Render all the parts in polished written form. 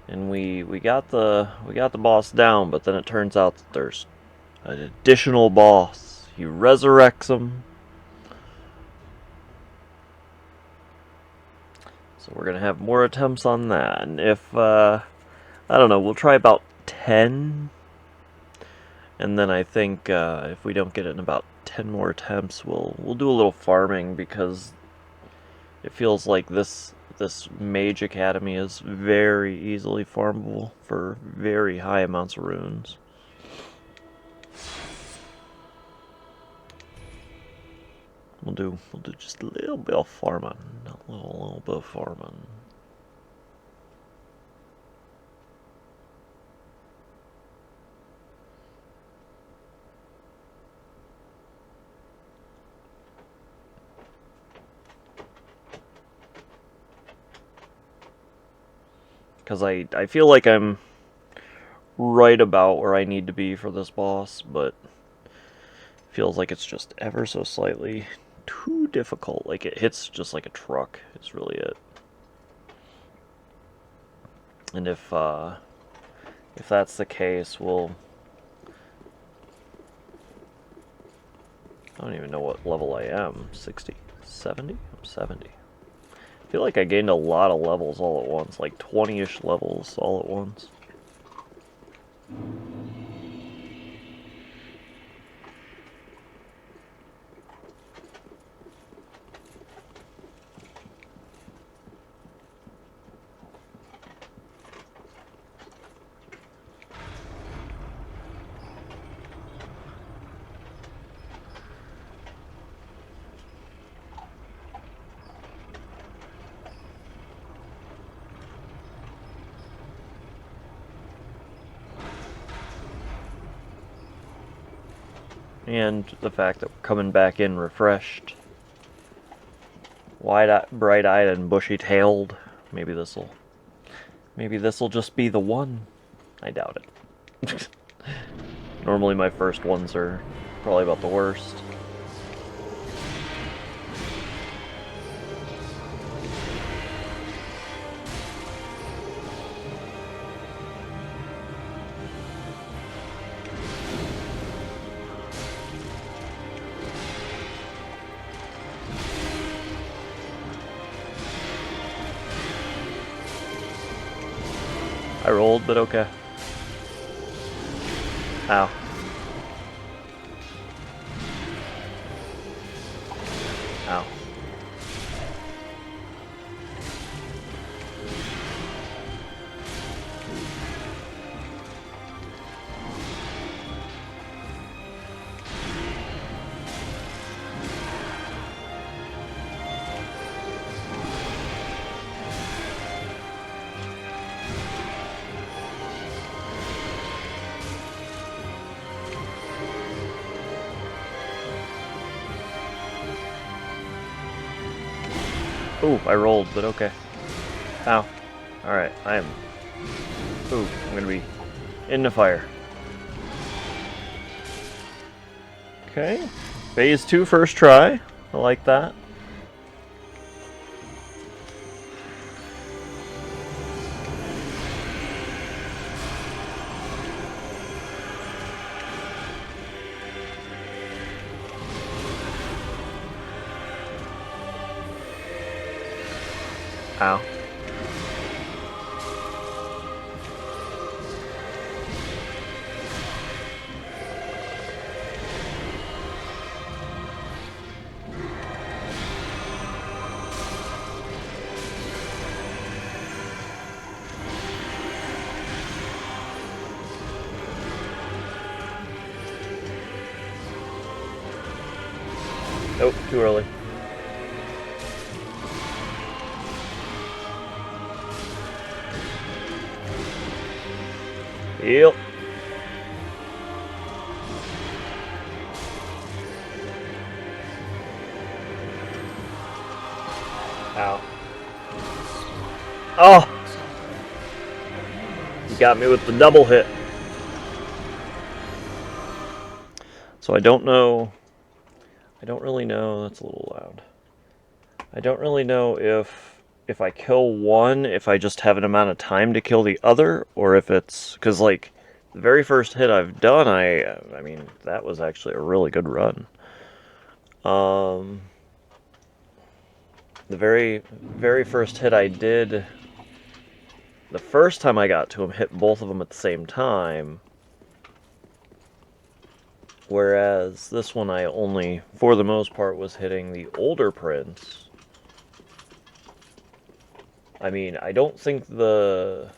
And we got the boss down, but then it turns out that there's an additional boss. He resurrects him. So we're gonna have more attempts on that. And if I don't know, we'll try about 10. And then I think if we don't get it in about 10 more attempts, we'll do a little farming, because it feels like this Mage Academy is very easily farmable for very high amounts of runes. We'll do just a little bit of farming, a little bit of farming. Because I feel like I'm right about where I need to be for this boss, but feels like it's just ever so slightly too difficult. Like, it hits just like a truck, is really it. And if that's the case, I don't even know what level I am. 60? 70? I'm 70. I feel like I gained a lot of levels all at once, like 20-ish levels all at once. And the fact that we're coming back in refreshed, bright-eyed and bushy-tailed. Maybe this'll just be the one. I doubt it. Normally my first ones are probably about the worst. I rolled, but okay. Ow. Ow. Ooh, I rolled, but okay. Ow. Alright, I am... Ooh, I'm gonna be in the fire. Okay. Phase 2 first try. I like that. Ow. Nope, too early. Yep. Ow. Oh! You got me with the double hit. So I don't know... I don't really know... That's a little loud. I don't really know if if I kill one, if I just have an amount of time to kill the other, or if it's... Because, like, the very first hit I've done, I mean, that was actually a really good run. The very first hit I did, the first time I got to him, hit both of them at the same time. Whereas this one I only, for the most part, was hitting the older prince. I mean, I don't think the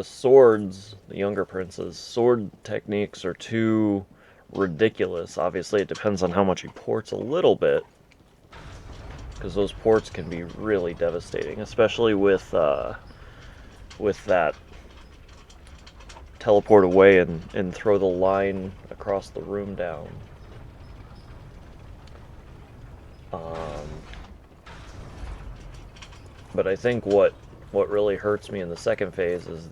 swords, the younger prince's sword techniques are too ridiculous. Obviously, it depends on how much he ports a little bit, because those ports can be really devastating, especially with that teleport away and throw the line across the room down. But I think what really hurts me in the second phase is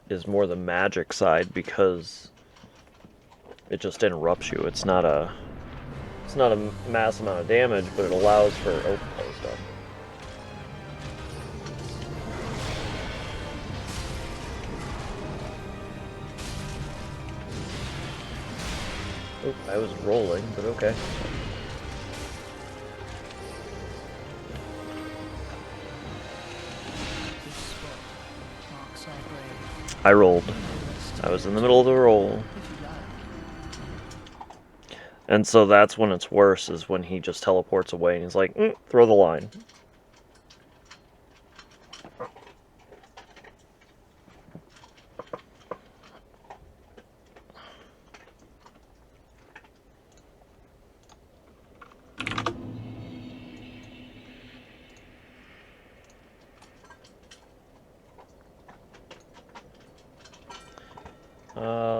is more the magic side, because it just interrupts you. It's not a mass amount of damage, but it allows for stuff. Oh, I was rolling, but okay. I rolled. I was in the middle of the roll. And so that's when it's worse, is when he just teleports away and he's like, throw the line.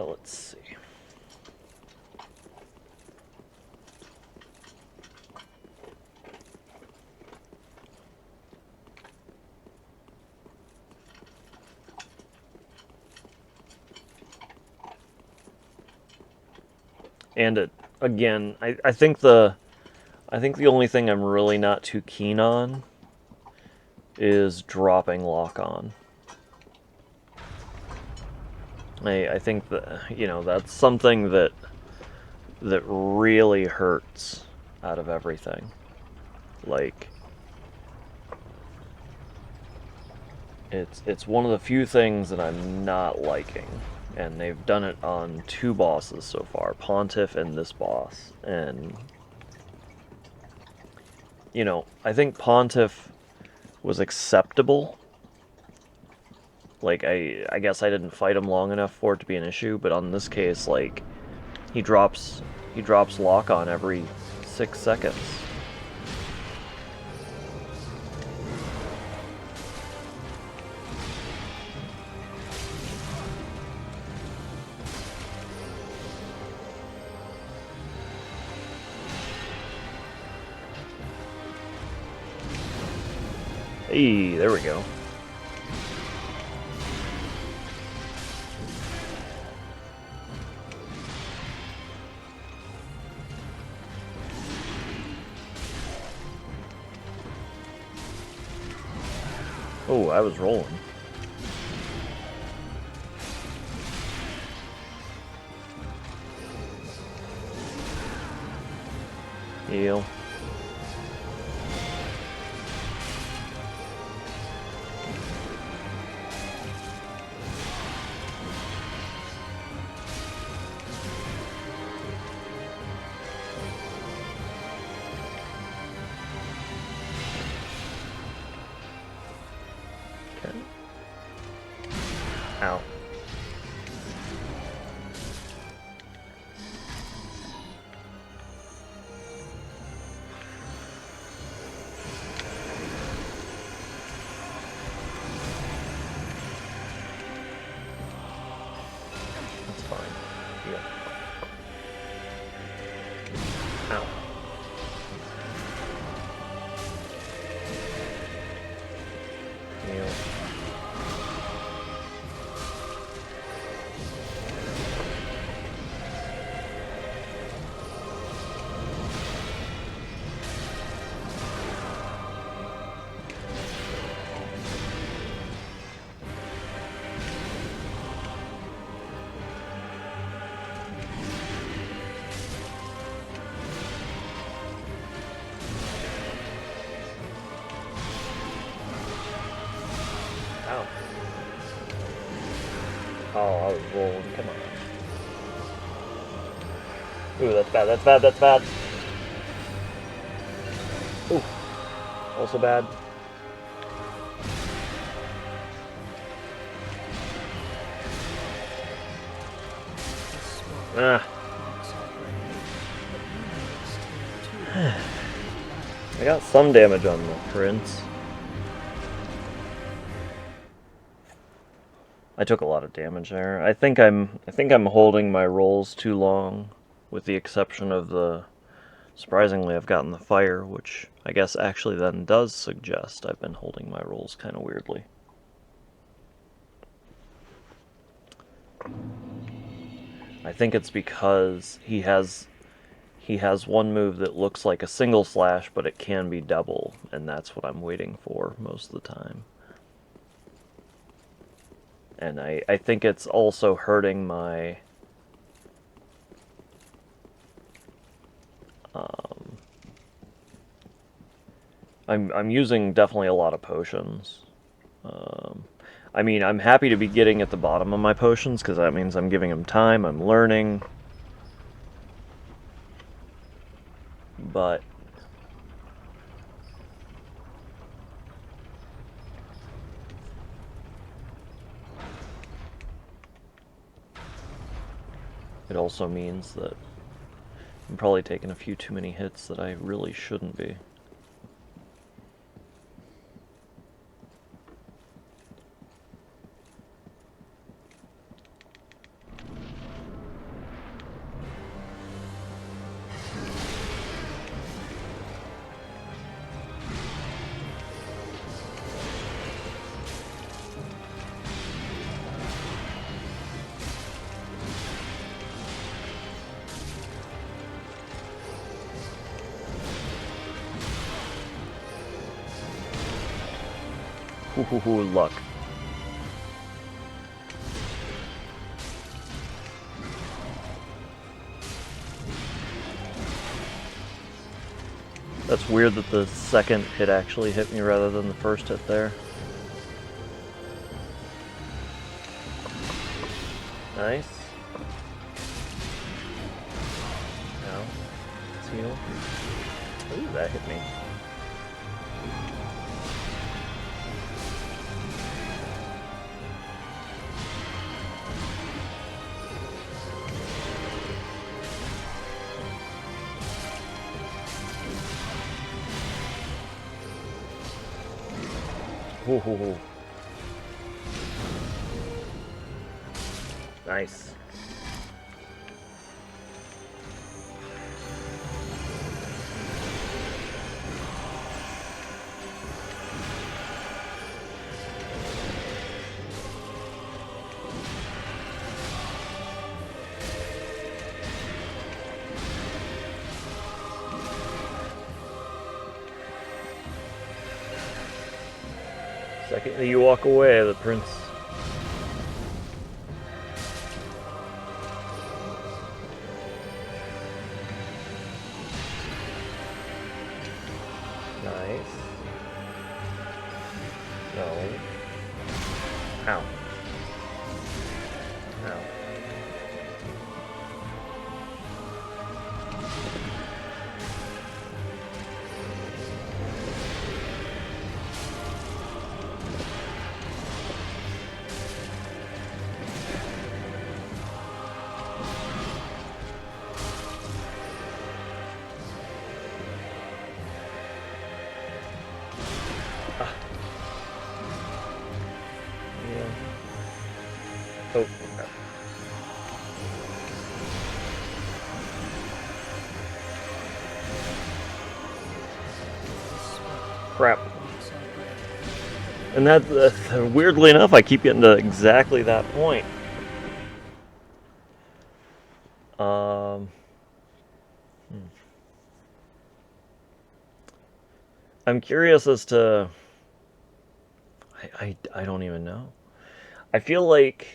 Let's see. And it, again, I think the only thing I'm really not too keen on is dropping lock on. I think that, that's something that really hurts out of everything. Like, it's one of the few things that I'm not liking, and they've done it on 2 bosses so far, Pontiff and this boss. And I think Pontiff was acceptable. Like, I guess I didn't fight him long enough for it to be an issue, but on this case, like, he drops lock on every 6 seconds. Hey, there we go. Oh, I was rolling. Heal. Ow. That's fine. Yeah. Ow. Heal. I was rolling. Come on. Ooh, that's bad. That's bad. That's bad. Ooh, also bad. Ah. I got some damage on the prince. I took a lot of damage there. I think I'm holding my rolls too long, with the exception of the. Surprisingly, I've gotten the fire, which I guess actually then does suggest I've been holding my rolls kind of weirdly. I think it's because he has one move that looks like a single slash, but it can be double, and that's what I'm waiting for most of the time. And I think it's also hurting my... I'm using definitely a lot of potions. I mean, I'm happy to be getting at the bottom of my potions, because that means I'm giving them time, I'm learning. But... it also means that I'm probably taking a few too many hits that I really shouldn't be. Ooh, luck. That's weird that the second hit actually hit me rather than the first hit there. Nice. Ow. Let's heal. Ooh, that hit me. Ooh. Nice. Second you walk away, the prince. Nice. No. Ow. Ow. Oh. Crap. And that, weirdly enough, I keep getting to exactly that point. I'm curious as to... I don't even know. I feel like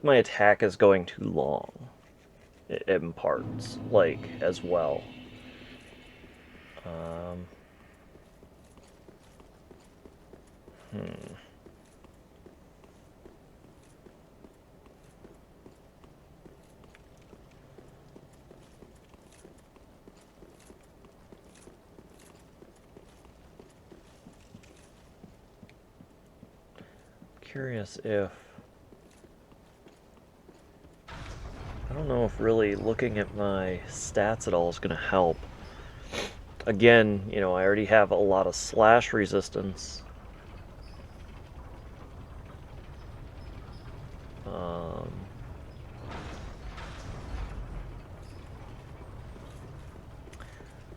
my attack is going too long in parts, like, as well. curious if... I don't know if really looking at my stats at all is going to help. Again, you know, I already have a lot of slash resistance.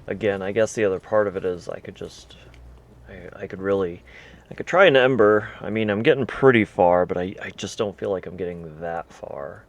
Again, I guess the other part of it is I could just... I could try an Ember. I mean, I'm getting pretty far, but I just don't feel like I'm getting that far.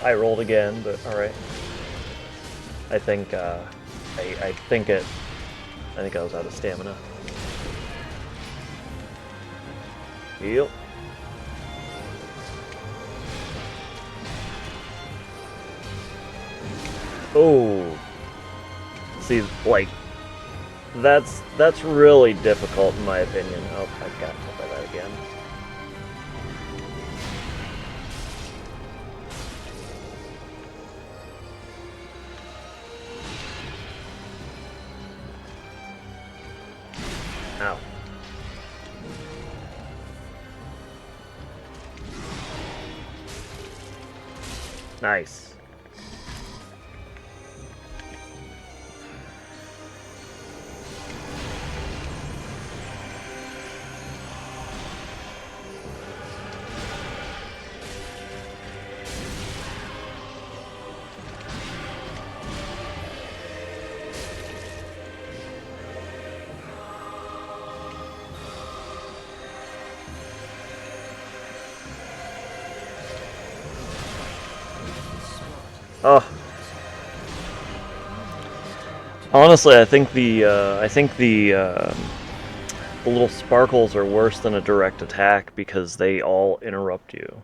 I rolled again, but alright. I think I think I was out of stamina. Yep. Oh. See, like, that's really difficult in my opinion. Oh, I got hit by that again. Ow. Nice. Oh. Honestly, I think the little sparkles are worse than a direct attack because they all interrupt you.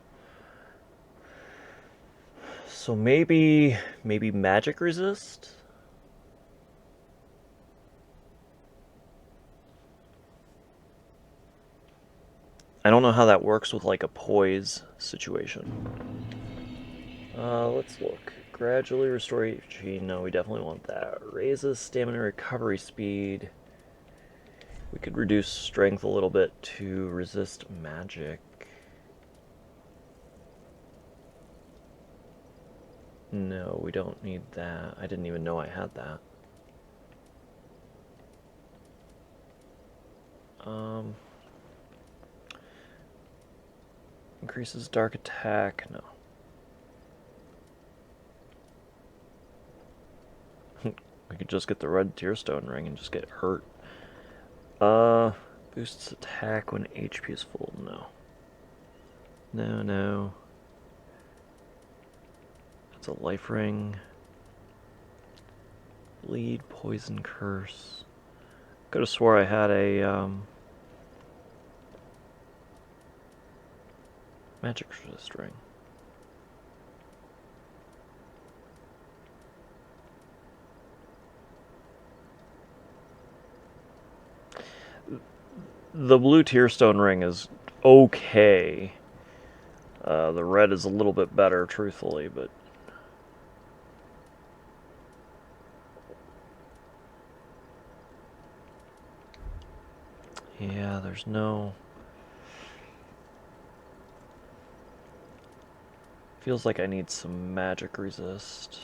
So maybe magic resist? I don't know how that works with like a poise situation. Let's look. Gradually restore HP. No, we definitely want that. Raises stamina recovery speed. We could reduce strength a little bit to resist magic. No, we don't need that. I didn't even know I had that. Increases dark attack. No. We could just get the red tearstone ring and just get hurt. Boosts attack when HP is full. No. No. That's a life ring. Bleed, poison, curse. Could have swore I had a magic resist ring. The blue tearstone ring is okay. The red is a little bit better, truthfully, but... yeah, there's no... feels like I need some magic resist.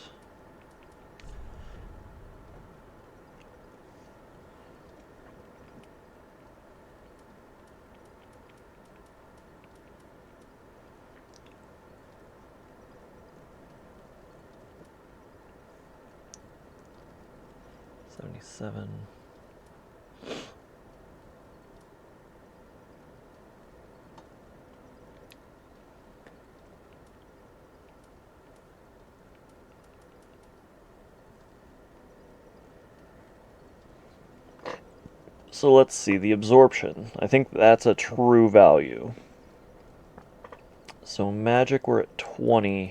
$77. So let's see, the absorption. I think that's a true value. So magic, we're at 20.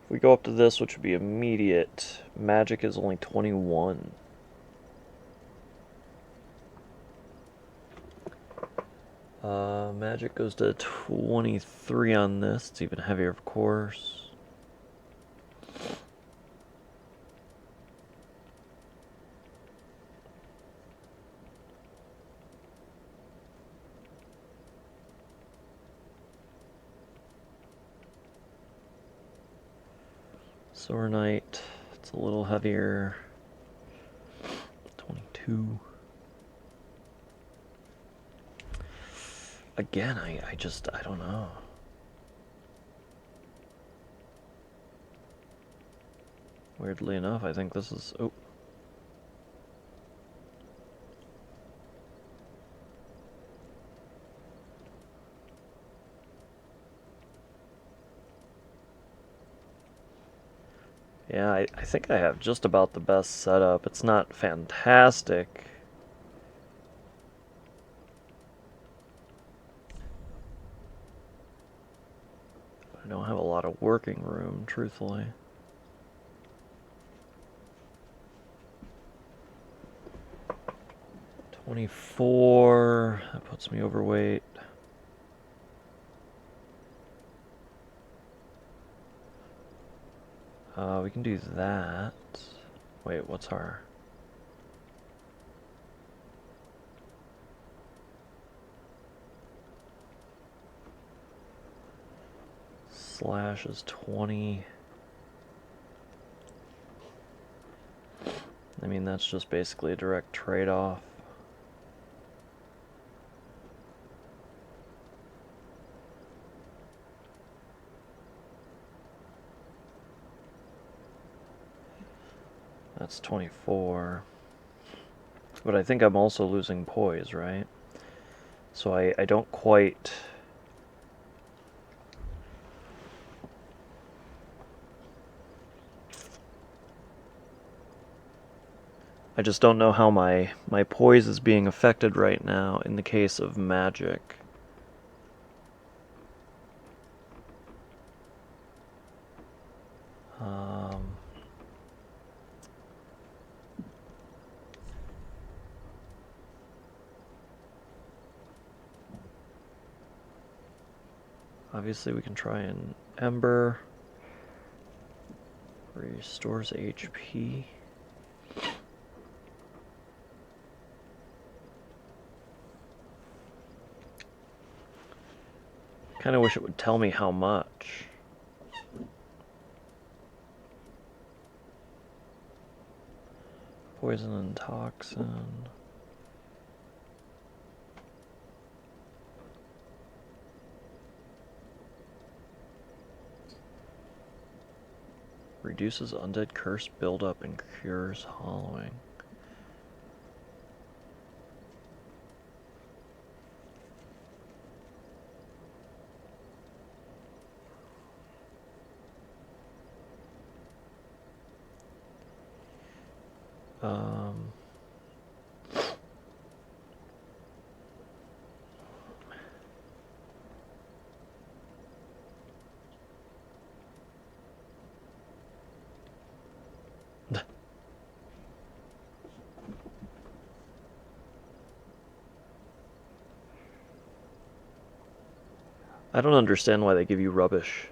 If we go up to this, which would be immediate, magic is only 21. Magic goes to 23 on this. It's even heavier, of course. Sore Knight, it's a little heavier. 22. Again, I don't know. Weirdly enough, I think this is... Oh. Yeah, I think I have just about the best setup. It's not fantastic. I don't have a lot of working room, truthfully. $24, that puts me overweight. We can do that. Wait, what's our... Slash is 20. I mean, that's just basically a direct trade-off. That's 24. But I think I'm also losing poise, right? So I don't quite... I just don't know how my poise is being affected right now in the case of magic. Obviously we can try an Ember. Restores HP. Kinda wish it would tell me how much. Poison and toxin. Reduces undead curse buildup and cures hollowing. I don't understand why they give you rubbish.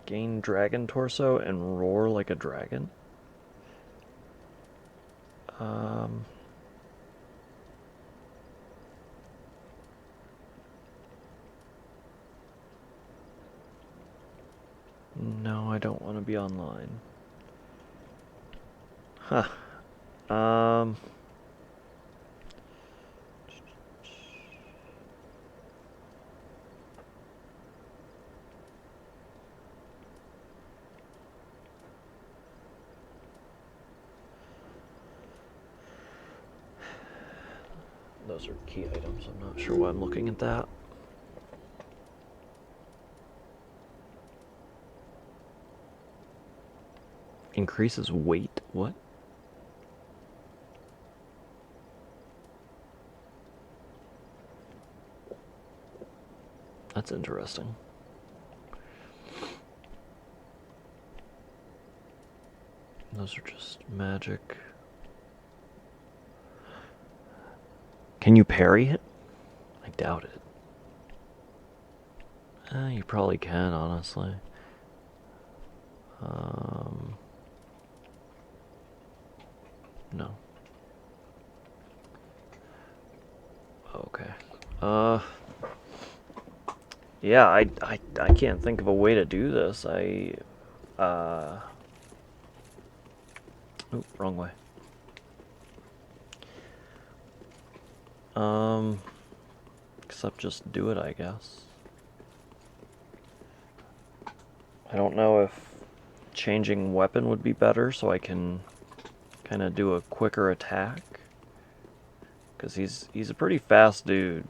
Gain dragon torso and roar like a dragon? No, I don't want to be online. Huh. Those are key items. I'm not sure why I'm looking at that. Increases weight? What? That's interesting. Those are just magic. Can you parry it? I doubt it. You probably can, honestly. No. Okay. Yeah, I can't think of a way to do this. Oop, wrong way. Except just do it, I guess. I don't know if changing weapon would be better so I can kind of do a quicker attack. Because he's a pretty fast dude.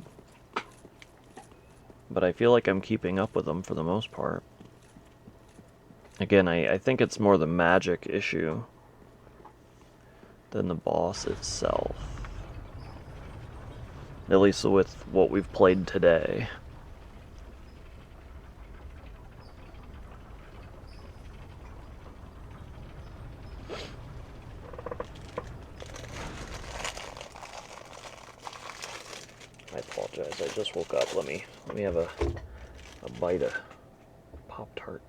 But I feel like I'm keeping up with him for the most part. Again, I think it's more the magic issue than the boss itself. At least with what we've played today. I apologize, I just woke up. Let me have a bite of Pop-Tart.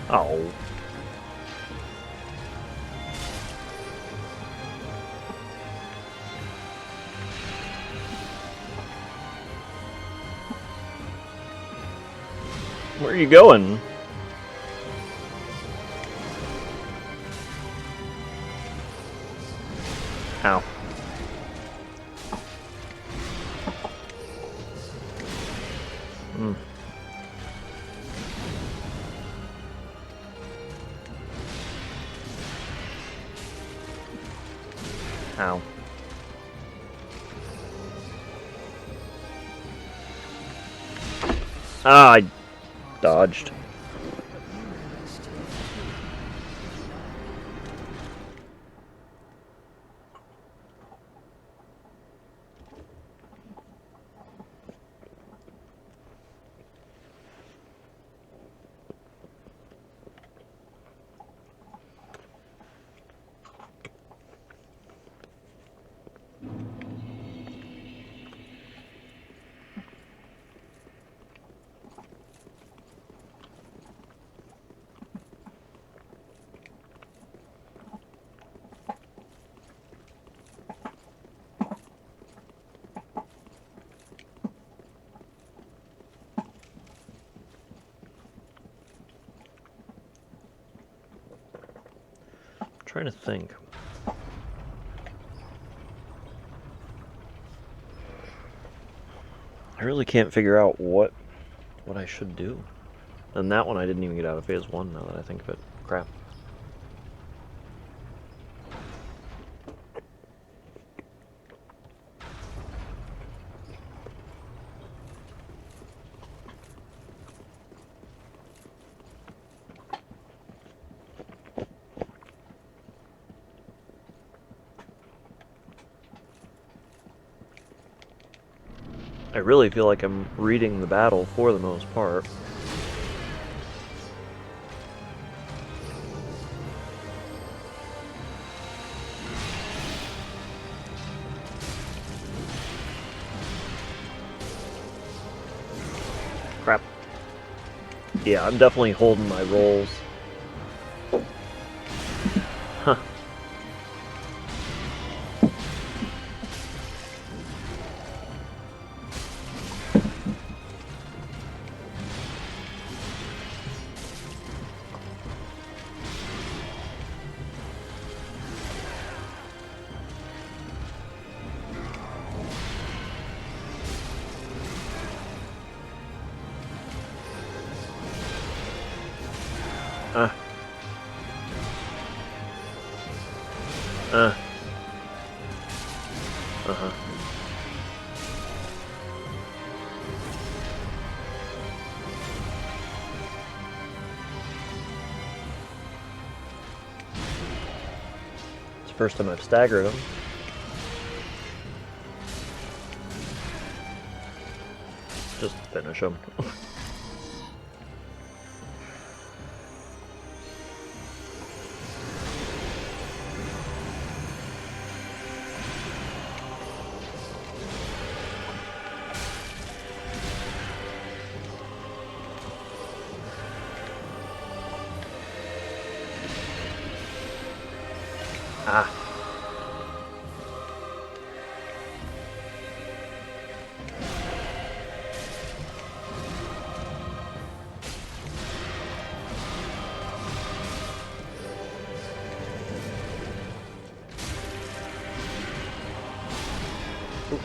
Oh. Where are you going? Ow. Hmm. Ow. Ah, I dodged. Trying to think. I really can't figure out what I should do. And that one I didn't even get out of phase 1 now that I think of it. Crap. I really feel like I'm reading the battle for the most part. Crap. Yeah, I'm definitely holding my rolls. Huh. Uh-huh. It's the first time I've staggered him. Just finish him. Ah. Ooh.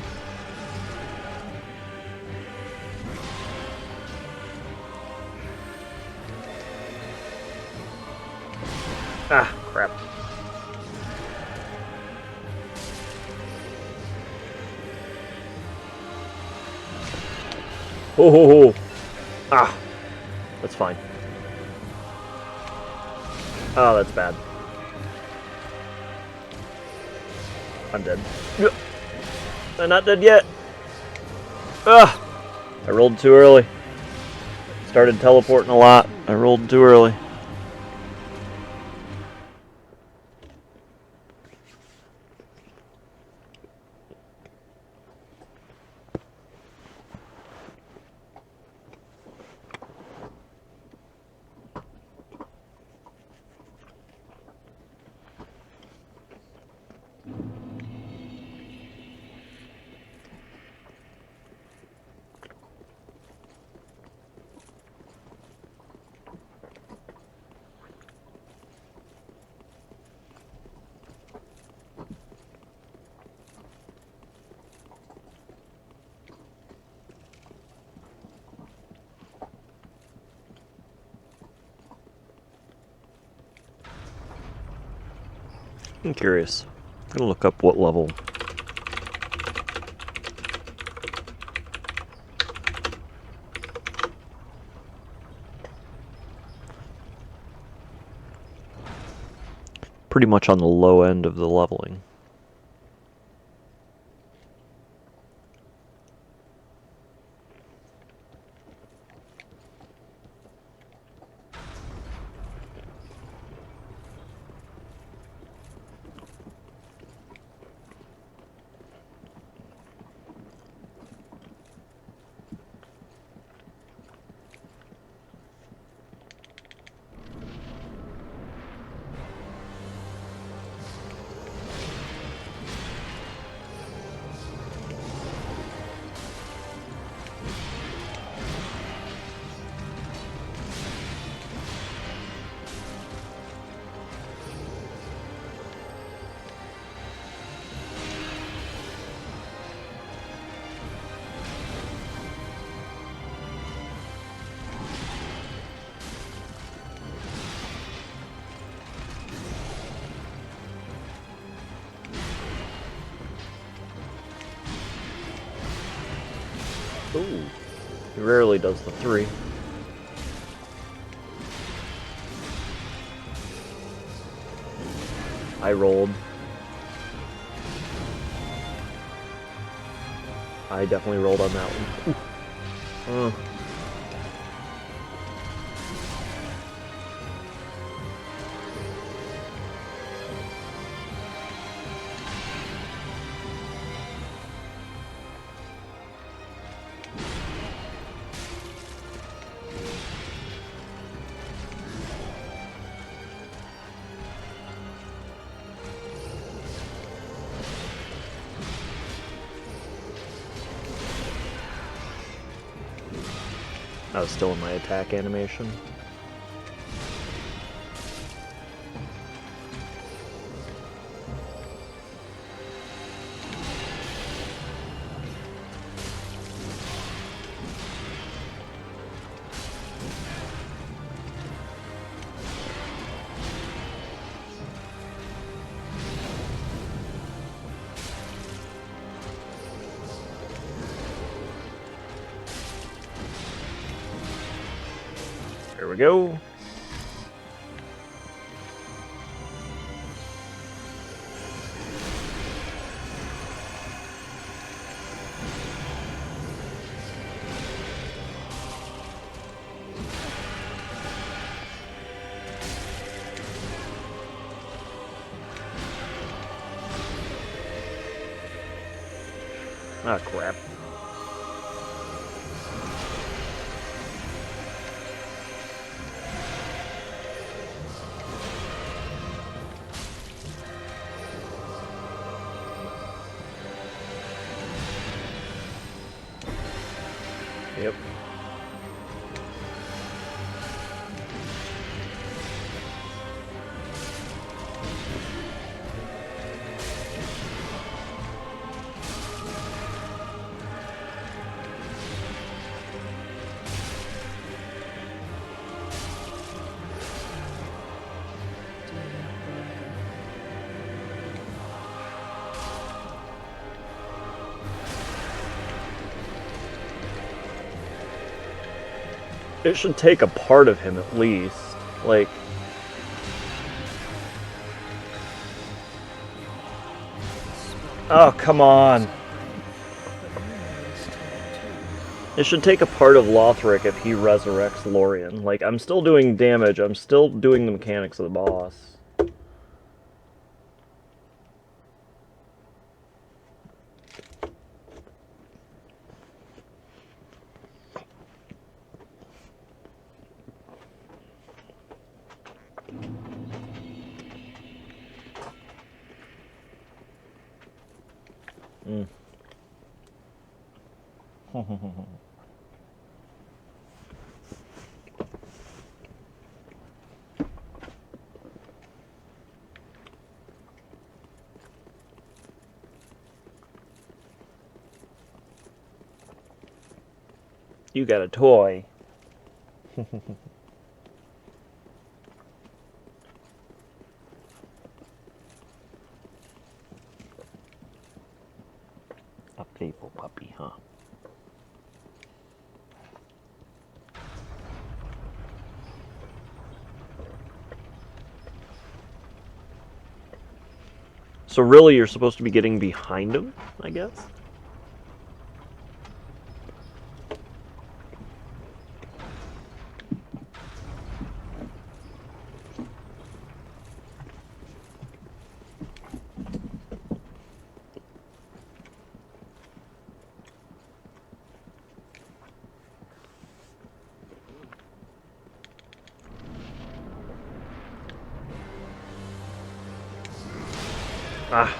Ah, crap. Oh, ho, ho. Ah, that's fine. Oh, that's bad. I'm dead. I'm not dead yet. Ah, I rolled too early. Started teleporting a lot. I rolled too early. I'm curious. I'm gonna look up what level. Pretty much on the low end of the leveling. Ooh, he rarely does the 3. I rolled. I definitely rolled on that one. I was still in my attack animation. Here we go. Ah, crap. Yep. It should take a part of him at least. Like... Oh, come on. It should take a part of Lothric if he resurrects Lorien. Like, I'm still doing damage, I'm still doing the mechanics of the boss. You got a toy. A faithful puppy, huh? So really, you're supposed to be getting behind him, I guess? Ah.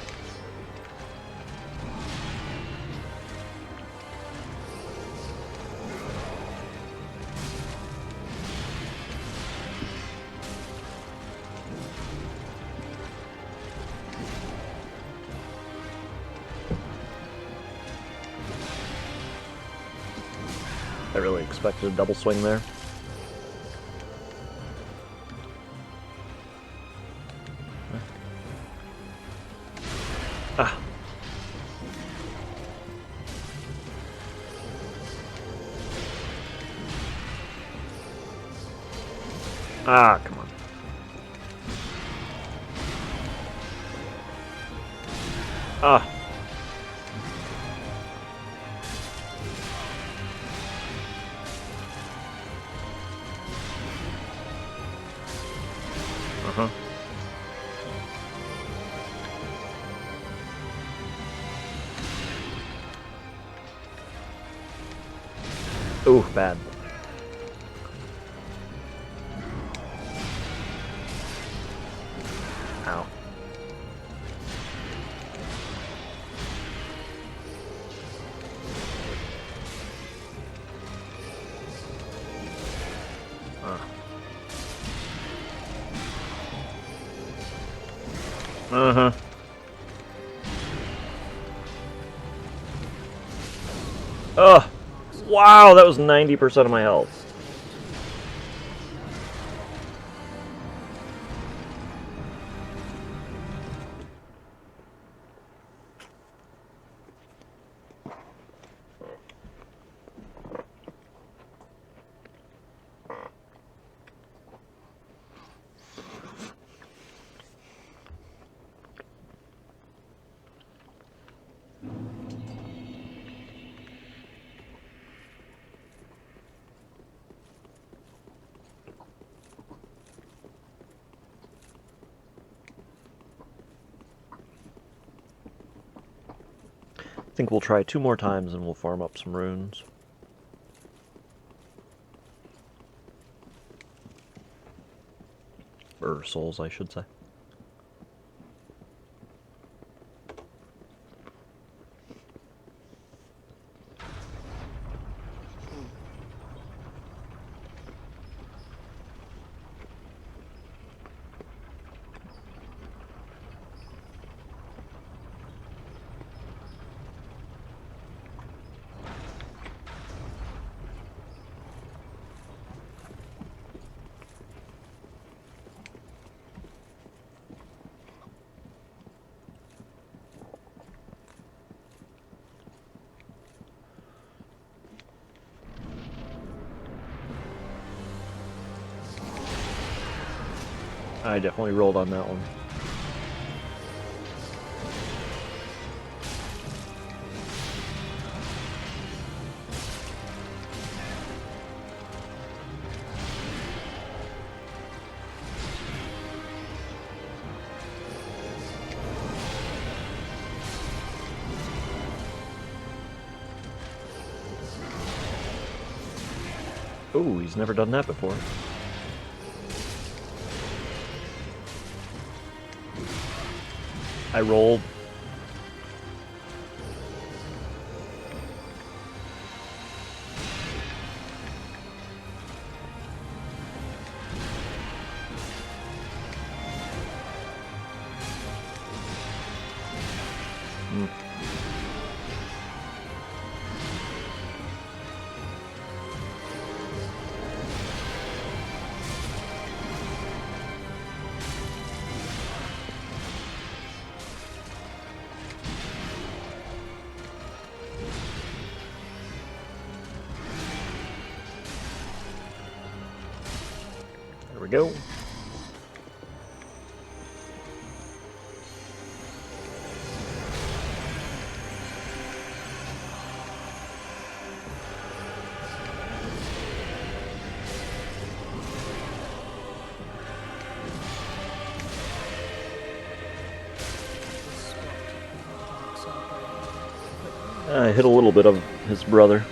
I really expected a double swing there. Ah. Ah, come on. Ah. Ooh, bad. Ow. Uh-huh. Ugh. Wow, that was 90% of my health. I think we'll try 2 more times and we'll farm up some runes. Or souls, I should say. I definitely rolled on that one. Ooh, he's never done that before. I rolled. There we go. I hit a little bit of his brother.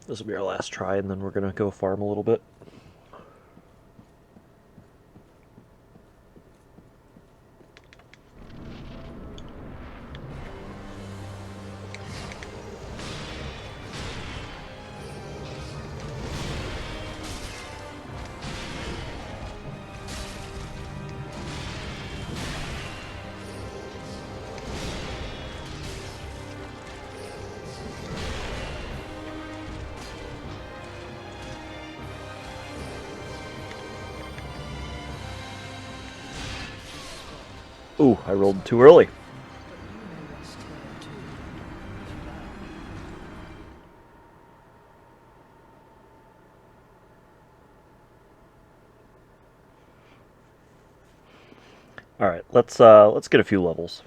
This will be our last try, and then we're gonna go farm a little bit. Ooh, I rolled too early. All right, let's get a few levels.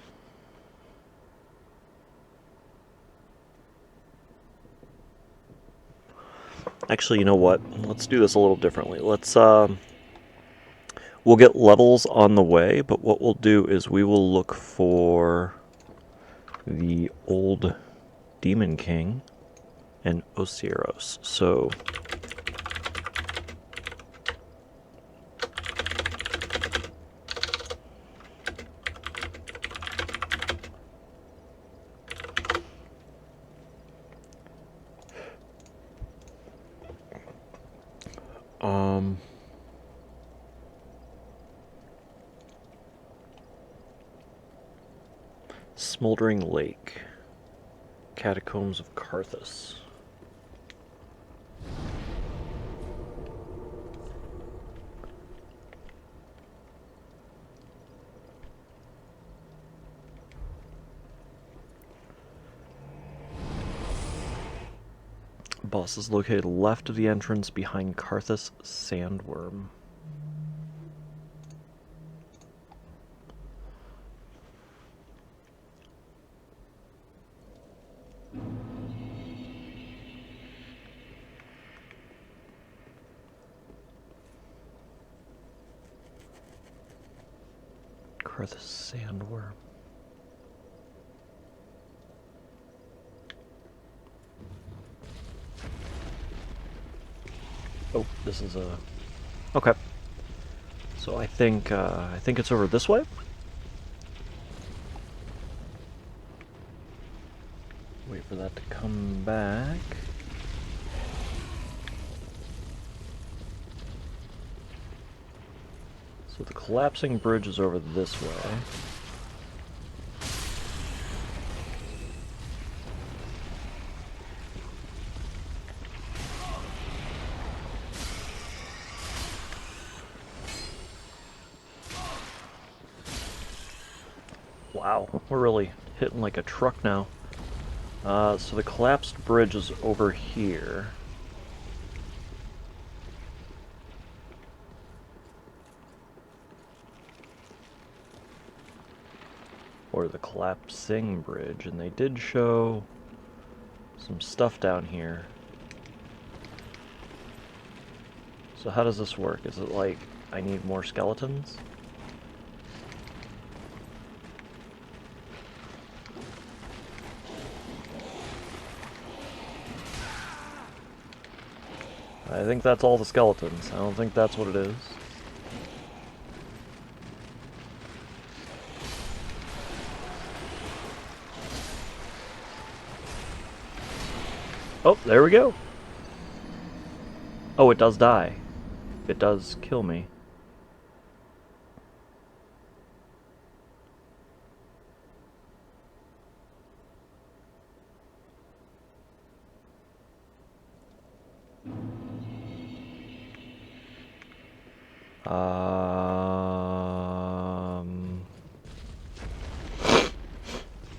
Actually, you know what? Let's do this a little differently. We'll get levels on the way, but what we'll do is we will look for the old Demon King and Oceiros. So Smoldering Lake, Catacombs of Carthus. Boss is located left of the entrance behind Carthus Sandworm. Carthus Sandworm. Oh, this is a... Okay. So I think it's over this way? Wait for that to come back. So the collapsing bridge is over this way. Wow, we're really hitting like a truck now. So the collapsed bridge is over here. Or the collapsing bridge, and they did show some stuff down here. So how does this work? Is it like I need more skeletons? I think that's all the skeletons. I don't think that's what it is. Oh, there we go. Oh, it does die. It does kill me.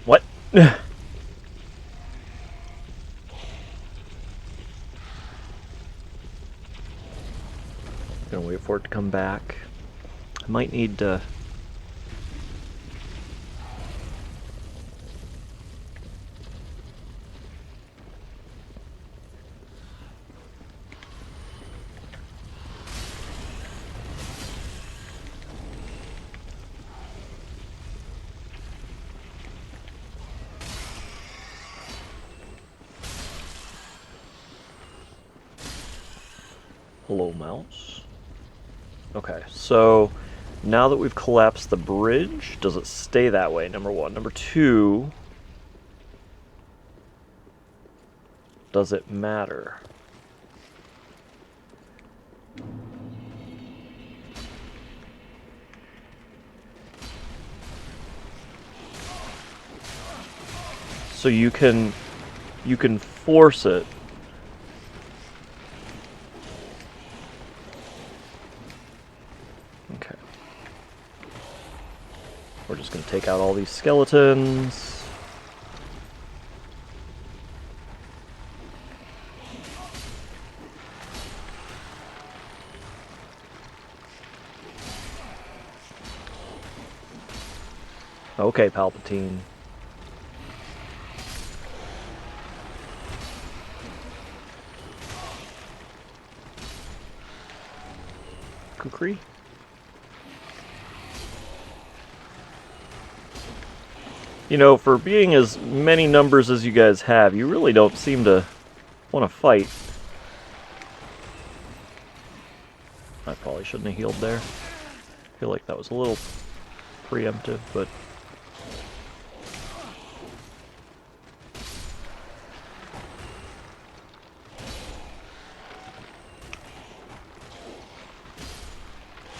What? Gonna wait for it to come back. I might need to... Hello, mouse. Okay, so now that we've collapsed the bridge, does it stay that way? Number one. Number two, does it matter? So you can force it. Okay. We're just going to take out all these skeletons. Okay, Palpatine. Kukri? You know, for being as many numbers as you guys have, you really don't seem to want to fight. I probably shouldn't have healed there. I feel like that was a little preemptive, but...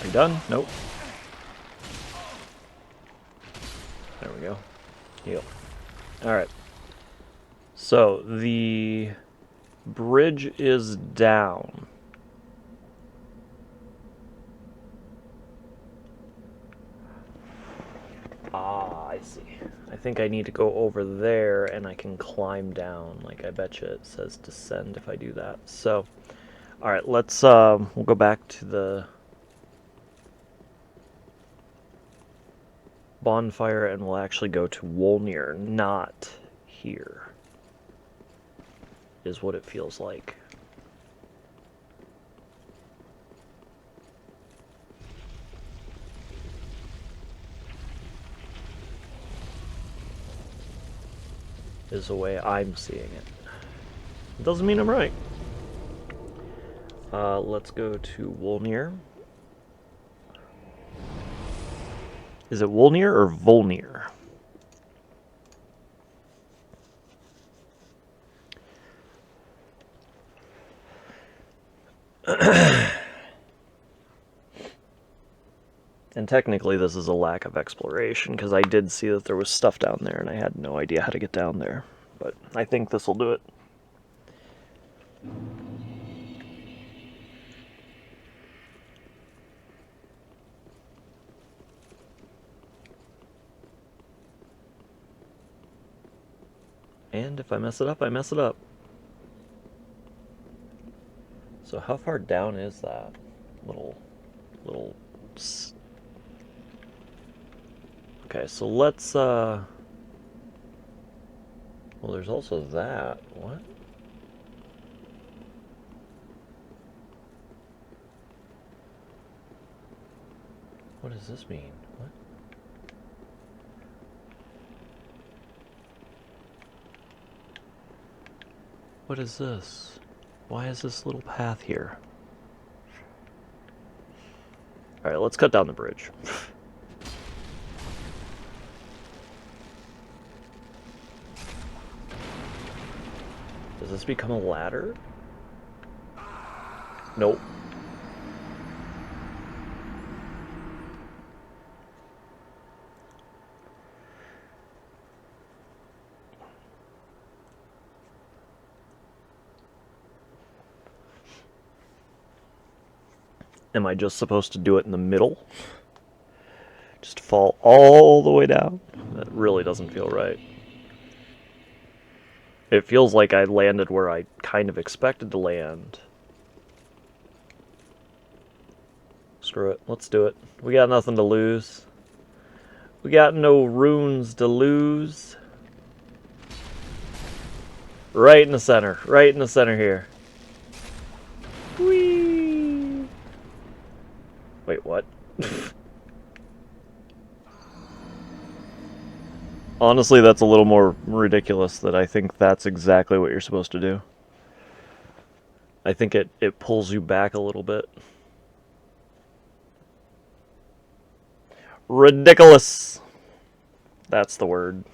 Are you done? Nope. There we go. Heal. Alright. So, the bridge is down. Ah, I see. I think I need to go over there and I can climb down. Like, I betcha it says descend if I do that. So, alright, let's, we'll go back to the bonfire and we'll actually go to Wolnir, not here, is what it feels like. Is the way I'm seeing it. It doesn't mean I'm right. Let's go to Wolnir. Is it Wolnir or Volnir? And technically this is a lack of exploration, because I did see that there was stuff down there and I had no idea how to get down there. But I think this will do it. And if I mess it up, I mess it up. So how far down is that little... Okay, so let's, well, there's also that. What? What does this mean? What? What is this? Why is this little path here? Alright, let's cut down the bridge. Does this become a ladder? Nope. Am I just supposed to do it in the middle? Just fall all the way down? That really doesn't feel right. It feels like I landed where I kind of expected to land. Screw it. Let's do it. We got nothing to lose. We got no runes to lose. Right in the center. Right in the center here. Whee! Wait, what? Honestly, that's a little more ridiculous that I think that's exactly what you're supposed to do. I think it pulls you back a little bit. Ridiculous! That's the word.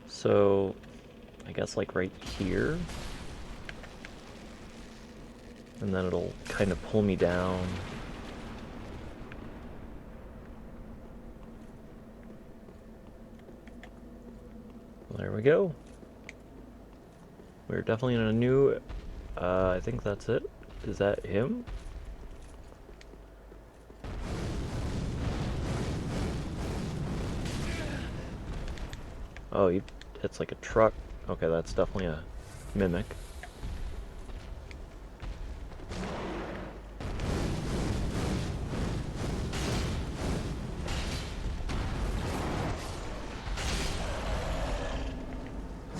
So, I guess like right here. And then it'll kind of pull me down. There we go. We're definitely in a new... I think that's it. Is that him? Oh, it's like a truck. Okay, that's definitely a mimic.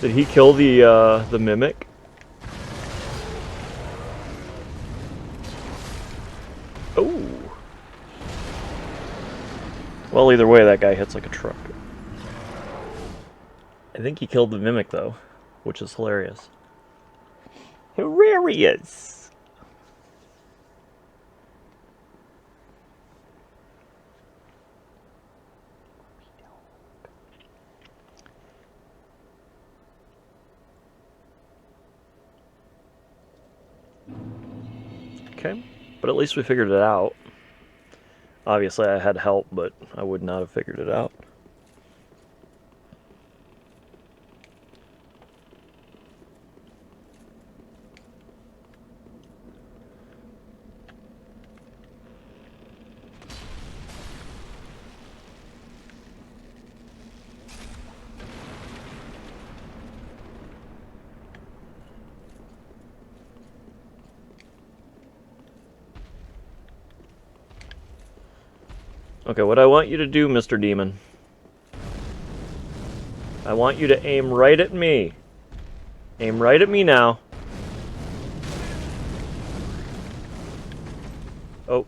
Did he kill the mimic? Oh. Well, either way, that guy hits like a truck. I think he killed the mimic though, which is hilarious. Hilarious. Okay, but at least we figured it out. Obviously, I had help, but I would not have figured it out. Okay, what I want you to do, Mr. Demon, I want you to aim right at me. Aim right at me now. Oh.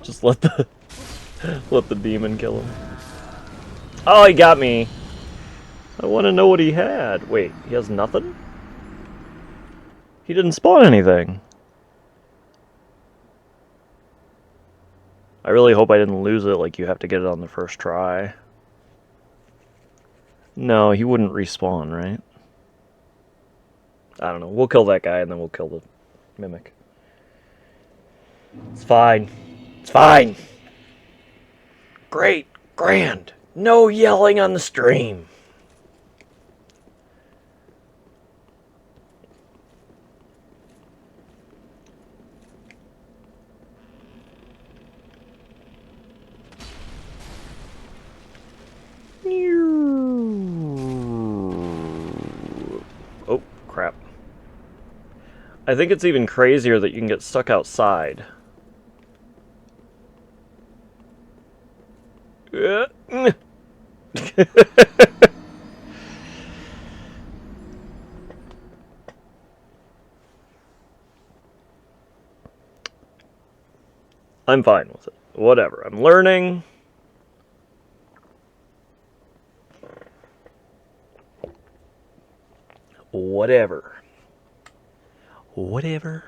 Just let the demon kill him. Oh, he got me. I want to know what he had. Wait, he has nothing? He didn't spawn anything. I really hope I didn't lose it, like you have to get it on the first try. No, he wouldn't respawn, right? I don't know. We'll kill that guy and then we'll kill the mimic. It's fine. It's fine. Great. Grand. No yelling on the stream. Oh, crap. I think it's even crazier that you can get stuck outside. I'm fine with it. Whatever. I'm learning. Whatever. Whatever.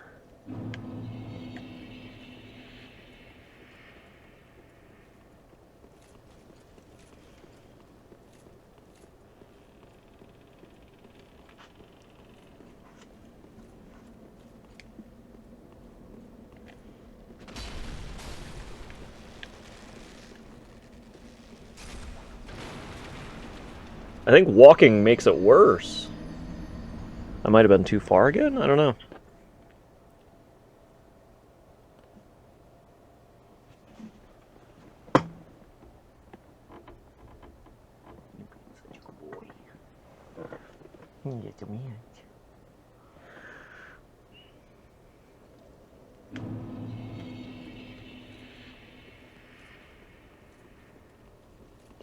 I think walking makes it worse. I might have been too far again? I don't know.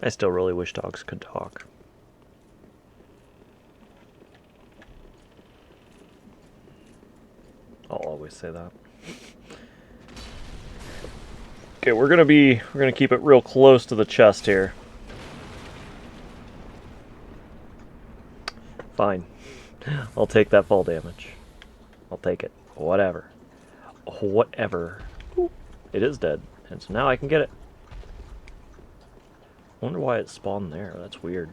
I still really wish dogs could talk. I'll always say that. Okay, we're gonna keep it real close to the chest here. Fine. I'll take that fall damage. I'll take it. Whatever. Whatever. Ooh, it is dead. And so now I can get it. I wonder why it spawned there. That's weird.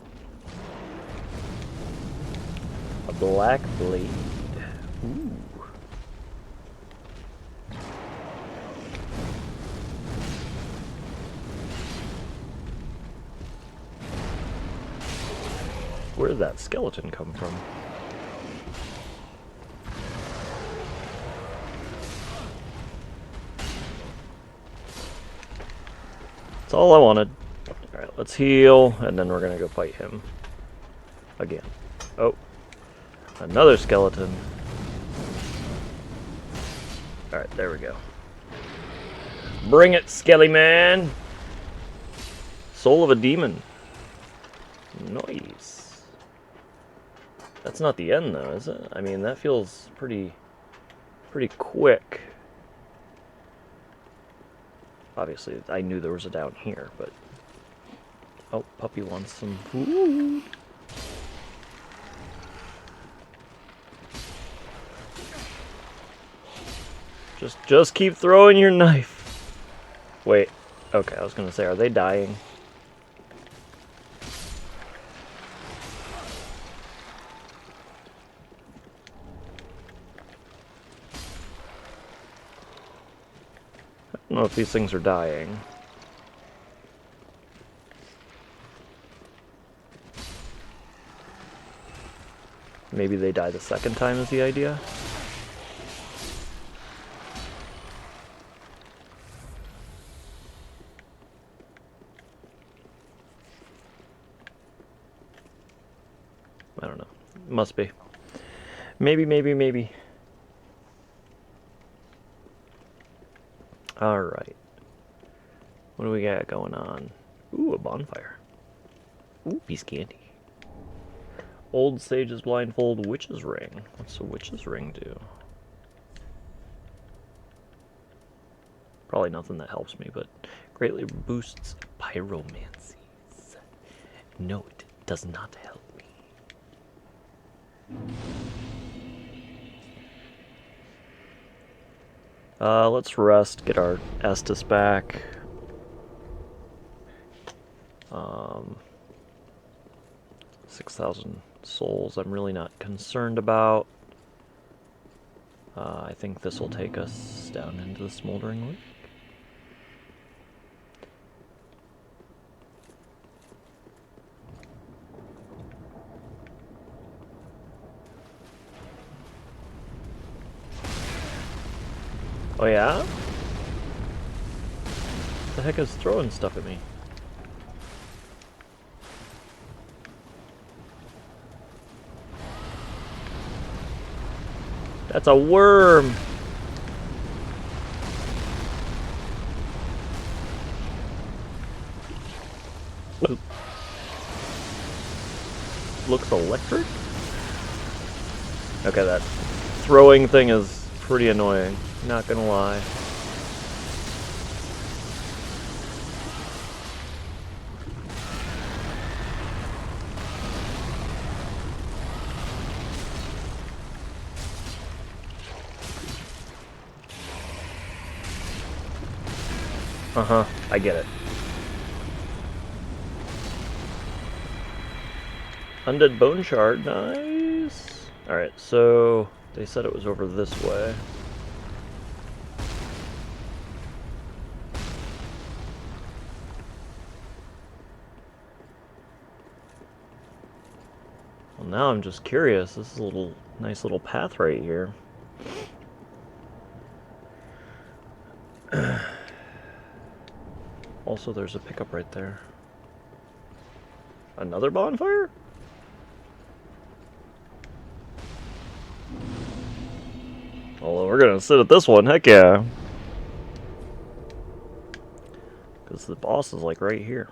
A black blade. Ooh. Where did that skeleton come from? That's all I wanted. Alright, let's heal, and then we're gonna go fight him. Again. Oh. Another skeleton. Alright, there we go. Bring it, Skelly Man! Soul of a demon. Nice. That's not the end, though, is it? I mean, that feels pretty quick. Obviously, I knew there was a down here, but... Oh, puppy wants some food. Just keep throwing your knife. Wait. Okay, I was gonna say, are they dying? I don't know if these things are dying. Maybe they die the second time is the idea? I don't know. Must be. Maybe. Alright. What do we got going on? Ooh, a bonfire. Ooh, piece of candy. Old Sage's Blindfold, Witch's Ring. What's a Witch's Ring do? Probably nothing that helps me, but greatly boosts pyromancies. No, it does not help me. Let's rest, get our Estus back. 6,000 souls I'm really not concerned about. I think this will take us down into the Smoldering Lake. Oh yeah? What the heck is throwing stuff at me? That's a worm! Ooh. Looks electric? Okay, that throwing thing is pretty annoying, not gonna lie. Uh-huh, I get it. Undead Bone Shard, nice. Alright, so they said it was over this way. Well, now I'm just curious. This is a nice little path right here. Also, there's a pickup right there. Another bonfire? Although we're gonna sit at this one, heck yeah. Because the boss is like right here.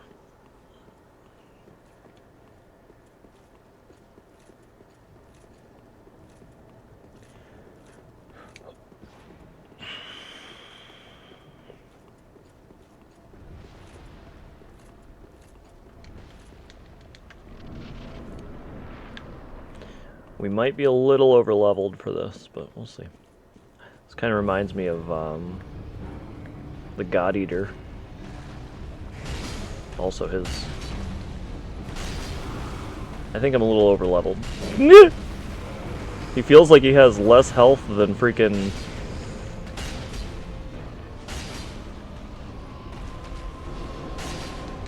We might be a little over leveled for this, but we'll see. This kind of reminds me of the God Eater. Also his... I think I'm a little over leveled. He feels like he has less health than freaking...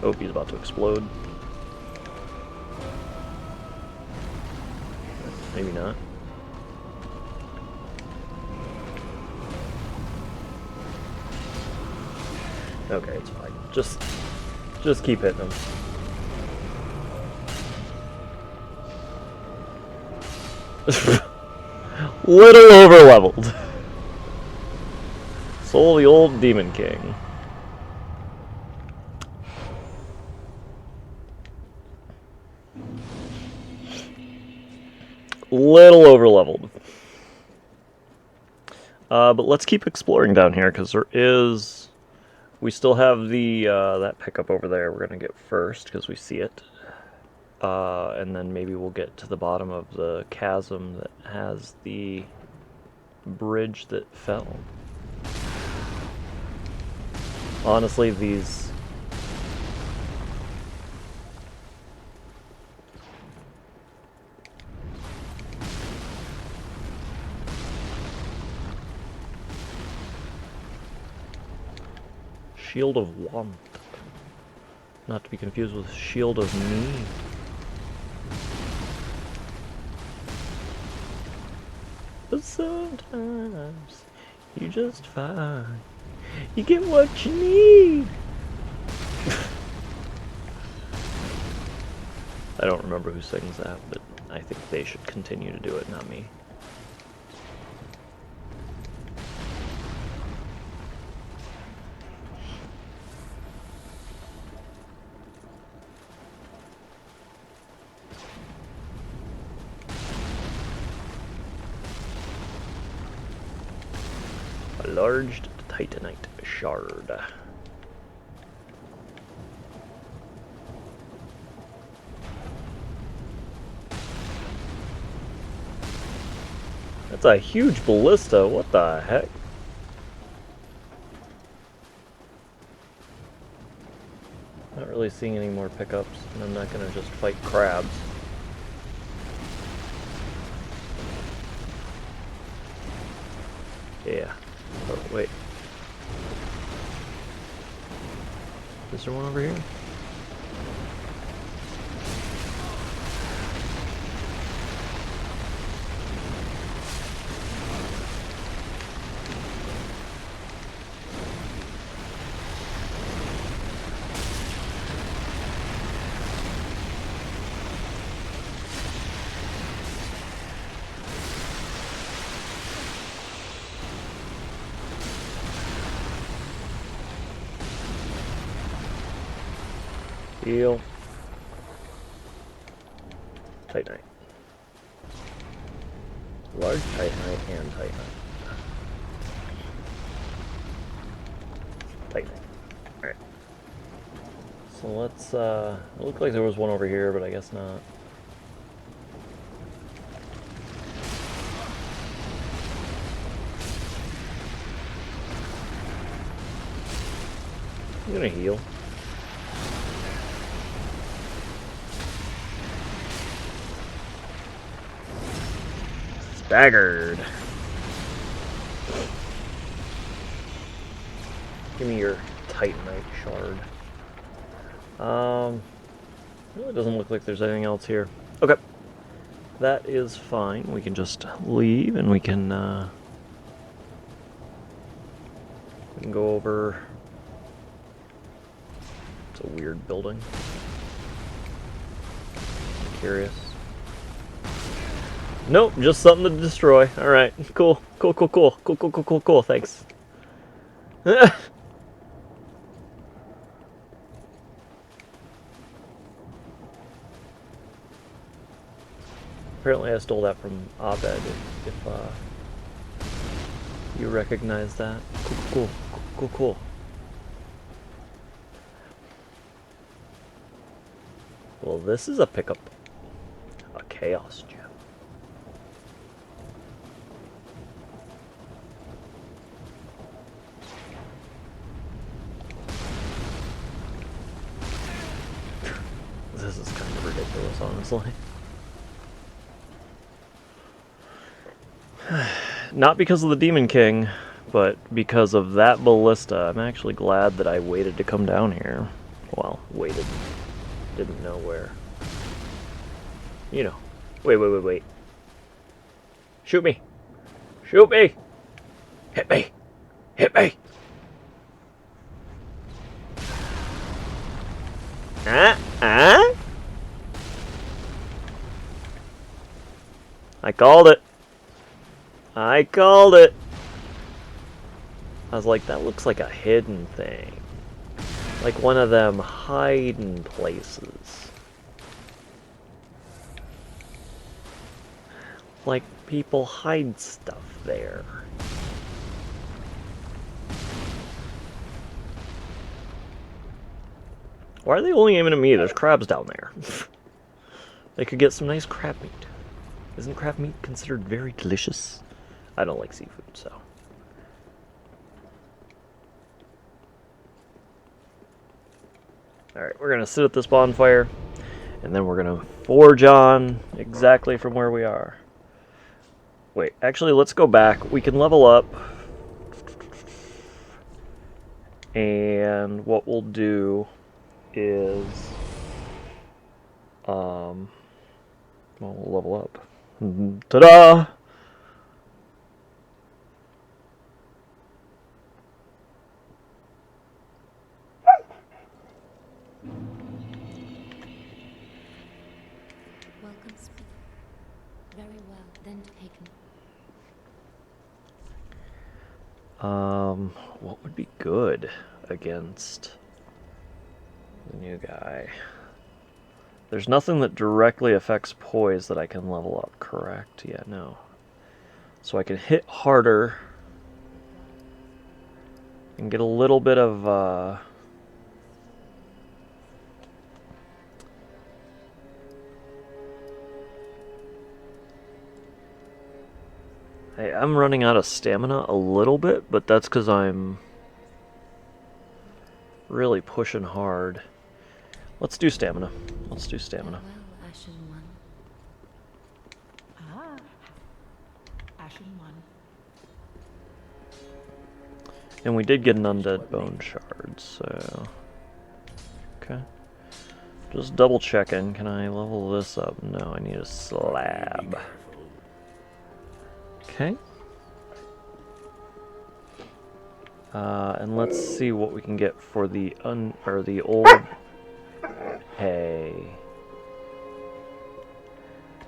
Oh, he's about to explode. Maybe not. Okay, it's fine. Just keep hitting him. Little over leveled. Soul the old Demon King. Little over leveled. But let's keep exploring down here because there is. We still have the that pickup over there. We're gonna get first because we see it. And then maybe we'll get to the bottom of the chasm that has the bridge that fell. Honestly, these... Shield of Warmth. Not to be confused with Shield of Need. But sometimes you just find you get what you need. I don't remember who sings that, but I think they should continue to do it, not me. A large titanite shard. That's a huge ballista. What the heck? Not really seeing any more pickups, and I'm not gonna just fight crabs. Yeah. Oh, wait. Is there one over here? Heal. Titanite. Large titanite and titanite. Titanite. Alright. So let's, it looked like there was one over here, but I guess not. I'm gonna heal. Staggered. Give me your titanite shard. Really doesn't look like there's anything else here. Okay. That is fine. We can just leave and we can go over. It's a weird building. I'm curious. Nope, just something to destroy. Alright, cool. Cool, thanks. Apparently I stole that from Abed, if you recognize that. Cool. Well, this is a pickup. A Chaos Gem. This is kind of ridiculous, honestly. Not because of the Demon King, but because of that ballista. I'm actually glad that I waited to come down here. Well, waited. Didn't know where. You know. Wait. Shoot me! Shoot me! Hit me! Hit me! I called it! I called it! I was like, that looks like a hidden thing. Like one of them hiding places. Like people hide stuff there. Why are they only aiming at me? There's crabs down there. They could get some nice crab meat. Isn't crab meat considered very delicious? I don't like seafood, so. Alright, we're gonna sit at this bonfire, and then we're gonna forge on exactly from where we are. Wait, actually, let's go back. We can level up. And what we'll do is, well, we'll level up. Ta-da! Welcome, speak. Very well, then taken. What would be good against the new guy? There's nothing that directly affects poise that I can level up, correct? Yeah, no. So I can hit harder and get a little bit of, Hey, I'm running out of stamina a little bit, but that's because I'm really pushing hard. Let's do stamina. Let's do stamina. Farewell, Ashen One. Ah, Ashen One. And we did get an undead bone shard, so... Okay. Just double checking. Can I level this up? No, I need a slab. Okay. And let's see what we can get for the old... Hey.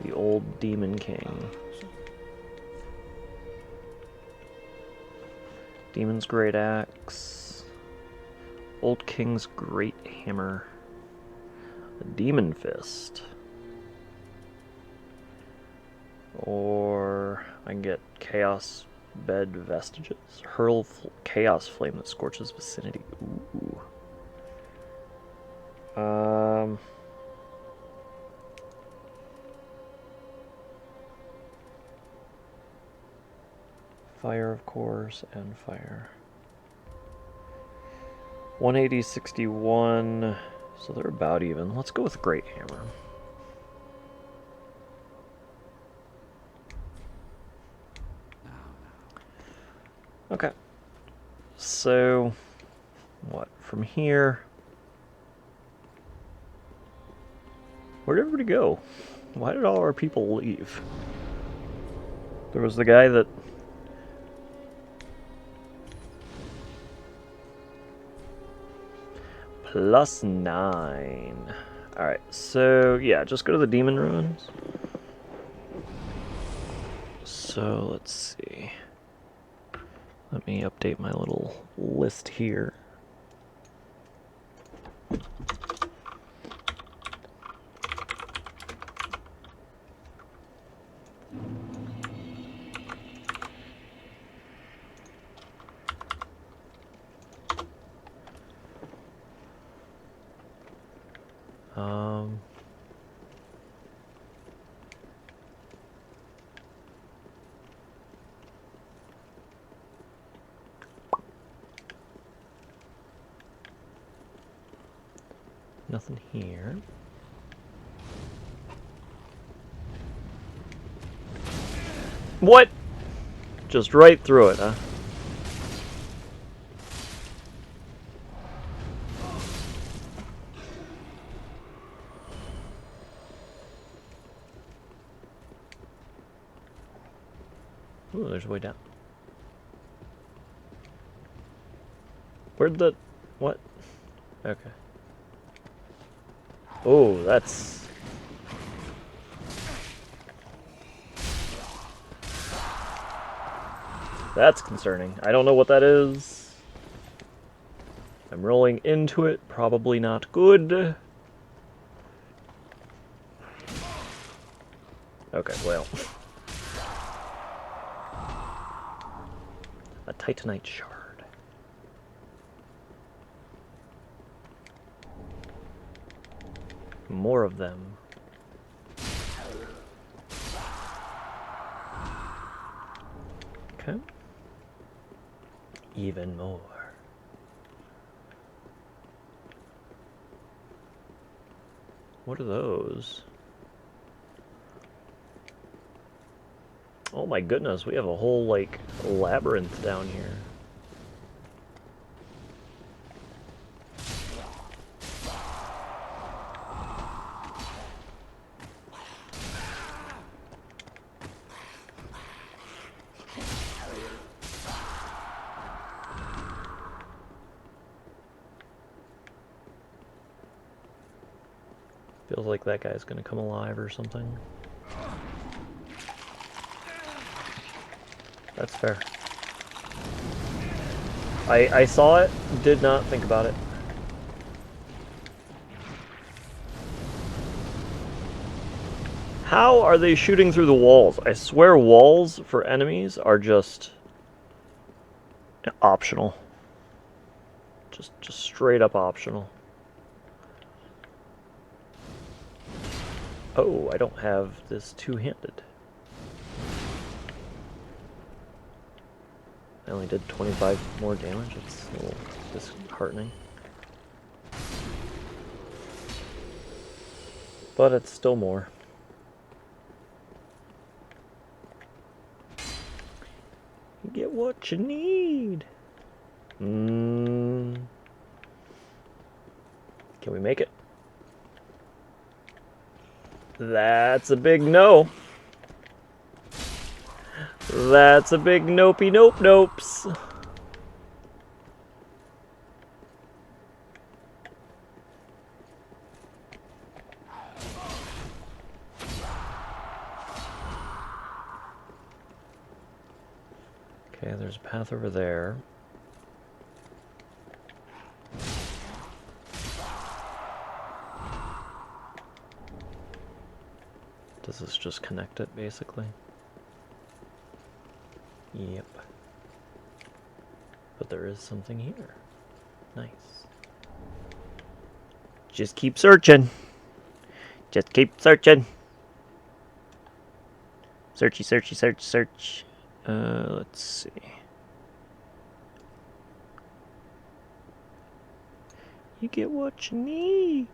The old Demon King. Demon's Great Axe. Old King's Great Hammer. The Demon Fist. Or I can get Chaos Bed Vestiges. Hurl Chaos Flame that scorches vicinity. Ooh. Fire, of course, and fire. 180, 61, so they're about even. Let's go with Great Hammer. Okay. So, what? From here... Where'd everybody go? Why did all our people leave? There was the guy that... +9. Alright, so yeah, just go to the Demon Ruins. So, let's see. Let me update my little list here. Nothing here. What? Just right through it, huh? Ooh, there's a way down. Where'd the... what? Okay. Oh, that's... that's concerning. I don't know what that is. I'm rolling into it. Probably not good. Okay, well. A Titanite shard. More of them. Okay. Even more. What are those? Oh my goodness, we have a whole, like, labyrinth down here. Feels like that guy's gonna come alive or something. That's fair. I saw it, did not think about it. How are they shooting through the walls? I swear walls for enemies are just optional. Just straight up optional. Oh, I don't have this two-handed. I only did 25 more damage. It's a little disheartening. But it's still more. You get what you need. Can we make it? That's a big no. That's a big nopey nope nopes. Okay, there's a path over there. Does this just connect it, basically? Yep. But there is something here. Nice. Just keep searching. Just keep searching. Searchy, searchy, search, search. Let's see. You get what you need.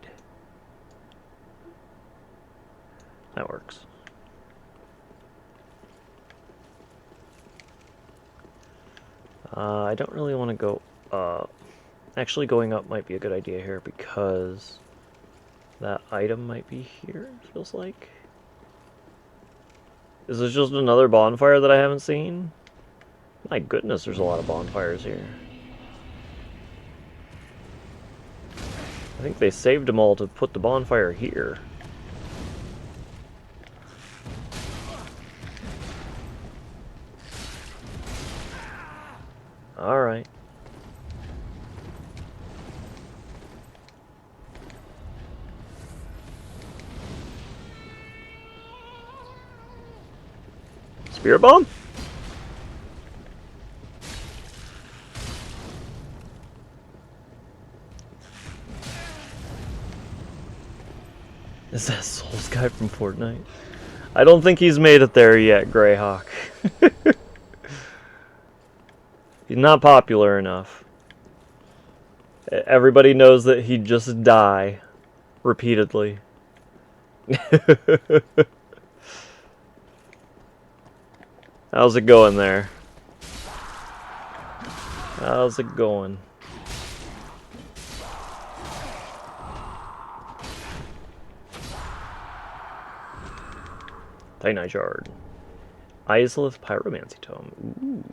That works. I don't really want to go up. Actually, going up might be a good idea here because that item might be here, it feels like. Is this just another bonfire that I haven't seen? My goodness, there's a lot of bonfires here. I think they saved them all to put the bonfire here. Alright. Spirit bomb? Is that Souls guy from Fortnite? I don't think he's made it there yet, Greyhawk. He's not popular enough. Everybody knows that he'd just die repeatedly. How's it going there? How's it going? Titanite Shard. Islith Pyromancy Tome.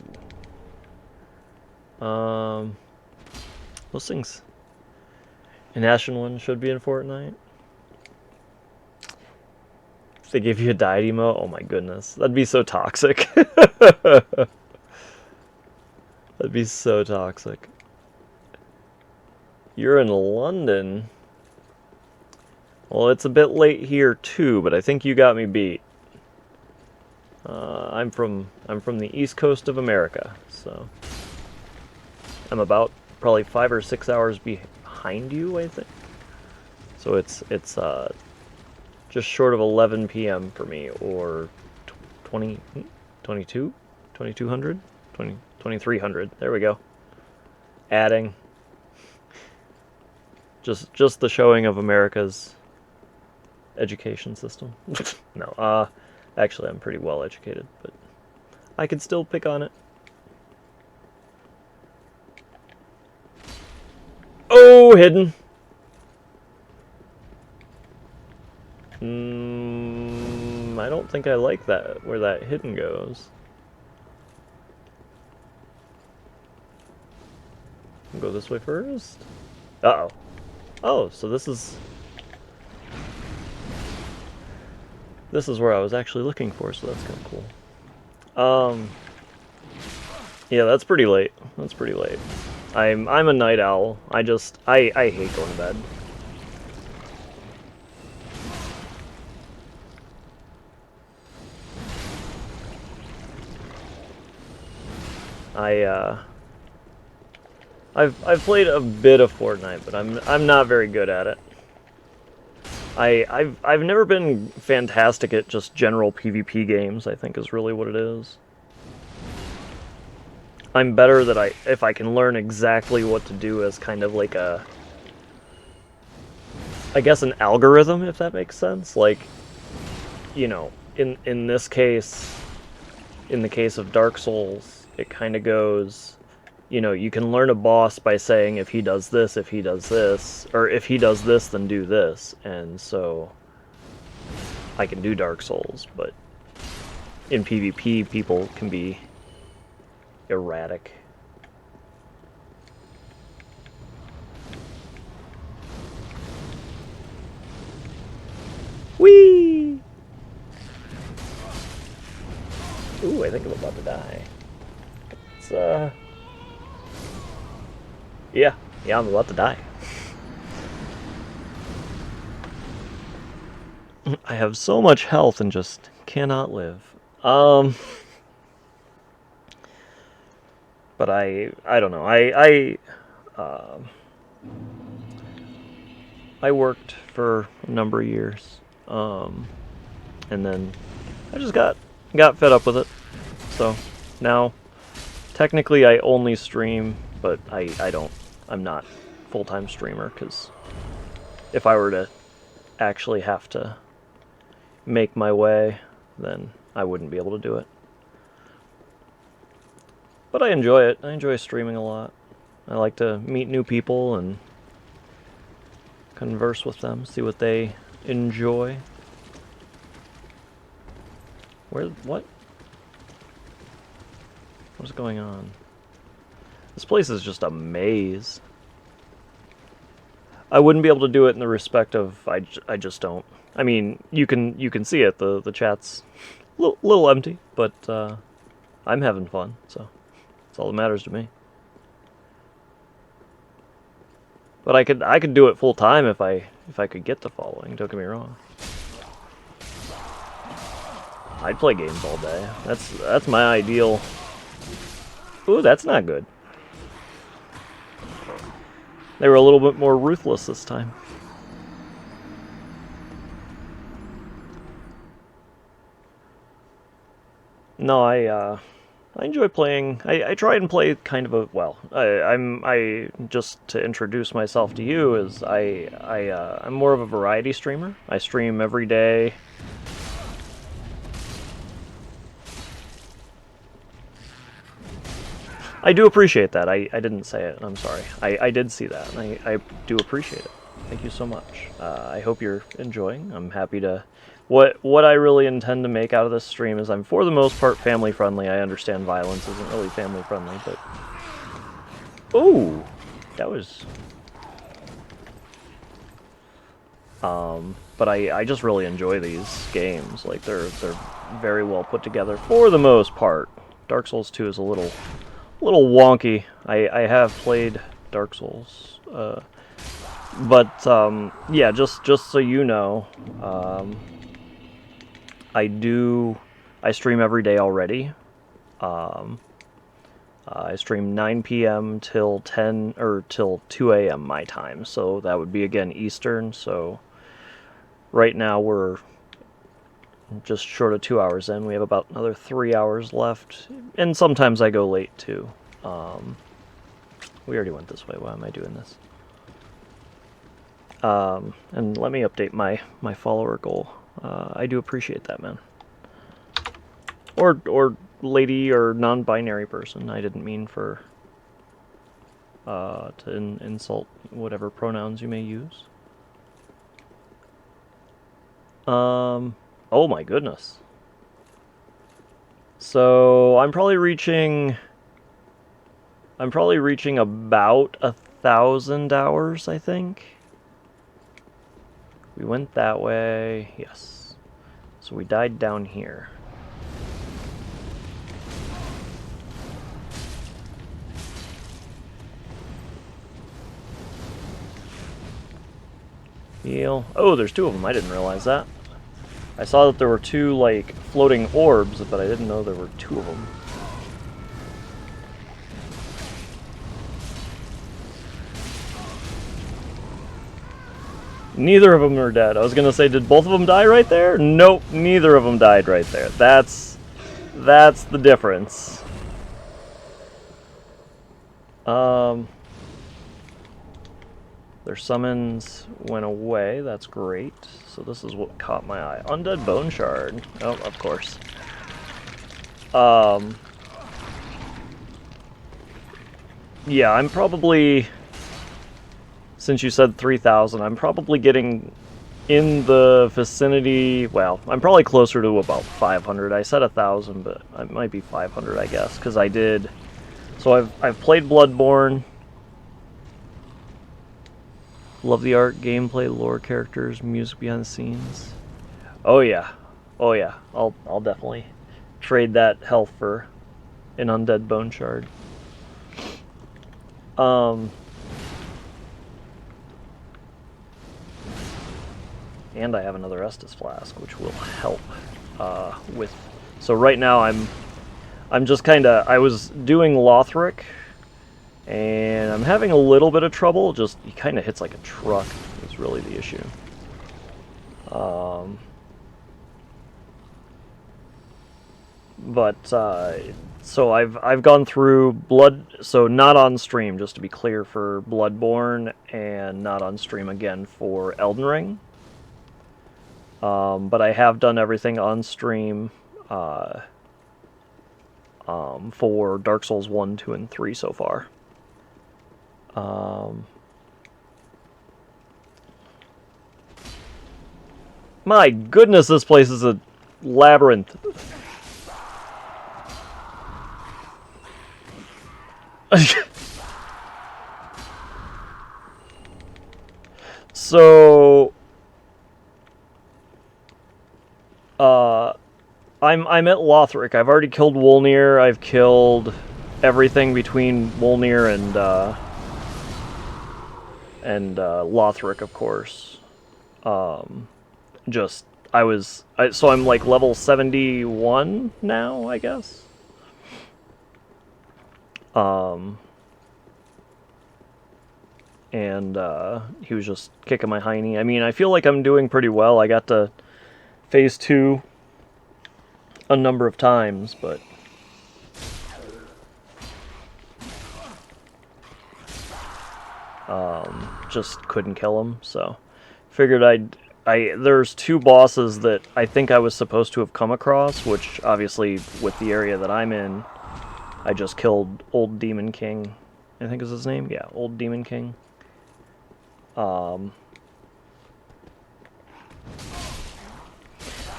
Ooh. Those things. An Ashen one should be in Fortnite. If they give you a diet emote, oh my goodness. That'd be so toxic. That'd be so toxic. You're in London. Well, it's a bit late here too, but I think you got me beat. I'm from the East Coast of America, so I'm about probably 5 or 6 hours behind you, I think. So it's just short of 11 p.m. for me, or 2200, 2300. There we go. Adding. Just the showing of America's education system. No, actually I'm pretty well educated, but I can still pick on it. Oh, hidden. I don't think I like that, where that hidden goes. I'll go this way first. Uh-oh. Oh, so this is where I was actually looking for, so that's kind of cool. Yeah, that's pretty late. That's pretty late. I'm a night owl. I hate going to bed. I've played a bit of Fortnite, but I'm not very good at it. I've never been fantastic at just general PvP games, I think is really what it is. I'm better if I can learn exactly what to do as kind of like I guess an algorithm, if that makes sense. Like, you know, in this case, in the case of Dark Souls, it kind of goes, you know, you can learn a boss by saying if he does this, or if he does this, then do this. And so I can do Dark Souls, but in PvP, people can be erratic. Whee! Ooh, I think I'm about to die. It's, yeah, I'm about to die. I have so much health and just cannot live. But I don't know. I worked for a number of years, and then I just got fed up with it. So now, technically, I only stream, but I'm not full-time streamer, because if I were to actually have to make my way, then I wouldn't be able to do it. But I enjoy it. I enjoy streaming a lot. I like to meet new people and converse with them, see what they enjoy. What? What's going on? This place is just a maze. I wouldn't be able to do it in the respect of I just don't. I mean, you can see it. The chat's a little empty, but I'm having fun, so that's all that matters to me. But I could do it full time if I could get the following. Don't get me wrong. I'd play games all day. That's my ideal. Ooh, that's not good. They were a little bit more ruthless this time. No, I enjoy playing. I try and play kind of a I just to introduce myself to you is I'm more of a variety streamer. I stream every day. I do appreciate that. I didn't say it. I'm sorry. I did see that, and I do appreciate it. Thank you so much. I hope you're enjoying. I'm happy to... What I really intend to make out of this stream is I'm, for the most part, family-friendly. I understand violence isn't really family-friendly, but... Ooh! That was... But I just really enjoy these games. Like, they're very well put together, for the most part. Dark Souls 2 is a little wonky. I have played Dark Souls, but yeah, just so you know, I stream every day already. I stream 9 p.m. till 10 or till 2 a.m. my time, so that would be again Eastern. So right now we're just short of 2 hours in. We have about another 3 hours left, and sometimes I go late too. We already went this way. Why am I doing this? And let me update my follower goal. I do appreciate that, man. Or lady or non-binary person. I didn't mean for to insult whatever pronouns you may use. Oh my goodness. So I'm probably reaching about 1,000 hours, I think. We went that way, yes. So we died down here. Heal. Oh, there's 2 of them. I didn't realize that. I saw that there were 2, like, floating orbs, but I didn't know there were 2 of them. Neither of them are dead. I was gonna say, did both of them die right there? Nope, neither of them died right there. That's the difference. Their summons went away. That's great. So this is what caught my eye. Undead Bone Shard. Oh, of course. Yeah, I'm probably... Since you said 3,000, I'm probably getting in the vicinity... Well, I'm probably closer to about 500. I said 1,000, but it might be 500, I guess, because I did... So I've played Bloodborne. Love the art, gameplay, lore, characters, music behind the scenes. Oh yeah, oh yeah. I'll definitely trade that health for an undead bone shard. And I have another Estus flask, which will help with. So right now I'm just kind of... I was doing Lothric. And I'm having a little bit of trouble. Just, he kind of hits like a truck. Is really the issue. So I've gone through so not on stream, just to be clear, for Bloodborne, and not on stream again for Elden Ring. But I have done everything on stream for Dark Souls 1, 2, and 3 so far. My goodness, this place is a labyrinth. So, I'm at Lothric. I've already killed Wolnir. I've killed everything between Wolnir and Lothric, of course. So I'm like level 71 now, I guess. And he was just kicking my hiney. I mean, I feel like I'm doing pretty well. I got to phase 2 a number of times, but just couldn't kill him. So figured there's 2 bosses that I think I was supposed to have come across, which obviously with the area that I'm in, I just killed Old Demon King, I think is his name. Yeah, Old Demon King.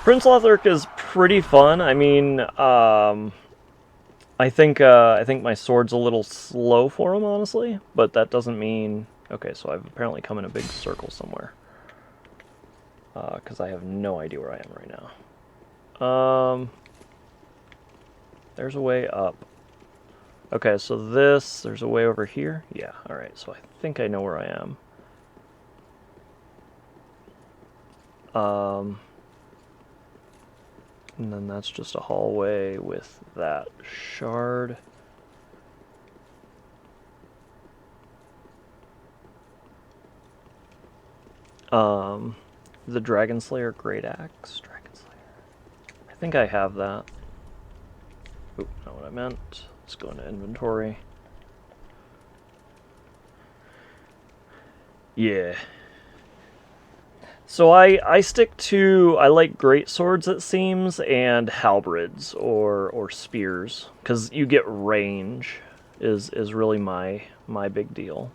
Prince Lothric is pretty fun. I mean, I think my sword's a little slow for him, honestly, but that doesn't mean... Okay, so I've apparently come in a big circle somewhere. Because I have no idea where I am right now. There's a way up. Okay, so there's a way over here? Yeah, alright, so I think I know where I am. And then that's just a hallway with that shard. The Dragon Slayer Great Axe. Dragon Slayer. I think I have that. Oop, not what I meant. Let's go into inventory. Yeah. So I stick to... I like great swords, it seems, and halberds or spears, because you get range is really my big deal.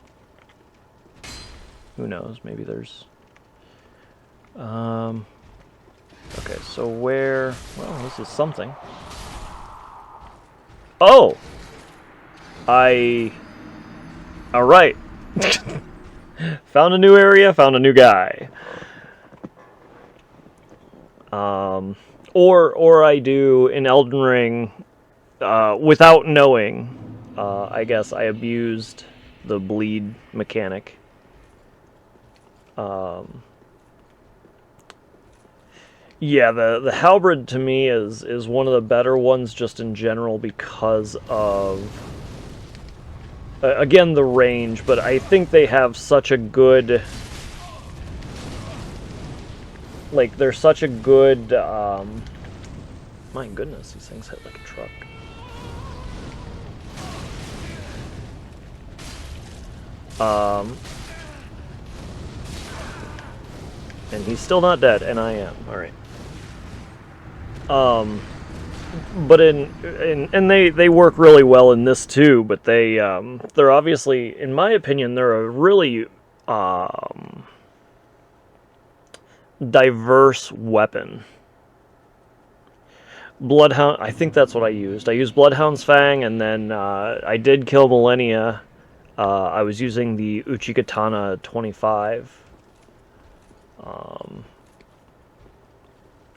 Who knows? Maybe there's... Okay, so where... Well, this is something. Oh! Alright. Found a new area, found a new guy. Or I do in Elden Ring, without knowing, I guess I abused the bleed mechanic. Yeah, the halberd to me is one of the better ones just in general because of, again, the range, but I think they have such a good, like, they're such a good, my goodness, these things hit like a truck. And he's still not dead, and I am. Alright. But they work really well in this too, but they're obviously, in my opinion, they're a really diverse weapon. Bloodhound, I think that's what I used. I used Bloodhound's Fang, and then I did kill Millennia. I was using the Uchikatana 25.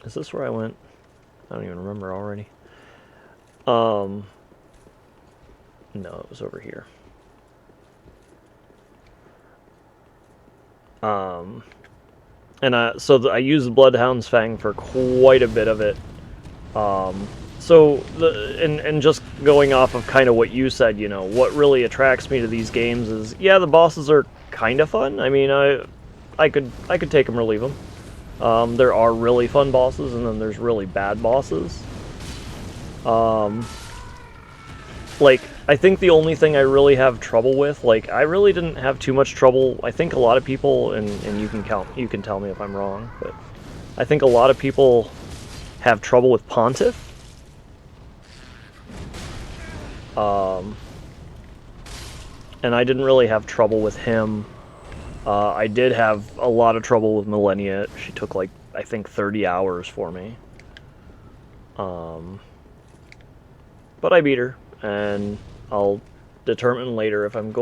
Is this where I went? I don't even remember already. No, it was over here. And so I used Bloodhound's Fang for quite a bit of it. So and just going off of kind of what you said, you know, what really attracts me to these games is, yeah, the bosses are kind of fun. I mean, I could take them or leave them. There are really fun bosses, and then there's really bad bosses. Like, I think the only thing I really have trouble with, like, I really didn't have too much trouble. I think a lot of people, and you can tell me if I'm wrong, but I think a lot of people have trouble with Pontiff. And I didn't really have trouble with him. I did have a lot of trouble with Millennia. She took, like, I think 30 hours for me. But I beat her, and I'll determine later if I'm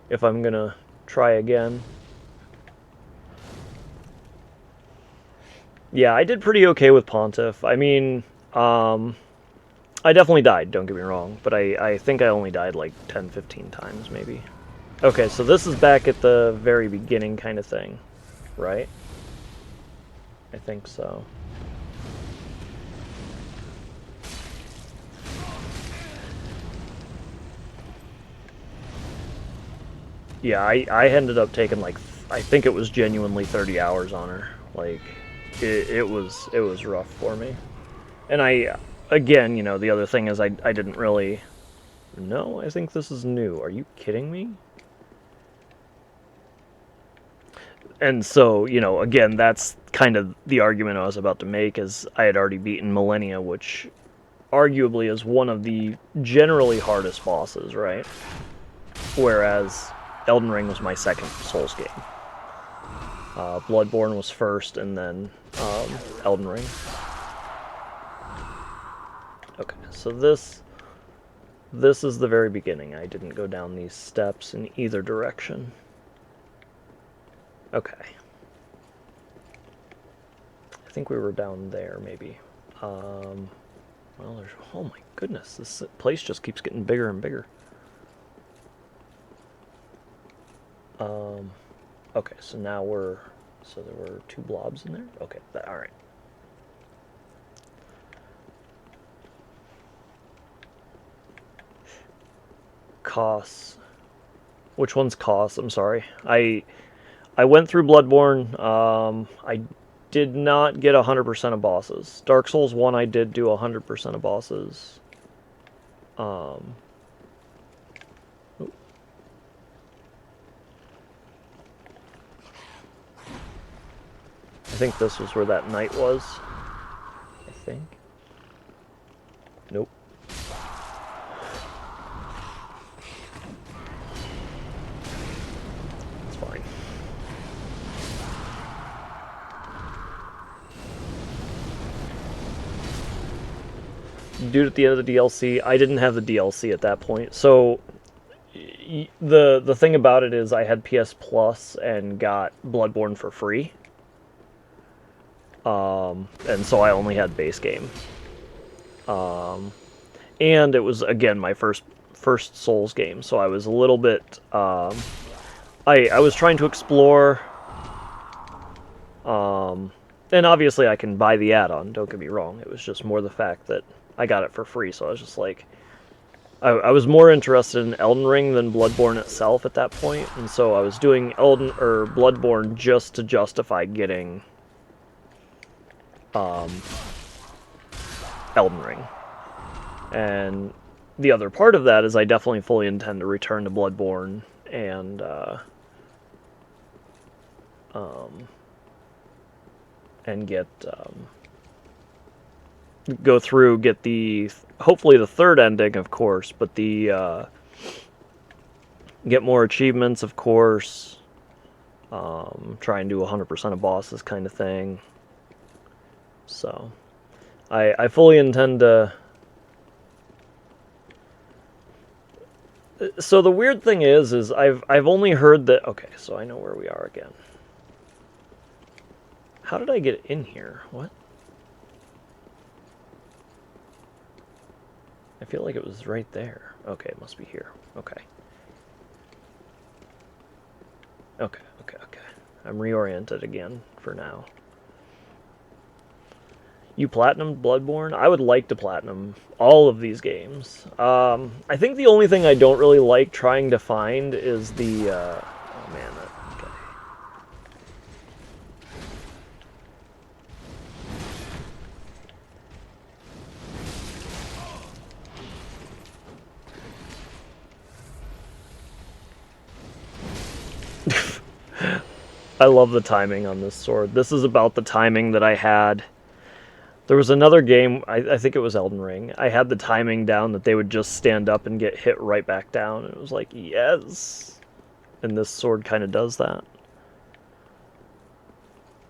if I'm gonna try again. Yeah, I did pretty okay with Pontiff. I mean, I definitely died, don't get me wrong, but I think I only died like 10-15 times, maybe. Okay, so this is back at the very beginning kind of thing, right? I think so. Yeah, I ended up taking, like, I think it was genuinely 30 hours on her. Like, it was rough for me. And again, you know, the other thing is I didn't really... No, I think this is new. Are you kidding me? And so, you know, again, that's kind of the argument I was about to make, is I had already beaten Millennia, which arguably is one of the generally hardest bosses, right? Whereas Elden Ring was my second Souls game. Bloodborne was first, and then Elden Ring. Okay, so this is the very beginning. I didn't go down these steps in either direction. Okay. I think we were down there, maybe. Well, there's... Oh my goodness, this place just keeps getting bigger and bigger. Okay, so now we're... So there were 2 blobs in there? Okay, alright. Costs. Which one's costs? I'm sorry. I went through Bloodborne. I did not get 100% of bosses. Dark Souls 1 I did do 100% of bosses. I think this was where that knight was. I think. Nope. It's fine. Dude at the end of the DLC, I didn't have the DLC at that point. So the thing about it is I had PS Plus and got Bloodborne for free. And so I only had base game. And it was, again, my first Souls game, so I was a little bit... I was trying to explore... and obviously I can buy the add-on, don't get me wrong. It was just more the fact that I got it for free, so I was just like... I was more interested in Elden Ring than Bloodborne itself at that point, and so I was doing Bloodborne just to justify getting... Elden Ring. And the other part of that is I definitely fully intend to return to Bloodborne and get go through, get the hopefully the third ending, of course, but the get more achievements, of course. Try and do 100% of bosses, kind of thing. So, I fully intend to... So the weird thing is I've only heard that... Okay, so I know where we are again. How did I get in here? What? I feel like it was right there. Okay, it must be here. Okay. Okay. I'm reoriented again for now. You platinumed Bloodborne? I would like to platinum all of these games. I think the only thing I don't really like trying to find is the... oh man, okay. I love the timing on this sword. This is about the timing that I had. There was another game, I think it was Elden Ring. I had the timing down that they would just stand up and get hit right back down. And it was like, yes! And this sword kind of does that.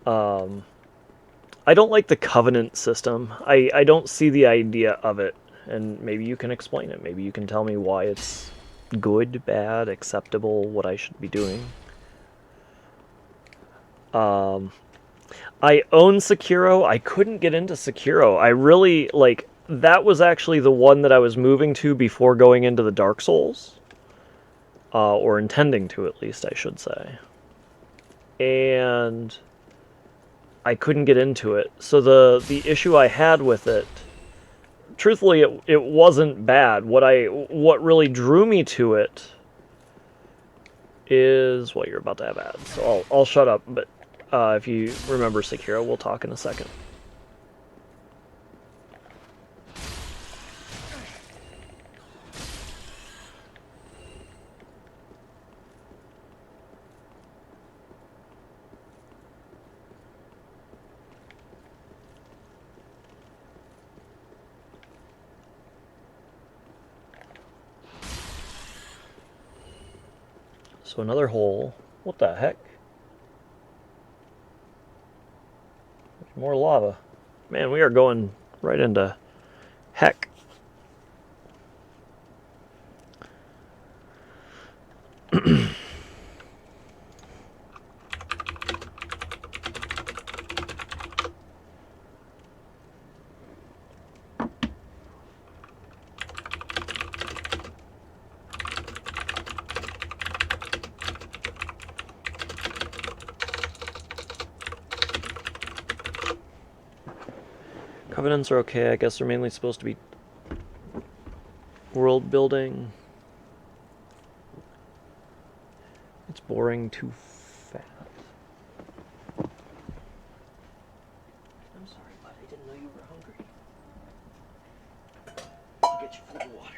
I don't like the Covenant system. I don't see the idea of it. And maybe you can explain it. Maybe you can tell me why it's good, bad, acceptable, what I should be doing. I own Sekiro. I couldn't get into Sekiro. I really, like, that was actually the one that I was moving to before going into the Dark Souls. Or intending to, at least, I should say. And I couldn't get into it. So the issue I had with it, truthfully, it wasn't bad. What really drew me to it is... Well, you're about to have ads, so I'll shut up, but... if you remember Sekiro, we'll talk in a second. So another hole. What the heck? There's more lava. Man, we are going right into heck. Covenants are okay. I guess they're mainly supposed to be world building. It's boring too fast. I'm sorry, bud. I didn't know you were hungry. I'll get you food and water.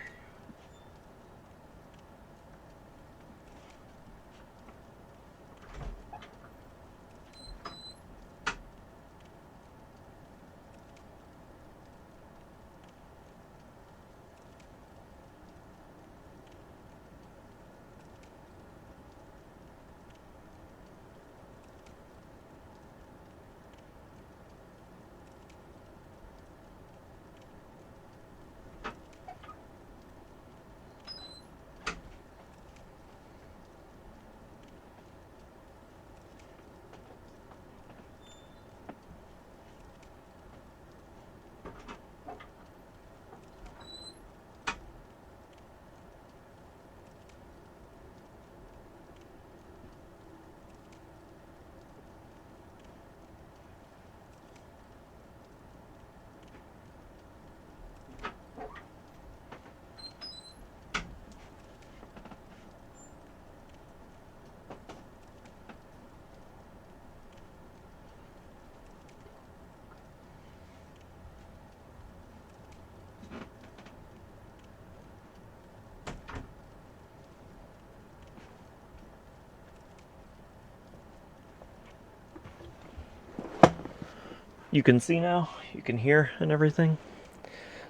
You can see now, you can hear and everything.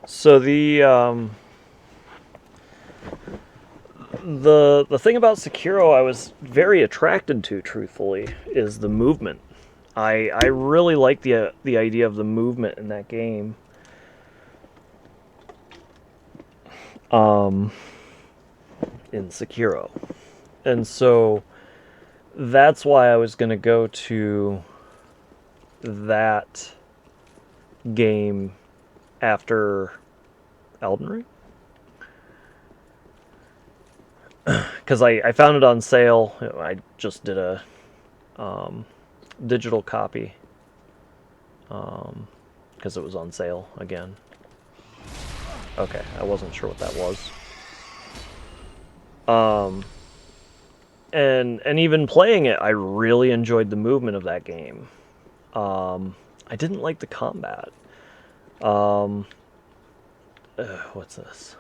So the thing about Sekiro I was very attracted to, truthfully, is the movement. I really like the idea of the movement in that game. In Sekiro. And so that's why I was going to go to that game after Elden Ring. Because I found it on sale. I just did a digital copy because it was on sale again. Okay, I wasn't sure what that was. And even playing it, I really enjoyed the movement of that game. I didn't like the combat. What's this?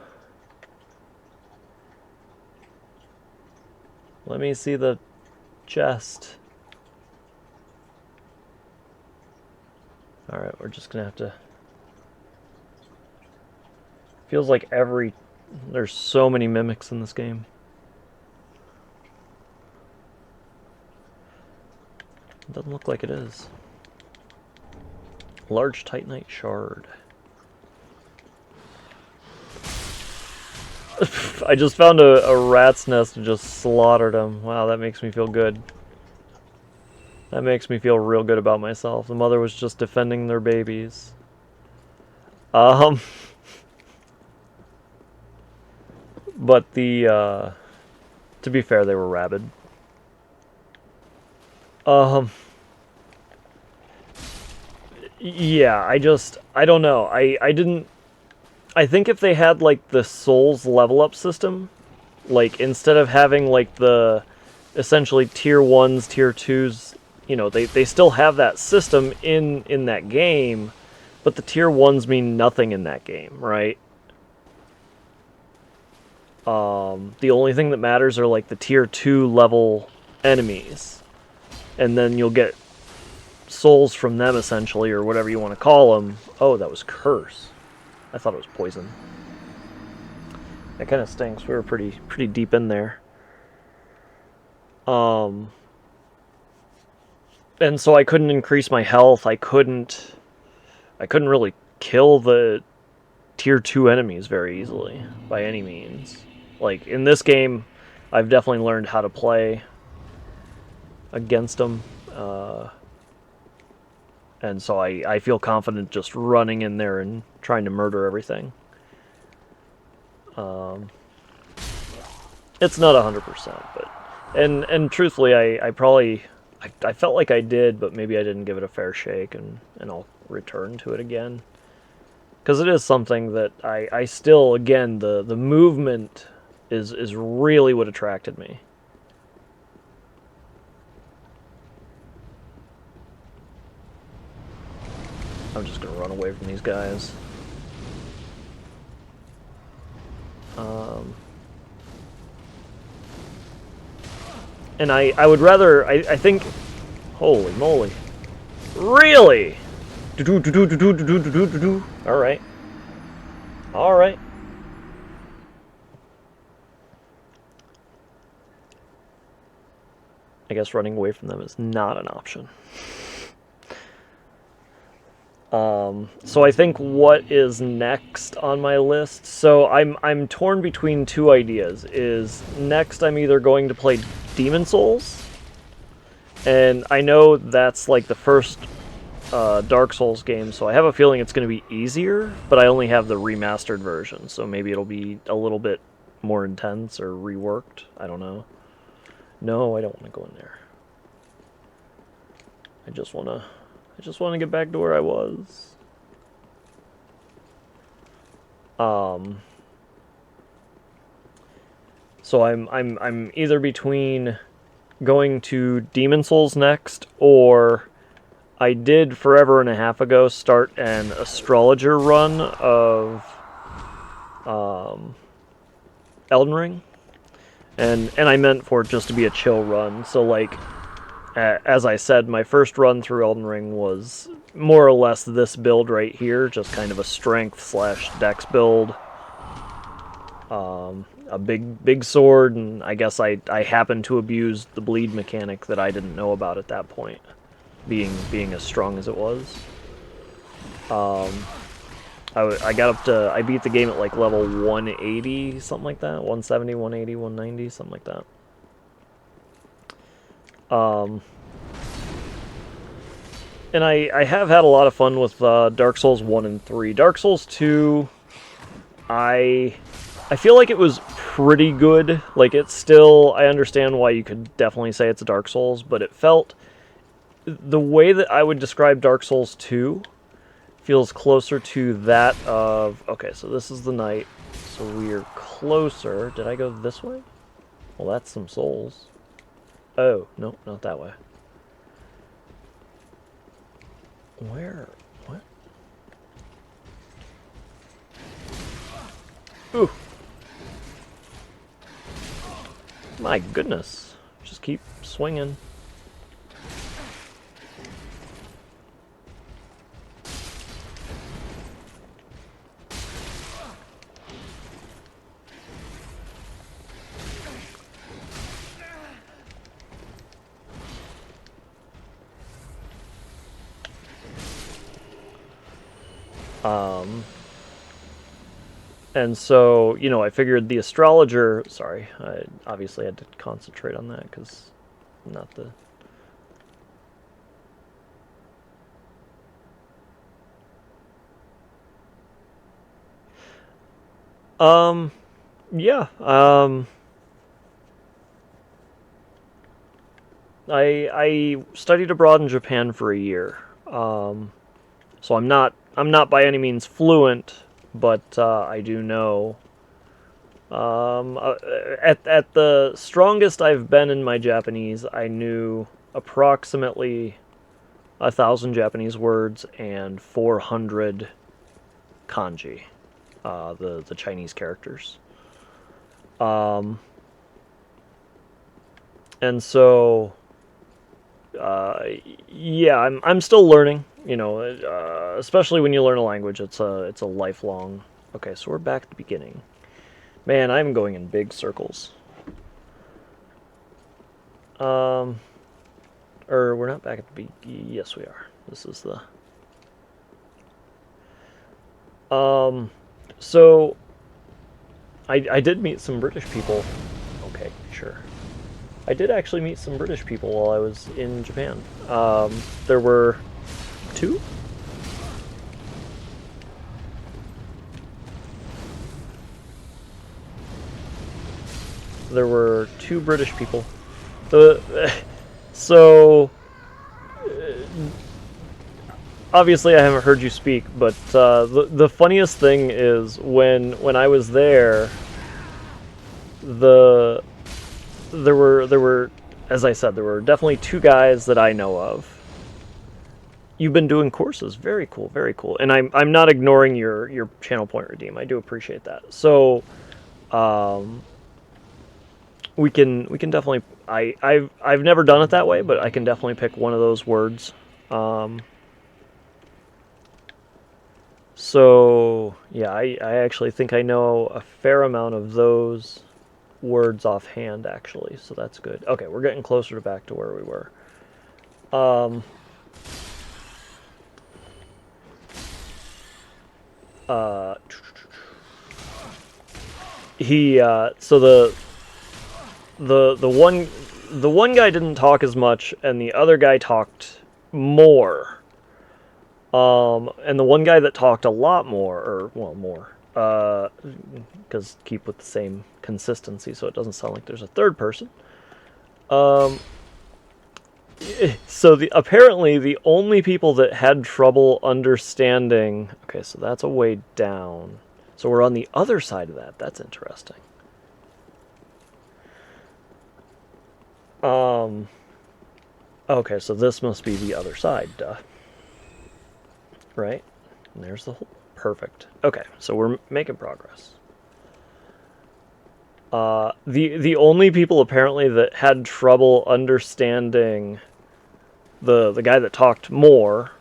Let me see the chest. Alright, we're just gonna have to... Feels like there's so many mimics in this game. It doesn't look like it is. Large Titanite shard. I just found a rat's nest and just slaughtered him. Wow, that makes me feel good. That makes me feel real good about myself. The mother was just defending their babies. But to be fair, they were rabid. Yeah, I don't know. I think if they had, like, the Souls level up system, like, instead of having, like, the, essentially, tier 1s, tier 2s, you know, they still have that system in that game, but the tier 1s mean nothing in that game, right? The only thing that matters are, like, the tier 2 level enemies. And then you'll get souls from them, essentially, or whatever you want to call them. Oh, that was curse. I thought it was poison. That kind of stinks. We were pretty deep in there. And so I couldn't increase my health. I couldn't really kill the tier 2 enemies very easily by any means. Like in this game, I've definitely learned how to play against them. And so I feel confident just running in there and trying to murder everything. It's not 100%, but and truthfully, I felt like I did, but maybe I didn't give it a fair shake, and I'll return to it again. Because it is something that I still, again, the movement is really what attracted me. I'm just going to run away from these guys. And I would rather, I think, holy moly. Really? Alright. Alright. I guess running away from them is not an option. So I think what is next on my list, so I'm torn between two ideas. Is next I'm either going to play Demon Souls, and I know that's like the first Dark Souls game, so I have a feeling it's going to be easier, but I only have the remastered version, so maybe it'll be a little bit more intense or reworked. I don't know. No, I don't want to go in there. I just want to get back to where I was. So I'm either between going to Demon Souls next, or I did forever and a half ago start an astrologer run of Elden Ring, and I meant for it just to be a chill run. So like, as I said, my first run through Elden Ring was more or less this build right here, just kind of a strength / dex build. A big sword, and I guess I happened to abuse the bleed mechanic that I didn't know about at that point, being as strong as it was. I got up to, I beat the game at like level 180, something like that, 170, 180, 190, something like that. And I have had a lot of fun with Dark Souls 1 and 3. Dark Souls 2, I feel like it was pretty good. Like, it's still, I understand why you could definitely say it's a Dark Souls, but it felt, the way that I would describe Dark Souls 2 feels closer to that of, okay, so this is the night, so we're closer. Did I go this way? Well, that's some souls. Oh, no, not that way. Where? What? Ooh. My goodness. Just keep swinging. And so, you know, I figured the astrologer, sorry, I obviously had to concentrate on that because not the... Yeah, I studied abroad in Japan for a year, so I'm not by any means fluent, but I do know. At the strongest I've been in my Japanese, I knew approximately 1,000 Japanese words and 400 kanji, the Chinese characters. And so, yeah, I'm still learning. You know, especially when you learn a language, it's a lifelong. Okay, so we're back at the beginning. Man, I'm going in big circles. Or we're not back at the yes, we are. This is the... So, I did meet some British people. Okay, sure. I did actually meet some British people while I was in Japan. There were 2? There were 2 British people. So, obviously I haven't heard you speak, but the funniest thing is when I was there, there were, as I said, there were definitely 2 guys that I know of. You've been doing courses, very cool, very cool. And I'm not ignoring your channel point redeem. I do appreciate that. So, we can definitely. I've never done it that way, but I can definitely pick one of those words. So yeah, I actually think I know a fair amount of those words offhand, actually. So that's good. Okay, we're getting closer to back to where we were. So the one guy didn't talk as much, and the other guy talked more. And the one guy that talked a lot more, or well, more, because keep with the same consistency, so it doesn't sound like there's a third person. So apparently the only people that had trouble understanding. Okay, so that's a way down. So we're on the other side of that. That's interesting. Okay, so this must be the other side, duh. Right? And there's the hole. Perfect. Okay, so we're making progress. The only people apparently that had trouble understanding the guy that talked more,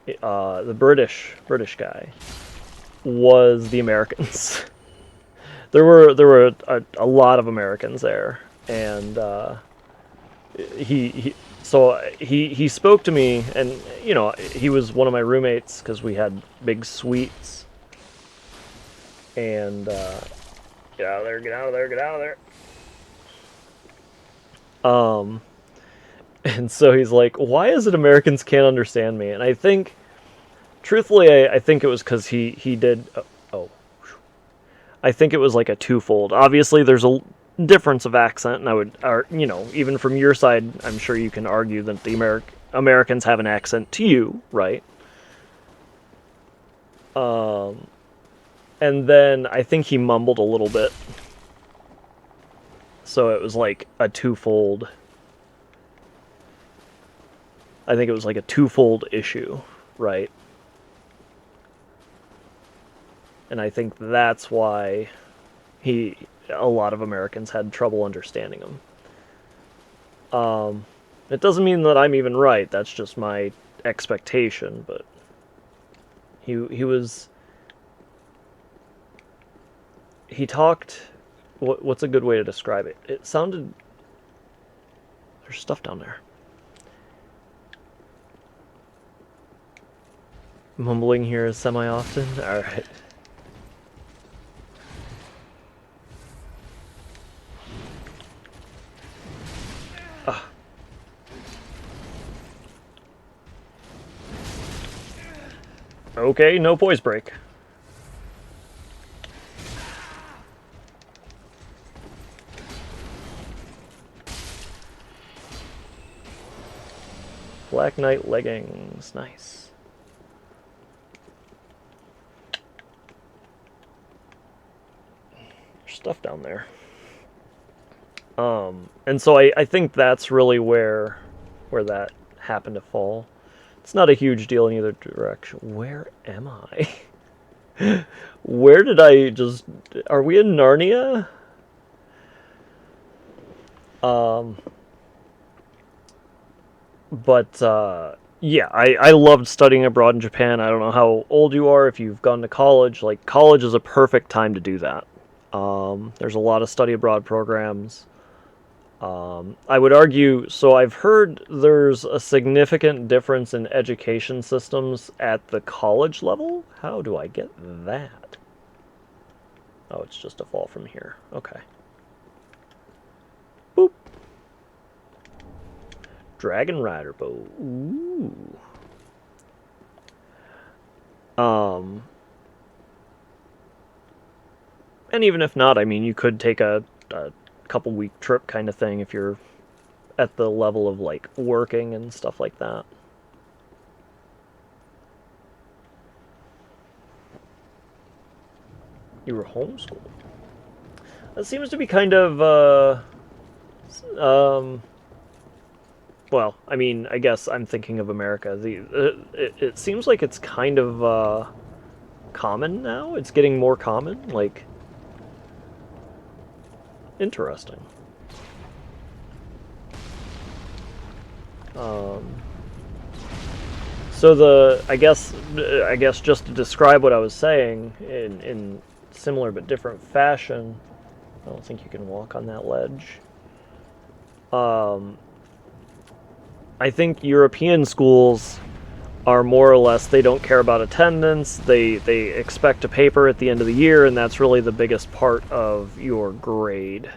the British guy, was the Americans. there were a lot of Americans there, and he spoke to me, and you know, he was one of my roommates because we had big suites. And get out of there, get out of there, get out of there. And so he's like, why is it Americans can't understand me? And I think, truthfully, I think it was because he did. I think it was like a twofold. Obviously, there's a difference of accent, and I would, or you know, even from your side, I'm sure you can argue that the Americans have an accent to you, right? And then I think he mumbled a little bit. So it was like a twofold. I think it was like a twofold issue, right? And I think that's why a lot of Americans had trouble understanding him. It doesn't mean that I'm even right. That's just my expectation, but he talked. What's a good way to describe it? It sounded. There's stuff down there. Mumbling here is semi-often. All right. Okay, no poise break. Black Knight leggings, nice. There's stuff down there. And so I think that's really where that happened to fall. It's not a huge deal in either direction. Where am I? Where did I just... Are we in Narnia? Yeah, I loved studying abroad in Japan. I don't know how old you are, if you've gone to college. Like, college is a perfect time to do that. There's a lot of study abroad programs. I would argue, so I've heard there's a significant difference in education systems at the college level. How do I get that? Oh, it's just a fall from here. Okay. Boop. Dragon Rider bow. Ooh. And even if not, I mean, you could take a couple week trip kind of thing if you're at the level of like working and stuff like that. You were homeschooled. That seems to be kind of well, I mean, I guess I'm thinking of America. It seems like it's kind of common now. It's getting more common. Like, interesting. So I guess just to describe what I was saying in similar but different fashion. I don't think you can walk on that ledge. I think European schools are more or less, they don't care about attendance. They expect a paper at the end of the year, and that's really the biggest part of your grade.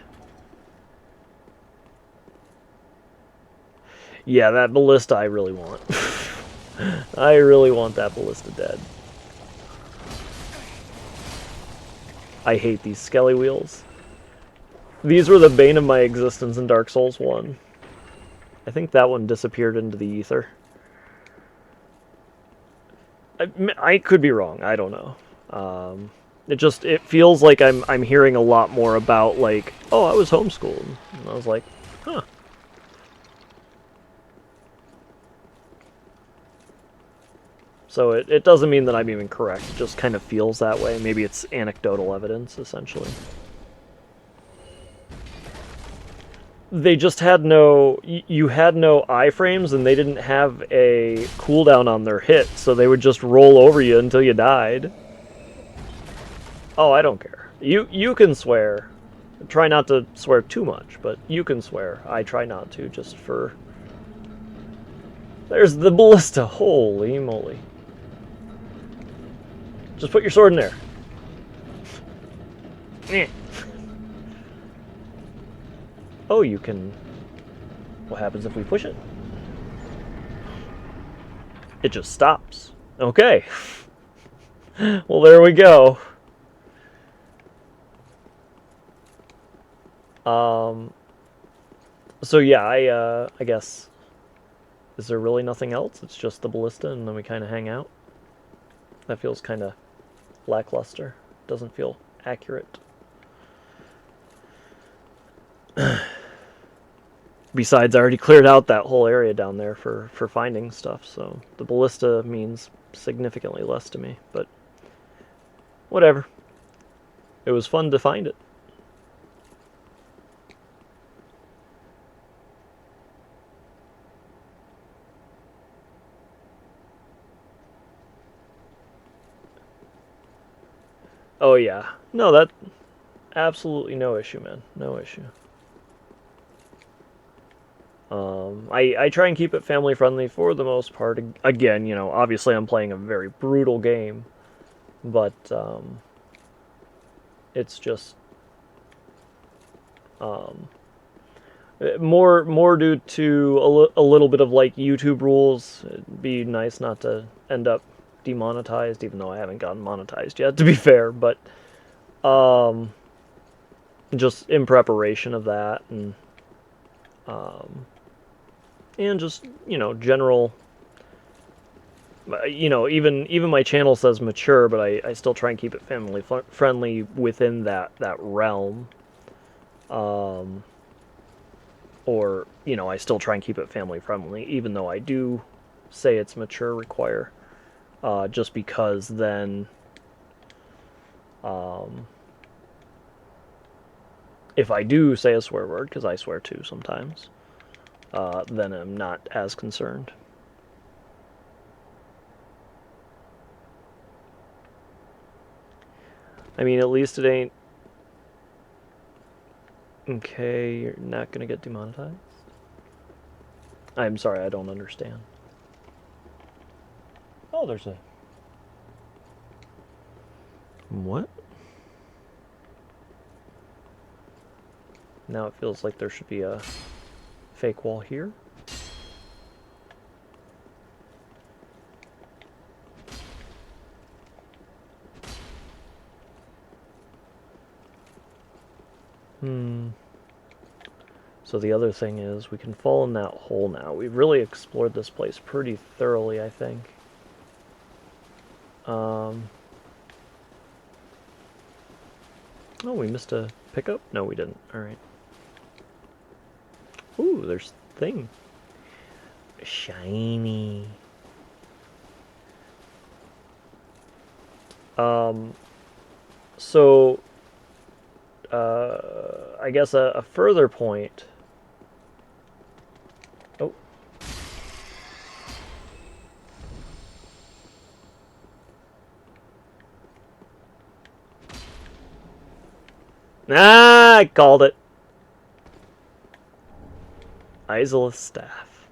Yeah, that ballista I really want. I really want that ballista dead. I hate these skelly wheels. These were the bane of my existence in Dark Souls 1. I think that one disappeared into the ether. I could be wrong. I don't know. It feels like I'm hearing a lot more about like, oh, I was homeschooled, and I was like, huh. So it doesn't mean that I'm even correct. It just kind of feels that way. Maybe it's anecdotal evidence, essentially. They just had no... You had no iframes, and they didn't have a cooldown on their hit, so they would just roll over you until you died. Oh, I don't care. You can swear. Try not to swear too much, but you can swear. I try not to, just for... There's the ballista. Holy moly. Just put your sword in there. Oh, you can... What happens if we push it? It just stops. Okay. Well, there we go. So yeah, I guess... Is there really nothing else? It's just the ballista, and then we kind of hang out? That feels kind of lackluster. Doesn't feel accurate. Besides, I already cleared out that whole area down there for finding stuff, so the ballista means significantly less to me, but whatever. It was fun to find it. Oh yeah. No, that... Absolutely no issue, man. No issue. I try and keep it family friendly for the most part. Again, you know, obviously I'm playing a very brutal game, but it's just more due to a little bit of like YouTube rules. It'd be nice not to end up demonetized, even though I haven't gotten monetized yet, to be fair, but just in preparation of that, and just, you know, general, you know, even my channel says mature, but I still try and keep it family friendly within that realm. Or, you know, I still try and keep it family friendly, even though I do say it's mature require, just because then, if I do say a swear word, because I swear too sometimes, then I'm not as concerned. I mean, at least it ain't... Okay, you're not gonna get demonetized? I'm sorry, I don't understand. Oh, there's a... What? Now it feels like there should be a fake wall here. So the other thing is we can fall in that hole now. We've really explored this place pretty thoroughly, I think. Oh, we missed a pickup? No, we didn't. Alright. Ooh, there's thing. Shiny. So, I guess a further point. Oh. Ah, I called it. Isolus staff.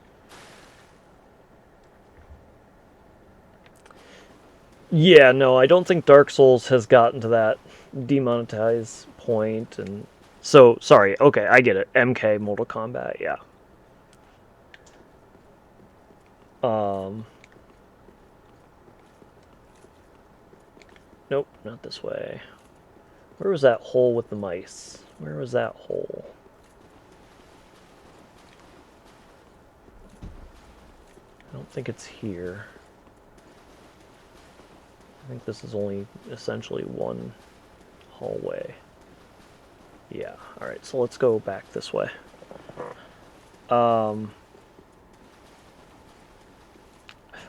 Yeah, no, I don't think Dark Souls has gotten to that demonetize point, and so sorry. Okay, I get it. MK Mortal Kombat, yeah. Nope, not this way. Where was that hole with the mice? Where was that hole? I don't think it's here. I think this is only essentially one hallway. Yeah, alright, so let's go back this way.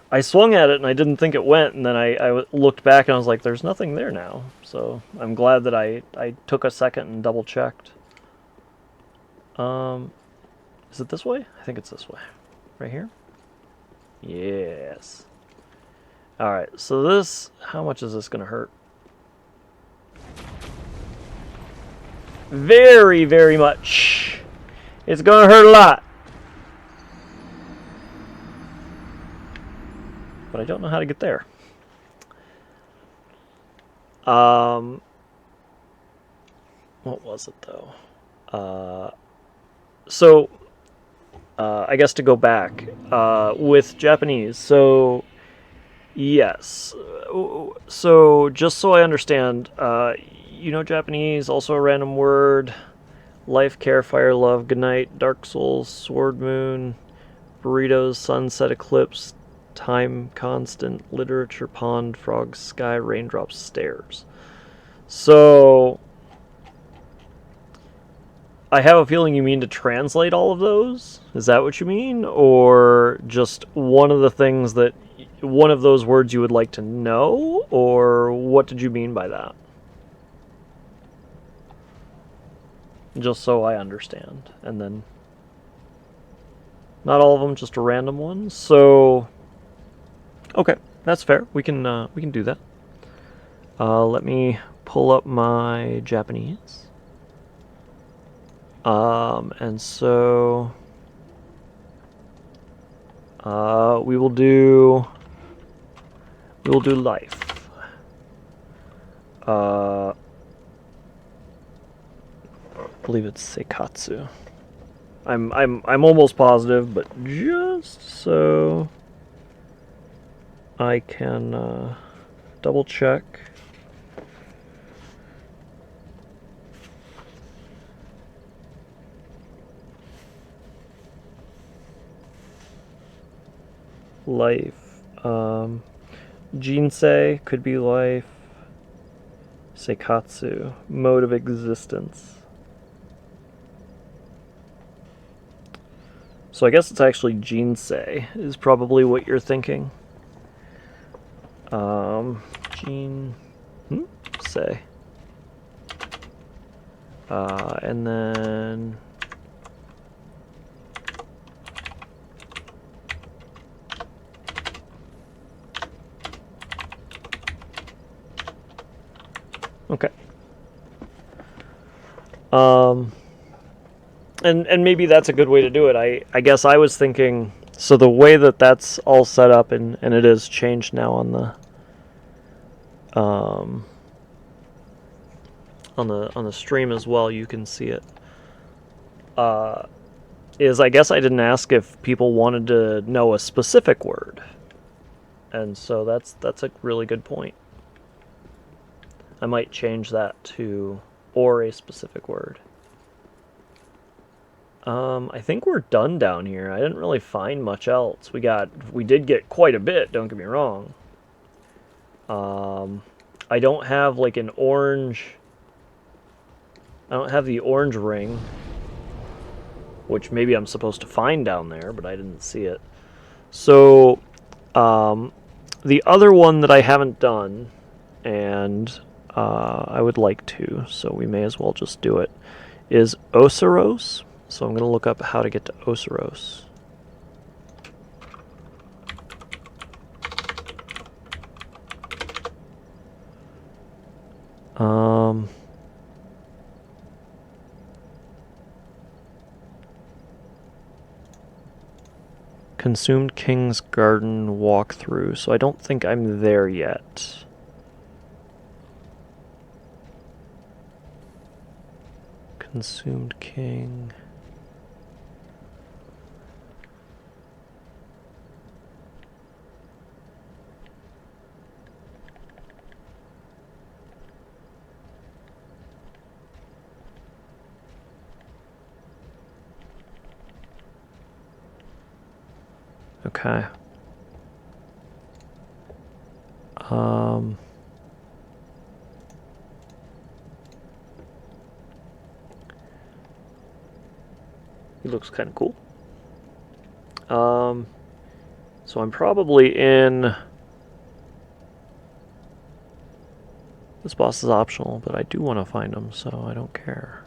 I swung at it and I didn't think it went, and then I looked back and I was like, there's nothing there now. So I'm glad that I took a second and double checked. Is it this way? I think it's this way. Right here? Yes. Alright, so this, how much is this going to hurt? Very, very much. It's going to hurt a lot. But I don't know how to get there. What was it though? I guess to go back with Japanese. So yes. So just so I understand, you know Japanese, also a random word. Life, care, fire, love, goodnight, Dark Souls, Sword Moon, burritos, sunset, eclipse, time constant, literature, pond, frogs, sky, raindrops, stairs. So I have a feeling you mean to translate all of those? Is that what you mean? Or just one of the things that, one of those words you would like to know? Or what did you mean by that? Just so I understand. And then, not all of them, just a random one. So, okay, that's fair. We can do that. Let me pull up my Japanese. And so we will do life. I believe it's Seikatsu. I'm almost positive, but just so I can double check. Life. Jinsei could be life. Seikatsu, mode of existence. So I guess it's actually Jinsei is probably what you're thinking. Jinsei. And then okay. And maybe that's a good way to do it. I guess I was thinking, so the way that that's all set up, and it is changed now on the stream as well, you can see it. Is I guess I didn't ask if people wanted to know a specific word. And so that's a really good point. I might change that to or a specific word. I think we're done down here. I didn't really find much else. We did get quite a bit, don't get me wrong. I don't have like an orange. I don't have the orange ring, which maybe I'm supposed to find down there, but I didn't see it. So, the other one that I haven't done, and I would like to, so we may as well just do it, is Oceiros. So I'm going to look up how to get to Oceiros. Consumed King's Garden walkthrough, so I don't think I'm there yet. Consumed King. Okay. He looks kind of cool. So I'm probably in... This boss is optional, but I do want to find him, so I don't care.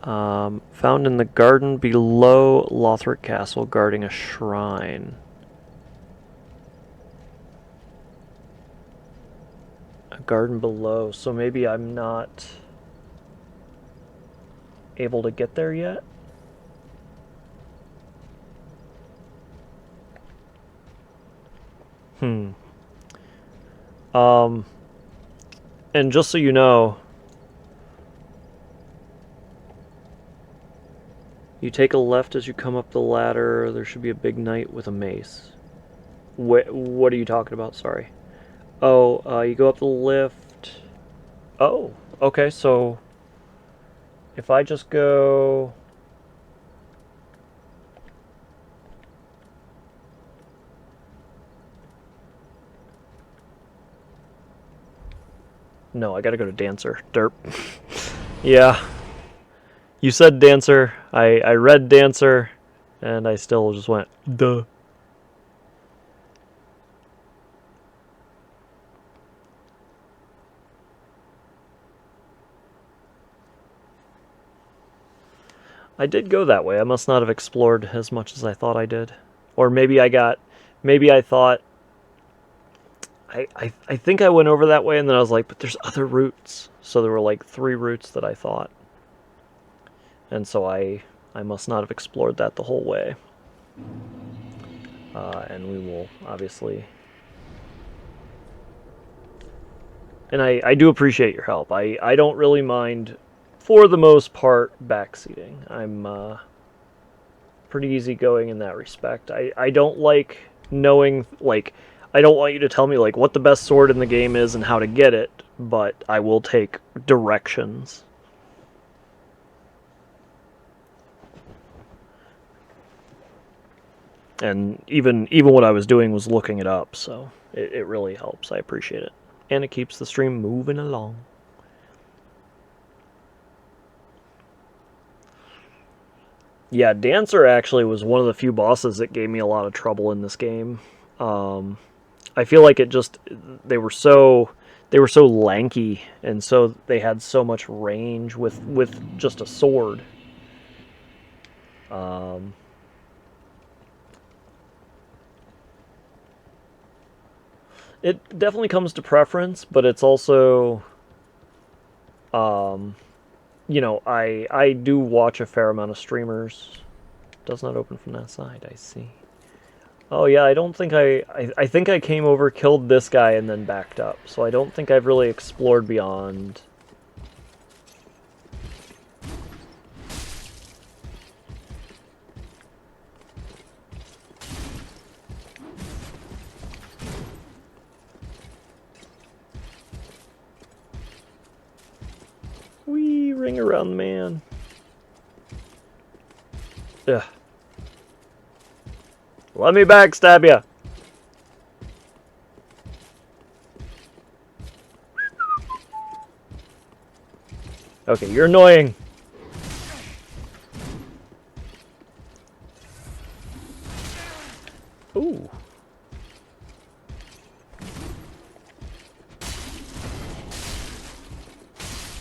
Found in the garden below Lothric Castle, guarding a shrine. A garden below, so maybe I'm not able to get there yet? And just so you know, you take a left as you come up the ladder. There should be a big knight with a mace. What are you talking about? Sorry. Oh, you go up the lift. Oh, okay, so if I just go... No, I gotta go to Dancer. Derp. Yeah. You said Dancer. I read Dancer, and I still just went, duh. I did go that way. I must not have explored as much as I thought I did. Or maybe I thought... I think I went over that way, and then I was like, but there's other routes. So there were like 3 routes that I thought. And so I must not have explored that the whole way. And we will obviously... And I do appreciate your help. I don't really mind, for the most part, backseating. I'm pretty easygoing in that respect. I don't like knowing, like... I don't want you to tell me like what the best sword in the game is and how to get it, but I will take directions. And even what I was doing was looking it up, so it really helps. I appreciate it. And it keeps the stream moving along. Yeah, Dancer actually was one of the few bosses that gave me a lot of trouble in this game. I feel like they were so lanky, and so they had so much range with just a sword. It definitely comes to preference, but it's also you know, I do watch a fair amount of streamers. Does not open from that side, I see. Oh yeah, I don't think I think I came over, killed this guy, and then backed up. So I don't think I've really explored beyond. Wee, ring around the man. Ugh. Let me backstab ya. Okay, you're annoying. Ooh.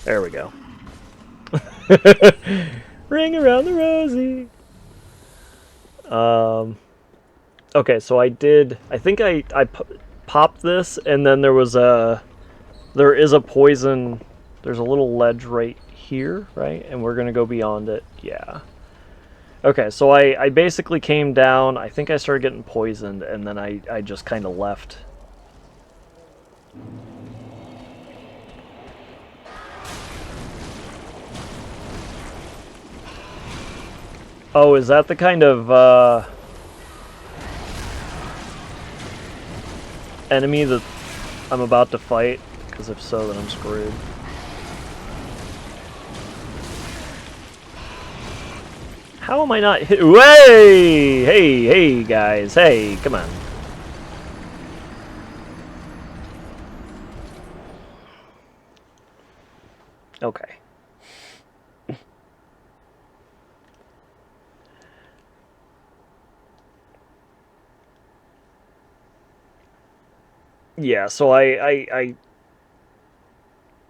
There we go. Ring around the rosy. Okay, so I think I popped this, and then there is a poison. There's a little ledge right here, right? And we're gonna go beyond it. Yeah. Okay, so I basically came down. I think I started getting poisoned, and then I just kind of left. Oh, is that the kind of enemy that I'm about to fight? Because if so, then I'm screwed. How am I not hit? Way! Hey, guys. Hey, come on. Okay. Yeah, so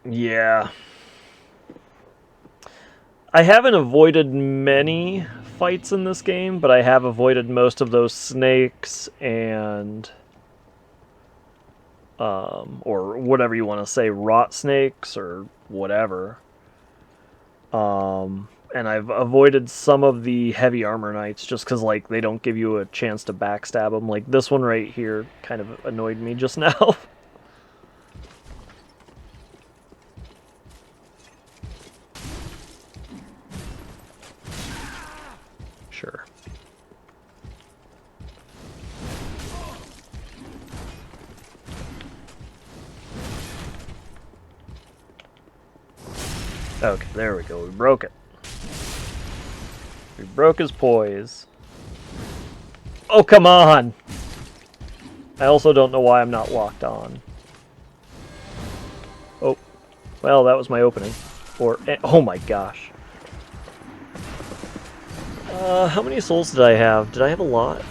yeah. I haven't avoided many fights in this game, but I have avoided most of those snakes and or whatever you want to say, rot snakes or whatever. And I've avoided some of the heavy armor knights just because, like, they don't give you a chance to backstab them. Like, this one right here kind of annoyed me just now. Sure. Okay, there we go. We broke it. We broke his poise. Oh, come on! I also don't know why I'm not locked on. Oh. Well, that was my opening. Or, oh my gosh. How many souls did I have? Did I have a lot?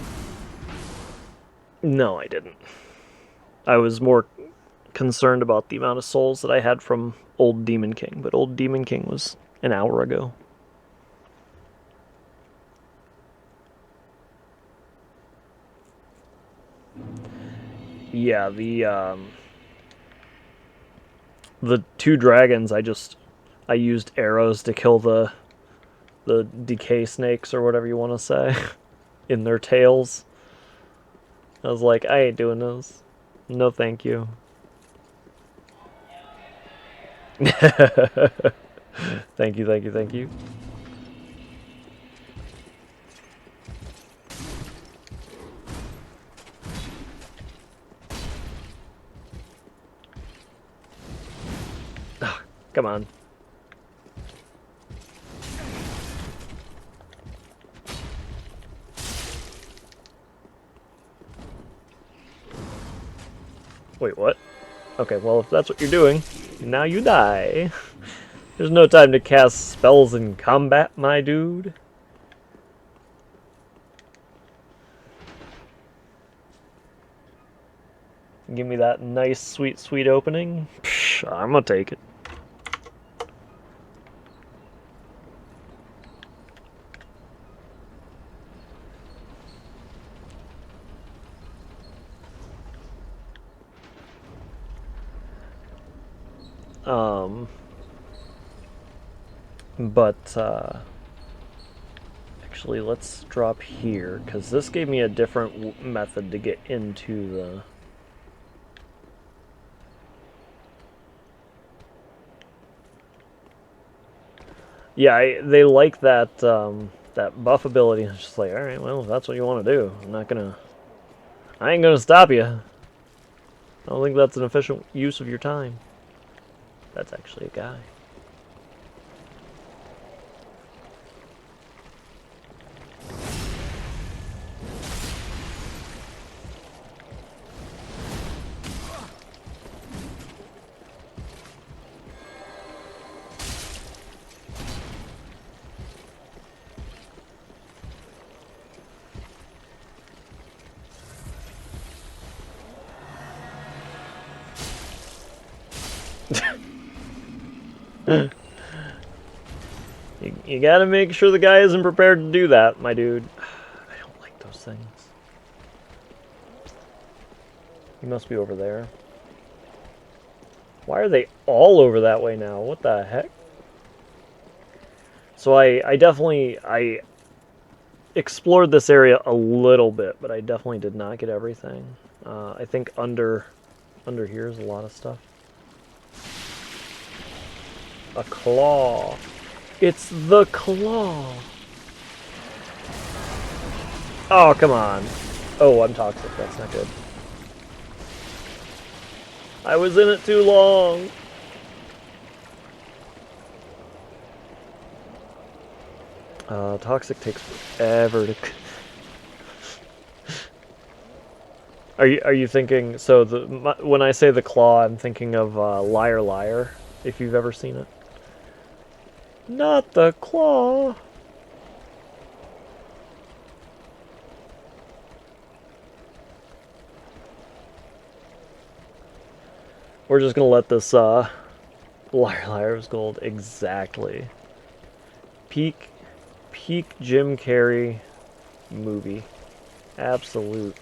No, I didn't. I was more concerned about the amount of souls that I had from Old Demon King, but Old Demon King was an hour ago. Yeah, the two dragons, I used arrows to kill the decay snakes or whatever you want to say in their tails. I was like, I ain't doing this. No, thank you. Thank you, thank you, thank you. Come on. Wait, what? Okay, well, if that's what you're doing, now you die. There's no time to cast spells in combat, my dude. Give me that nice, sweet, sweet opening. Psh, I'm gonna take it. But, actually, let's drop here, because this gave me a different method to get into the... Yeah, they like that, that buff ability. It's just like, alright, well, if that's what you want to do, I ain't gonna stop you. I don't think that's an efficient use of your time. That's actually a guy. You gotta make sure the guy isn't prepared to do that, my dude. I don't like those things. He must be over there. Why are they all over that way now? What the heck? So I definitely explored this area a little bit, but I definitely did not get everything. I think under here is a lot of stuff. A claw. It's the claw. Oh, come on. Oh, I'm toxic. That's not good. I was in it too long. Toxic takes forever to... Are you thinking... So, when I say the claw, I'm thinking of Liar Liar, if you've ever seen it. Not the claw. We're just gonna let this Liar Liar was gold. Exactly. Peak Jim Carrey movie. Absolute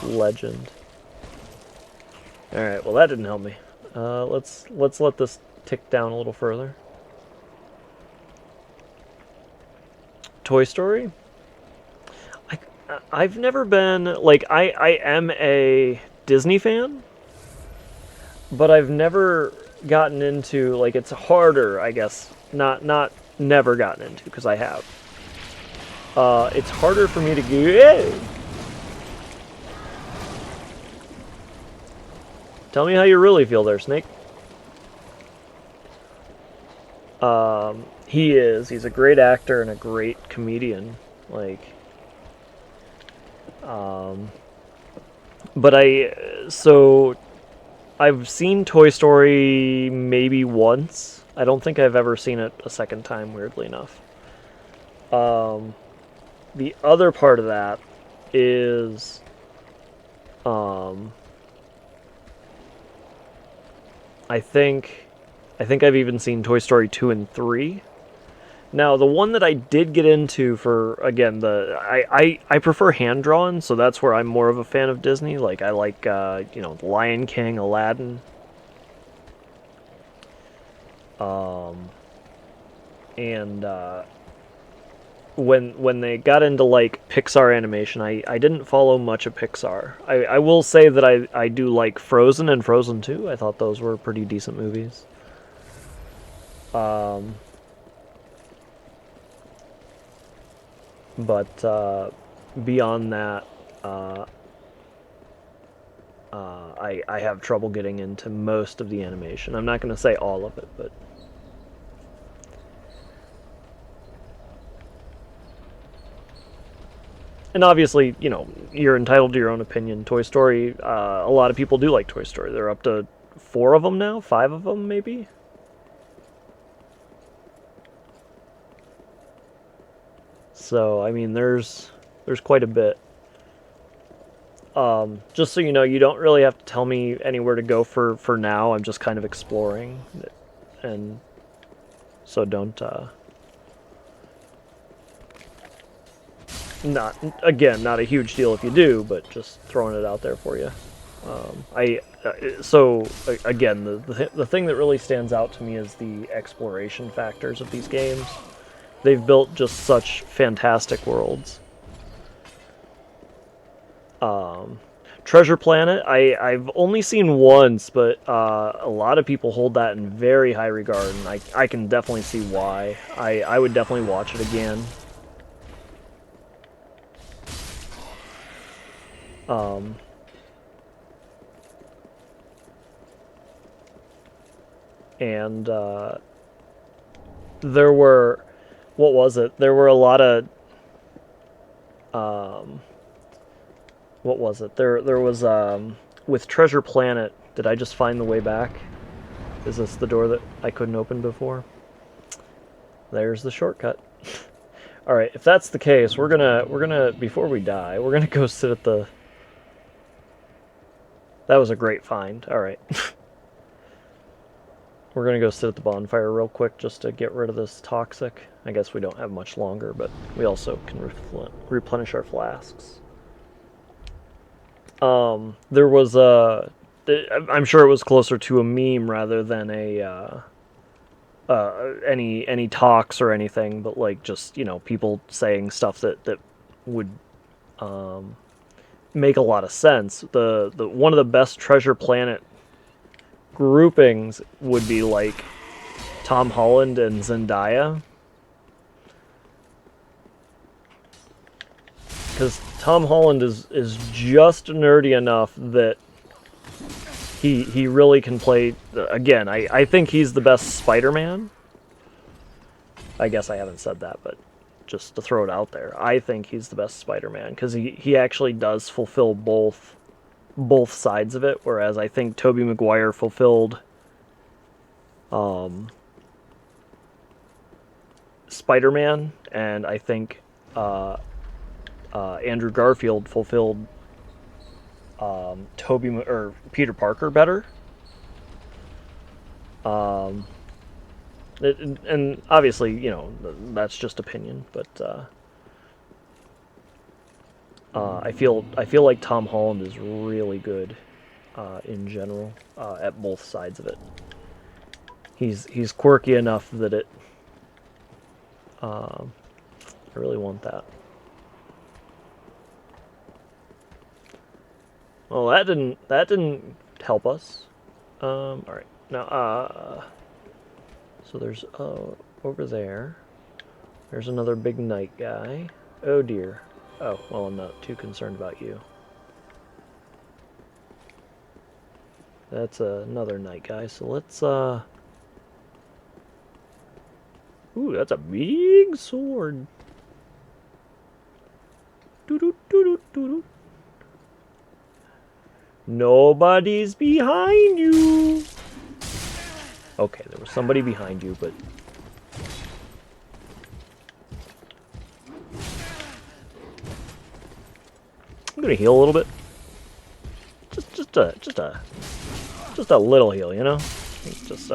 legend. Alright, well that didn't help me. Let's let this tick down a little further. Toy Story? I've never been, like, I am a Disney fan, but I've never gotten into, like, it's harder, I guess, not never gotten into, because I have. It's harder for me to go, tell me how you really feel there, Snake. He's a great actor and a great comedian, like, but I've seen Toy Story maybe once. I don't think I've ever seen it a second time, weirdly enough. The other part of that is, I think I've even seen Toy Story 2 and 3. Now, the one that I did get into for, again, I prefer hand-drawn, so that's where I'm more of a fan of Disney. Like, I like, you know, Lion King, Aladdin. When they got into, like, Pixar animation, I didn't follow much of Pixar. I will say that I do like Frozen and Frozen 2. I thought those were pretty decent movies. But beyond that, I have trouble getting into most of the animation. I'm not going to say all of it, but... And obviously, you know, you're entitled to your own opinion. Toy Story, a lot of people do like Toy Story. They're up to 4 of them now? 5 of them, maybe? So, I mean, there's quite a bit. Just so you know, you don't really have to tell me anywhere to go for now. I'm just kind of exploring. And so don't, not a huge deal if you do, but just throwing it out there for you. Again, the thing that really stands out to me is the exploration factors of these games. They've built just such fantastic worlds. Treasure Planet, I've only seen once, but a lot of people hold that in very high regard, and I can definitely see why. I would definitely watch it again. And there were, what was it? There were a lot of, what was it? There was, with Treasure Planet, did I just find the way back? Is this the door that I couldn't open before? There's the shortcut. All right, if that's the case, we're gonna before we die, we're gonna go sit at the. That was a great find. All right. We're gonna go sit at the bonfire real quick just to get rid of this toxic. I guess we don't have much longer, but we also can replenish our flasks. There was a. I'm sure it was closer to a meme rather than a any talks or anything, but like just, you know, people saying stuff that would make a lot of sense. The one of the best Treasure Planet groupings would be like Tom Holland and Zendaya, because Tom Holland is just nerdy enough that he really can play. Again, I think he's the best Spider-Man. I guess I haven't said that, but just to throw it out there, I think he's the best Spider-Man because he actually does fulfill both sides of it, whereas I think Tobey Maguire fulfilled Spider-Man, and I think Andrew Garfield fulfilled Peter Parker better. And obviously, you know, that's just opinion, but I feel like Tom Holland is really good in general at both sides of it. He's quirky enough that it. I really want that. Well, that didn't help us. All right, now so there's over there. There's another big knight guy. Oh dear. Oh well, I'm not too concerned about you. That's another knight guy. So let's Ooh, that's a big sword. Doo-doo-doo-doo-doo-doo. Nobody's behind you. Okay, there was somebody behind you, but I'm gonna heal a little bit. Just a little heal, you know. Just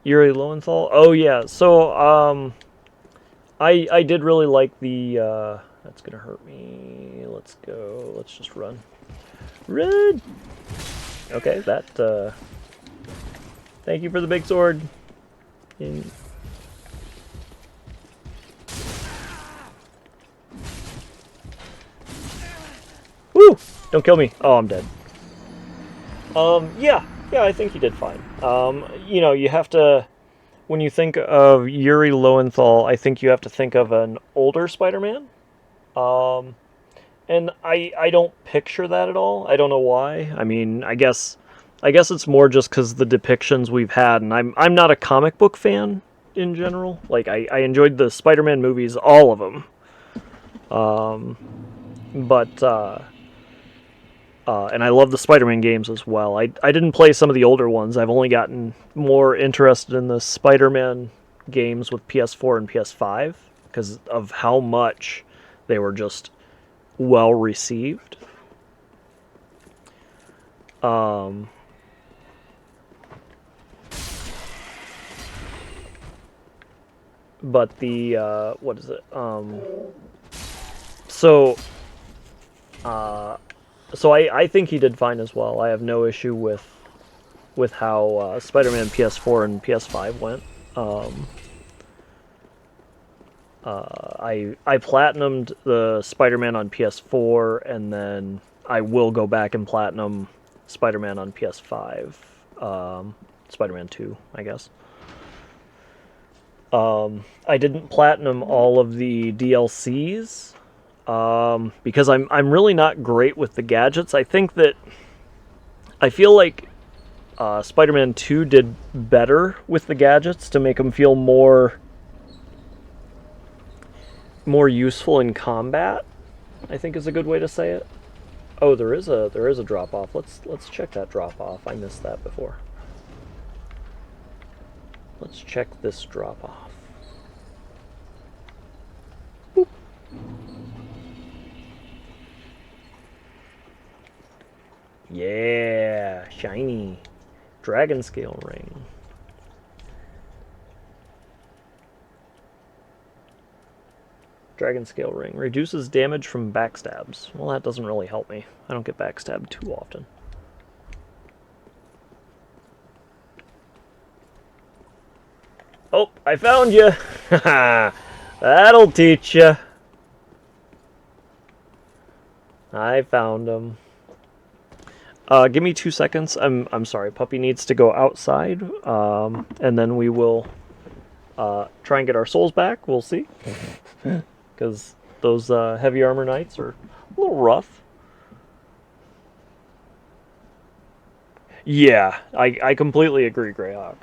Yuri Lowenthal. Oh yeah, so I did really like the. That's gonna hurt me. Let's go. Let's just run. Run! Okay, that, thank you for the big sword. Woo! Don't kill me. Oh, I'm dead. Yeah, I think he did fine. You know, you have to, when you think of Yuri Lowenthal, I think you have to think of an older Spider-Man. And I don't picture that at all. I don't know why. I mean, I guess it's more just because the depictions we've had, and I'm not a comic book fan in general. Like I enjoyed the Spider-Man movies, all of them. And I love the Spider-Man games as well. I didn't play some of the older ones. I've only gotten more interested in the Spider-Man games with PS4 and PS5 because of how much they were just well received. But the what is it? So, I think he did fine as well. I have no issue with how Spider-Man PS4 and PS5 went. I platinumed the Spider-Man on PS4, and then I will go back and platinum Spider-Man on PS5. Spider-Man 2, I guess. I didn't platinum all of the DLCs because I'm really not great with the gadgets. I think that I feel like Spider-Man 2 did better with the gadgets to make them feel more useful in combat, I think is a good way to say it. Oh, there is a drop off. Let's check that drop off. I missed that before. Let's check this drop off. Boop. Yeah, shiny dragon scale ring. Dragon scale ring reduces damage from backstabs. Well, that doesn't really help me. I don't get backstabbed too often. Oh, I found you. That'll teach you. I found him. Give me 2 seconds. I'm sorry. Puppy needs to go outside. And then we will try and get our souls back. We'll see. Because those heavy armor knights are a little rough. Yeah, I completely agree, Greyhawk.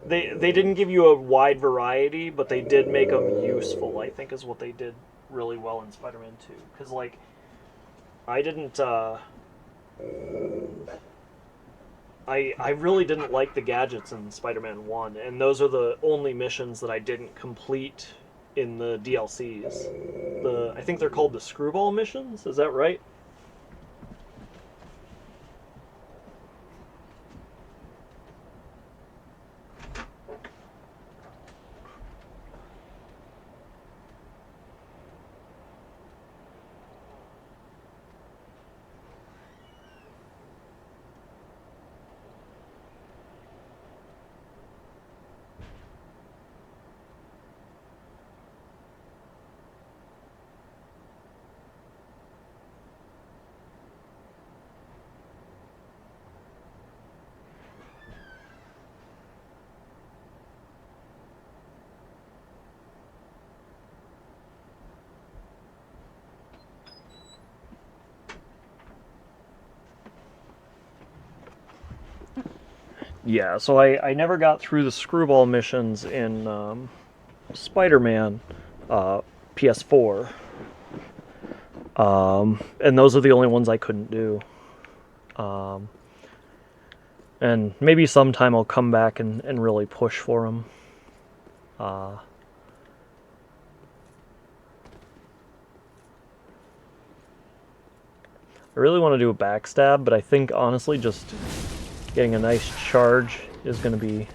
They didn't give you a wide variety, but they did make them useful, I think is what they did really well in Spider-Man 2. Because, like, I didn't, I really didn't like the gadgets in Spider-Man 1, and those are the only missions that I didn't complete in the DLCs. I think they're called the Screwball missions, is that right? Yeah, so I never got through the Screwball missions in Spider-Man PS4. And those are the only ones I couldn't do. And maybe sometime I'll come back and really push for them. I really want to do a backstab, but I think honestly just getting a nice charge is going to be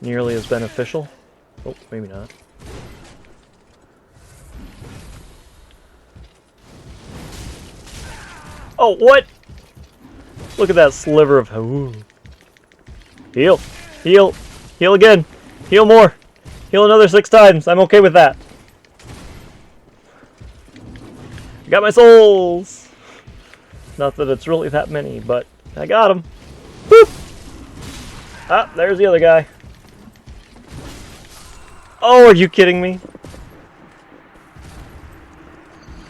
nearly as beneficial. Oh, maybe not. Oh, what? Look at that sliver of... Ooh. Heal. Heal. Heal again. Heal more. Heal another 6 times. I'm okay with that. I got my souls. Not that it's really that many, but I got them. Whoop. Ah, there's the other guy. Oh, are you kidding me?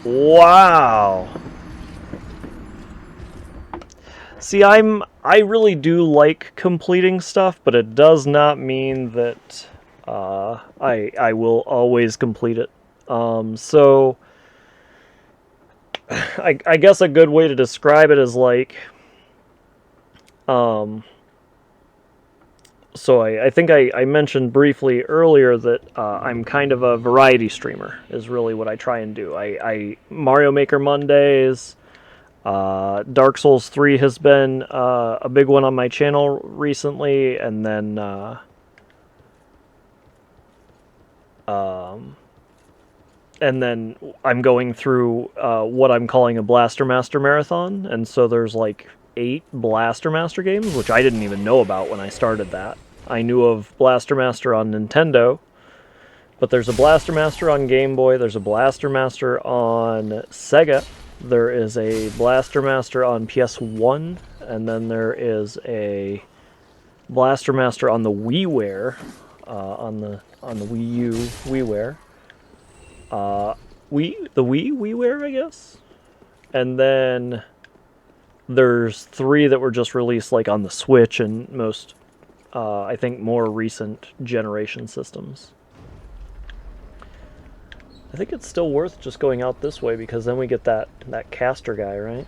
Wow. See, I really do like completing stuff, but it does not mean that I will always complete it. So I guess a good way to describe it is like, so I think I mentioned briefly earlier that I'm kind of a variety streamer, is really what I try and do. I Mario Maker Mondays, Dark Souls 3 has been a big one on my channel recently, and then and then I'm going through what I'm calling a Blaster Master marathon, and so there's like 8 Blaster Master games, which I didn't even know about when I started that. I knew of Blaster Master on Nintendo, but there's a Blaster Master on Game Boy, there's a Blaster Master on Sega, there is a Blaster Master on PS1, and then there is a Blaster Master on the WiiWare, on the Wii U WiiWare. The WiiWare, I guess? And then there's 3 that were just released like on the Switch and most, I think, more recent generation systems. I think it's still worth just going out this way because then we get that caster guy, right?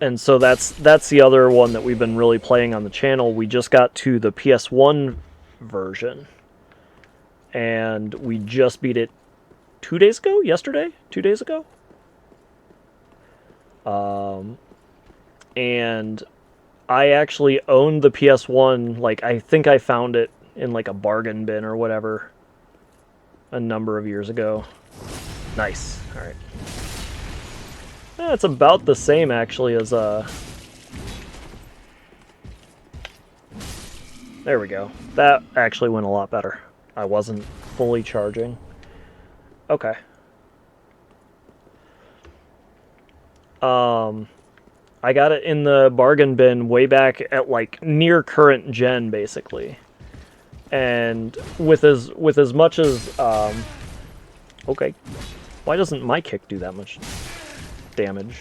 And so that's the other one that we've been really playing on the channel. We just got to the PS1 version, and we just beat it 2 days ago? Yesterday? 2 days ago? And I actually owned the PS1, like, I think I found it in, like, a bargain bin or whatever a number of years ago. Nice. Alright. Yeah, it's about the same, actually, as, There we go. That actually went a lot better. I wasn't fully charging. Okay. I got it in the bargain bin way back at, like, near current gen, basically. And with as much as, okay. Why doesn't my kick do that much damage?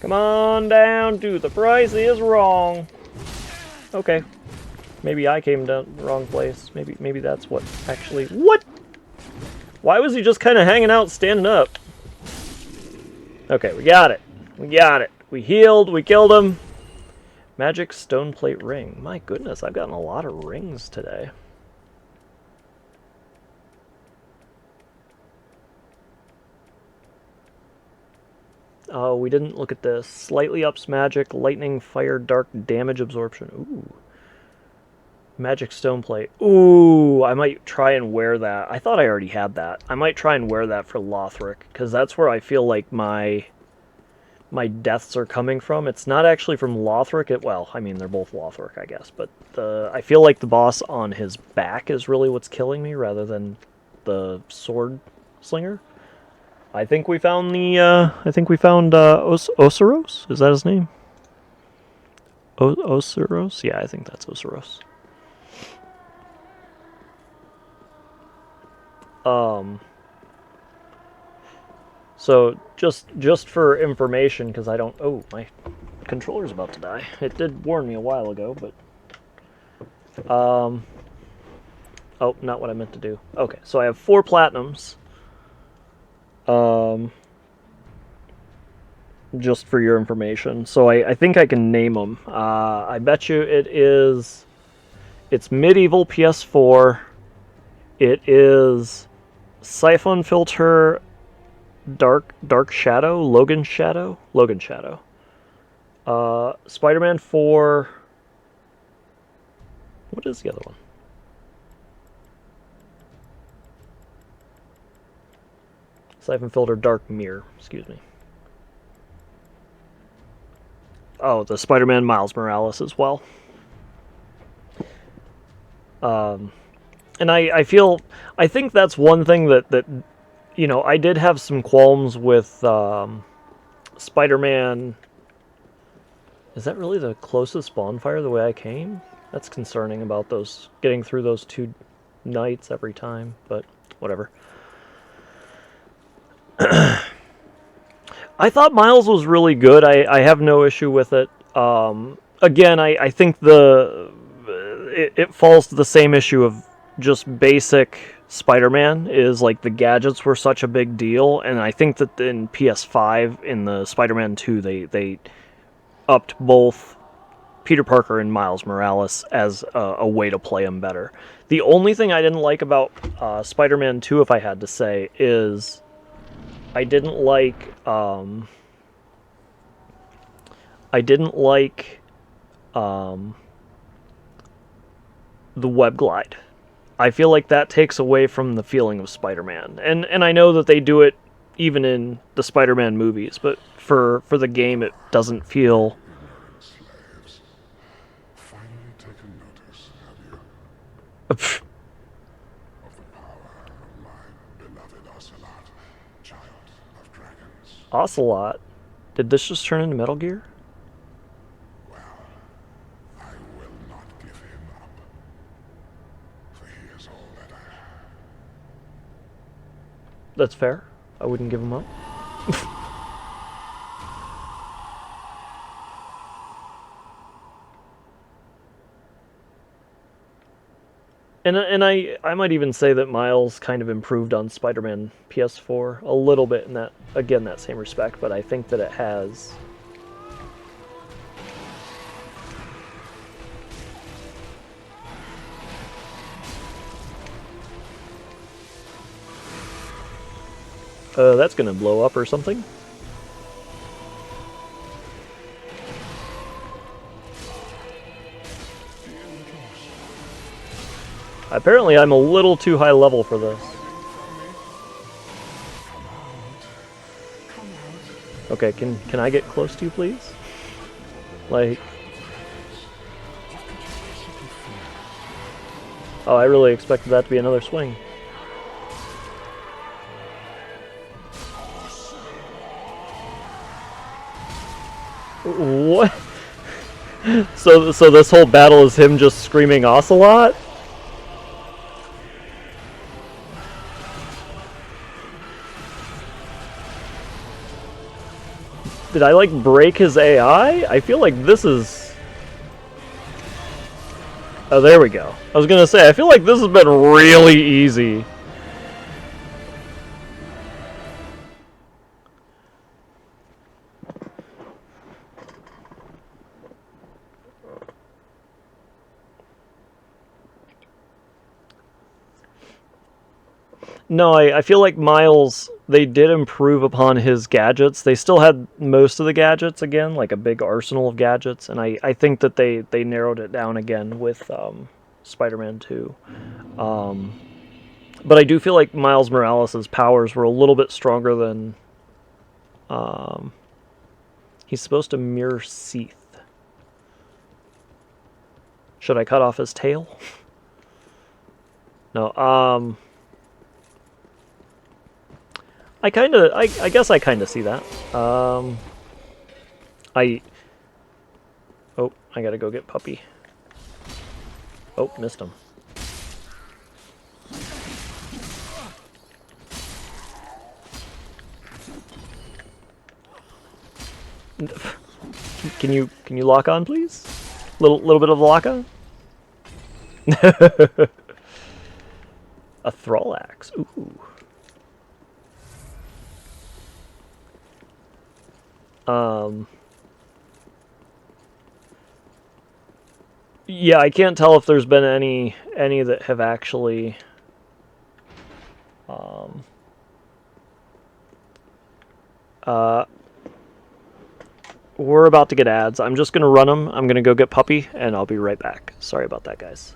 Come on down, dude. The price is wrong. Okay. Maybe I came down the wrong place. Maybe that's what actually... What? Why was he just kind of hanging out, standing up? Okay, we got it. We got it. We healed. We killed him. Magic stone plate ring. My goodness, I've gotten a lot of rings today. Oh, we didn't look at this. Slightly ups magic, lightning, fire, dark, damage absorption. Ooh. Magic stone plate. Ooh, I might try and wear that. I thought I already had that. I might try and wear that for Lothric, because that's where I feel like my deaths are coming from. It's not actually from Lothric. Well, I mean, they're both Lothric, I guess, but I feel like the boss on his back is really what's killing me, rather than the sword slinger. I think we found Oceiros? Is that his name? Oceiros? Yeah, I think that's Oceiros. So just for information, because I don't... Oh, my controller's about to die. It did warn me a while ago, but... Oh, not what I meant to do. Okay, so I have 4 platinums. Just for your information. So I think I can name them. I bet you it's Medieval PS4. It is Siphon Filter, Dark Shadow, Logan Shadow. Spider-Man 4. What is the other one? Siphon Filter, Dark Mirror. Excuse me. Oh, the Spider-Man Miles Morales as well. And I think that's one thing that you know, I did have some qualms with Spider-Man. Is that really the closest bonfire the way I came? That's concerning about those, getting through those 2 nights every time, but whatever. I thought Miles was really good. I have no issue with it. Again, I think it falls to the same issue of just basic Spider-Man, is like the gadgets were such a big deal, and I think that in PS5, in the Spider-Man 2, they upped both Peter Parker and Miles Morales as a way to play them better. The only thing I didn't like about Spider-Man 2, if I had to say, is I didn't like I didn't like the web glide. I feel like that takes away from the feeling of Spider-Man. And I know that they do it even in the Spider-Man movies, but for the game it doesn't feel Ignorant slaves. Finally taken notice, have you? Of the power of my beloved Ocelot, child of dragons. Ocelot. Did this just turn into Metal Gear? Well, I will not give him up. For he is all that I have. That's fair. I wouldn't give him up. And I might even say that Miles kind of improved on Spider-Man PS4 a little bit in that, again, that same respect, but I think that it has... that's gonna blow up or something. Apparently I'm a little too high level for this. Okay, can I get close to you, please? Like... Oh, I really expected that to be another swing. What? So this whole battle is him just screaming Ocelot? Did I, like, break his AI? I feel like this is... Oh, there we go. I was gonna say, I feel like this has been really easy. No, I feel like Miles, they did improve upon his gadgets. They still had most of the gadgets again, like a big arsenal of gadgets, and I think that they narrowed it down again with Spider-Man 2. But I do feel like Miles Morales' powers were a little bit stronger than... he's supposed to mirror Seath. Should I cut off his tail? No, I guess I kinda see that. Oh, I gotta go get Puppy. Oh, missed him. Can you lock on, please? Little bit of lock on. A thrall axe. Ooh. Yeah, I can't tell if there's been any that have actually we're about to get ads. I'm just gonna run them. I'm gonna go get Puppy, and I'll be right back. Sorry about that, guys.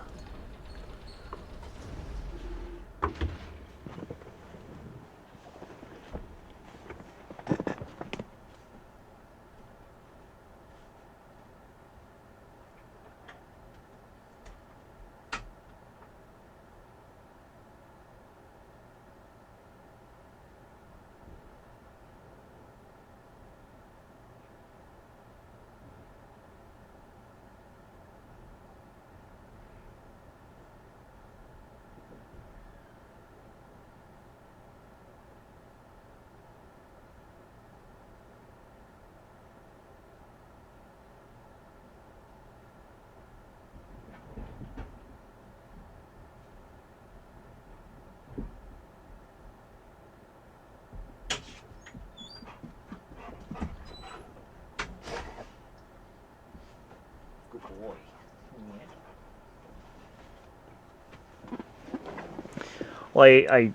Well,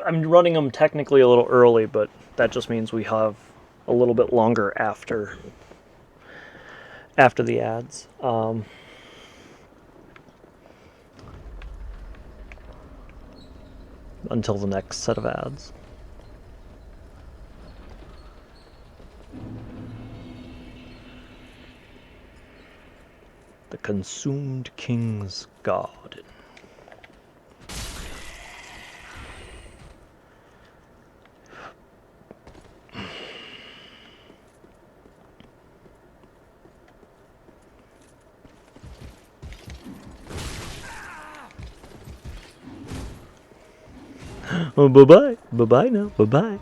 I'm running them technically a little early, but that just means we have a little bit longer after the ads. Until the next set of ads. The Consumed King's Garden. Oh, bye-bye. Bye-bye now. Bye-bye.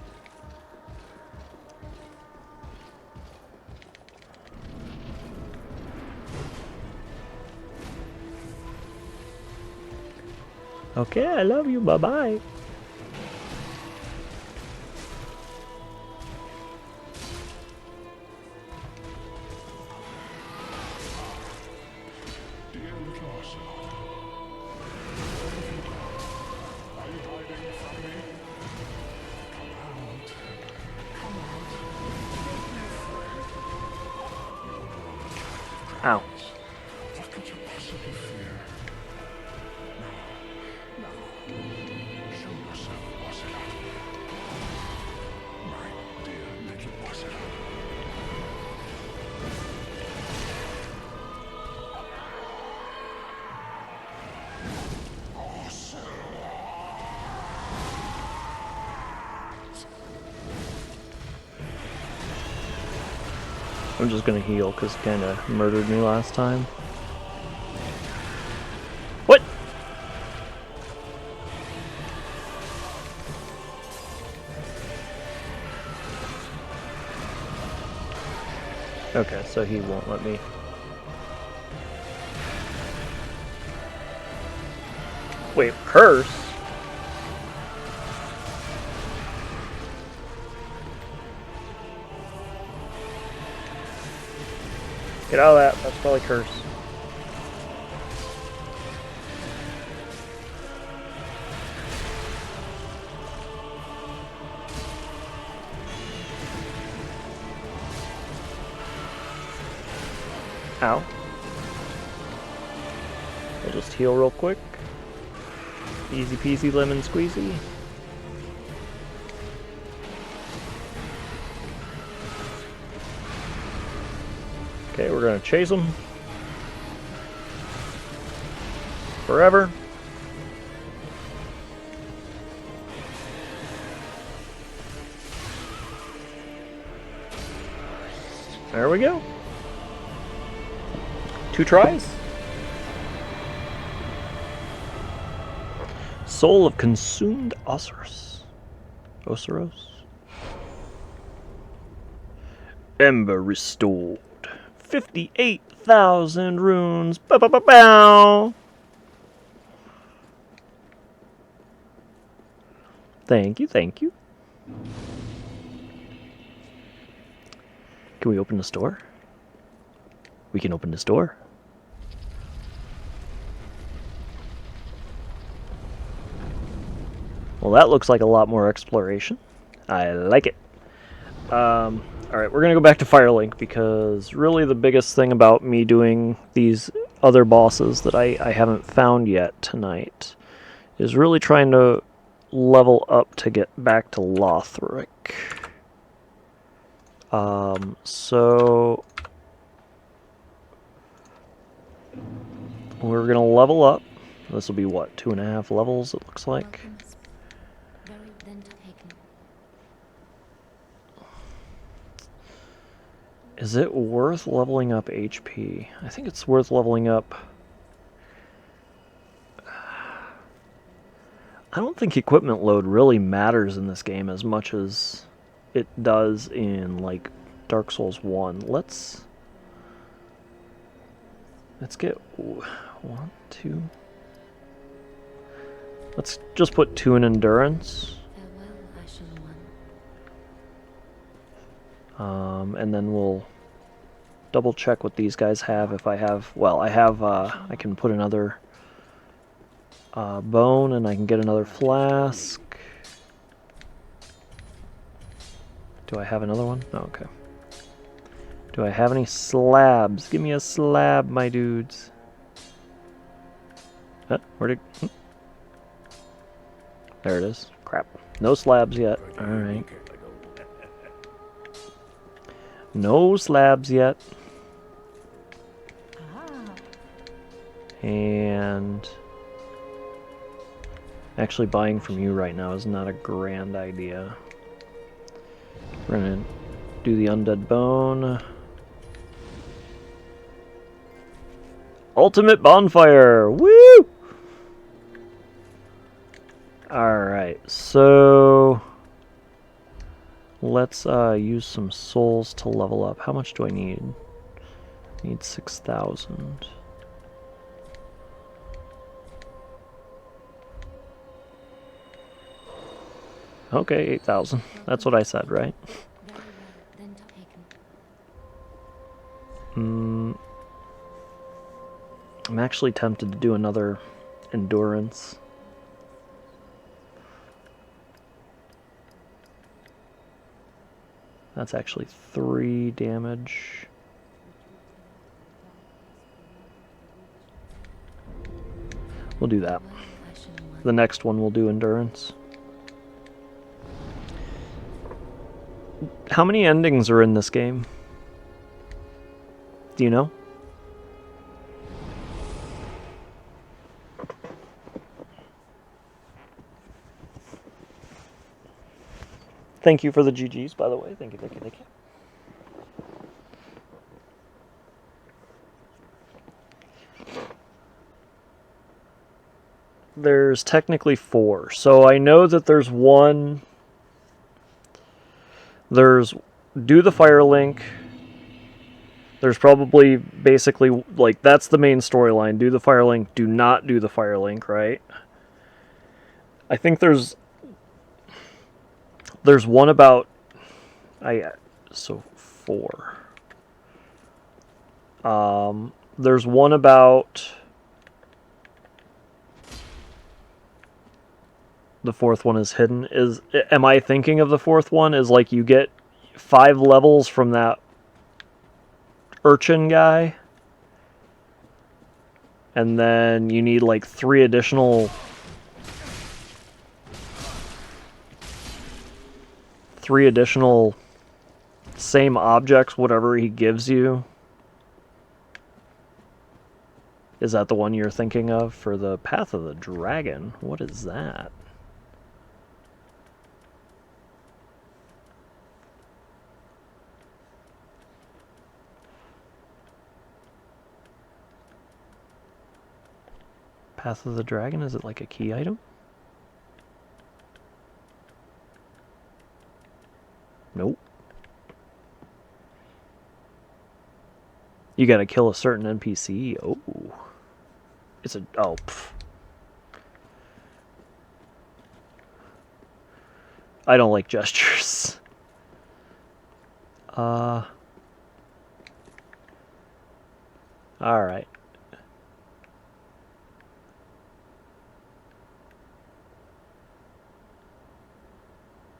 Okay, I love you. Bye-bye. Dear little Ocelot, are you hiding from me? Come out. Don't be afraid. Ow. What could you possibly fear? Now, show yourself, Ocelot. My dear little Ocelot. I'm just gonna heal because it kind of murdered me last time. What? Okay, so he won't let me. Wait, curse? Get out of that. That's probably curse. Ow. We'll just heal real quick. Easy peasy lemon squeezy. Okay, we're gonna chase him. Forever. There we go. 2 tries. Soul of Consumed Oceiros. Oceiros. Ember restored. 58,000 runes. Bow, bow, bow, bow. Thank you, thank you. Can we open the store? We can open the store. Well, that looks like a lot more exploration. I like it. Alright, we're going to go back to Firelink because really the biggest thing about me doing these other bosses that I haven't found yet tonight is really trying to level up to get back to Lothric. So we're going to level up. This will be what, 2.5 levels it looks like. Very then taken. Is it worth leveling up HP? I think it's worth leveling up. I don't think equipment load really matters in this game as much as it does in like Dark Souls 1. Let's get 1, 2. Let's just put 2 in endurance. Farewell, Ashen One. And then we'll double check what these guys have. If I have, well, I have, I can put another bone and I can get another flask. Do I have another one? Oh, okay. Do I have any slabs? Give me a slab, my dudes. Where'd it... There it is. Crap. No slabs yet. Alright. No slabs yet. And... actually buying from you right now is not a grand idea. We're gonna do the undead bone. Ultimate bonfire! Woo! Alright, so... let's use some souls to level up. How much do I need? I need 6,000. Okay, 8,000. That's what I said, right? Very well, then taken. I'm actually tempted to do another endurance. That's actually 3 damage. We'll do that. Well, Ashen One. The next one we'll do endurance. How many endings are in this game? Do you know? Thank you for the GGs, by the way. Thank you, thank you, thank you. There's technically 4. So I know that there's one... there's do the fire link. There's probably basically, like, that's the main storyline. Do the fire link, do not do the fire link, right? I think there's one about... so 4. There's one about... the 4th one is hidden. Am I thinking of the 4th one? Is like you get 5 levels from that urchin guy, and then you need like 3 additional same objects, whatever he gives you. Is that the one you're thinking of for the Path of the Dragon? What is that? Path of the Dragon? Is it like a key item? Nope. You gotta kill a certain NPC. Oh. It's a... oh, pff. I don't like gestures. Alright.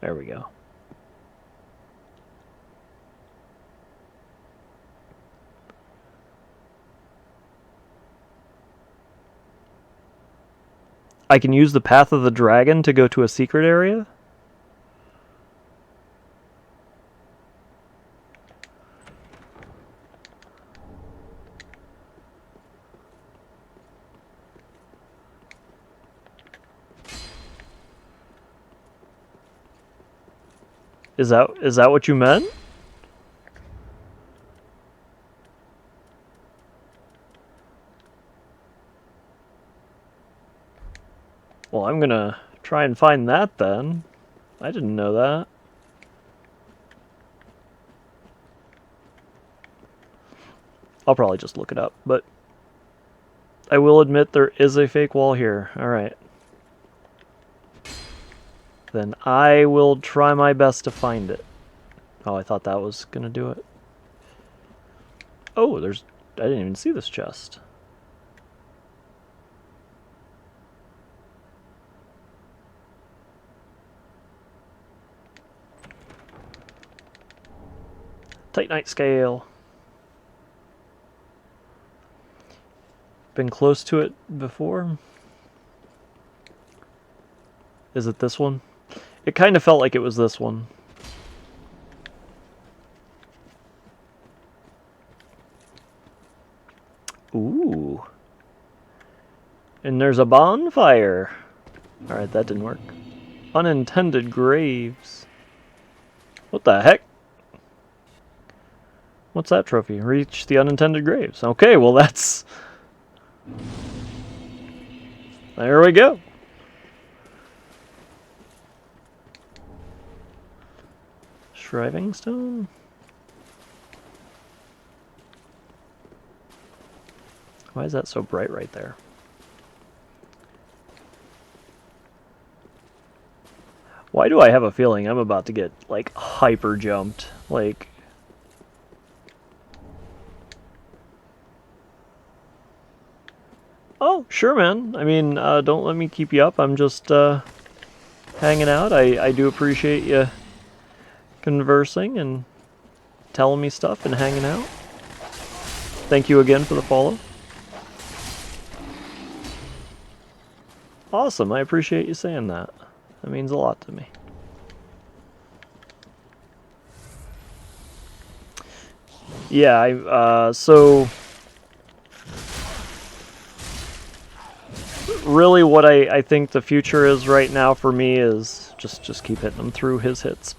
There we go. I can use the Path of the Dragon to go to a secret area? Is that what you meant? Well, I'm gonna try and find that then. I didn't know that. I'll probably just look it up, but I will admit there is a fake wall here. Alright. Then I will try my best to find it. Oh, I thought that was gonna do it. Oh, I didn't even see this chest. Titanite scale. Been close to it before. Is it this one? It kind of felt like it was this one. Ooh. And there's a bonfire. Alright, that didn't work. Unintended graves. What the heck? What's that trophy? Reach the unintended graves. Okay, well that's... There we go. Shriving stone? Why is that so bright right there? Why do I have a feeling I'm about to get, like, hyper jumped? Like... Oh, sure, man. I mean, don't let me keep you up. I'm just, hanging out. I do appreciate you conversing and telling me stuff and hanging out. Thank you again for the follow. Awesome. I appreciate you saying that. That means a lot to me. Yeah, so... Really what I think the future is right now for me is... Just keep hitting him through his hits.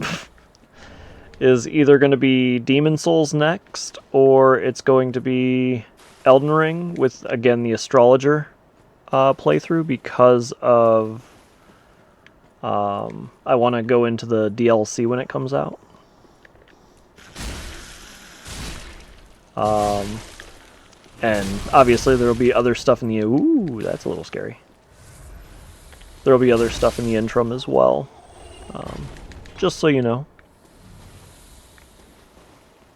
Is either going to be Demon Souls next, or it's going to be Elden Ring with, again, the Astrologer playthrough, because of... I want to go into the DLC when it comes out. And obviously there will be other stuff in the... Ooh, that's a little scary. There will be other stuff in the interim as well. Just so you know.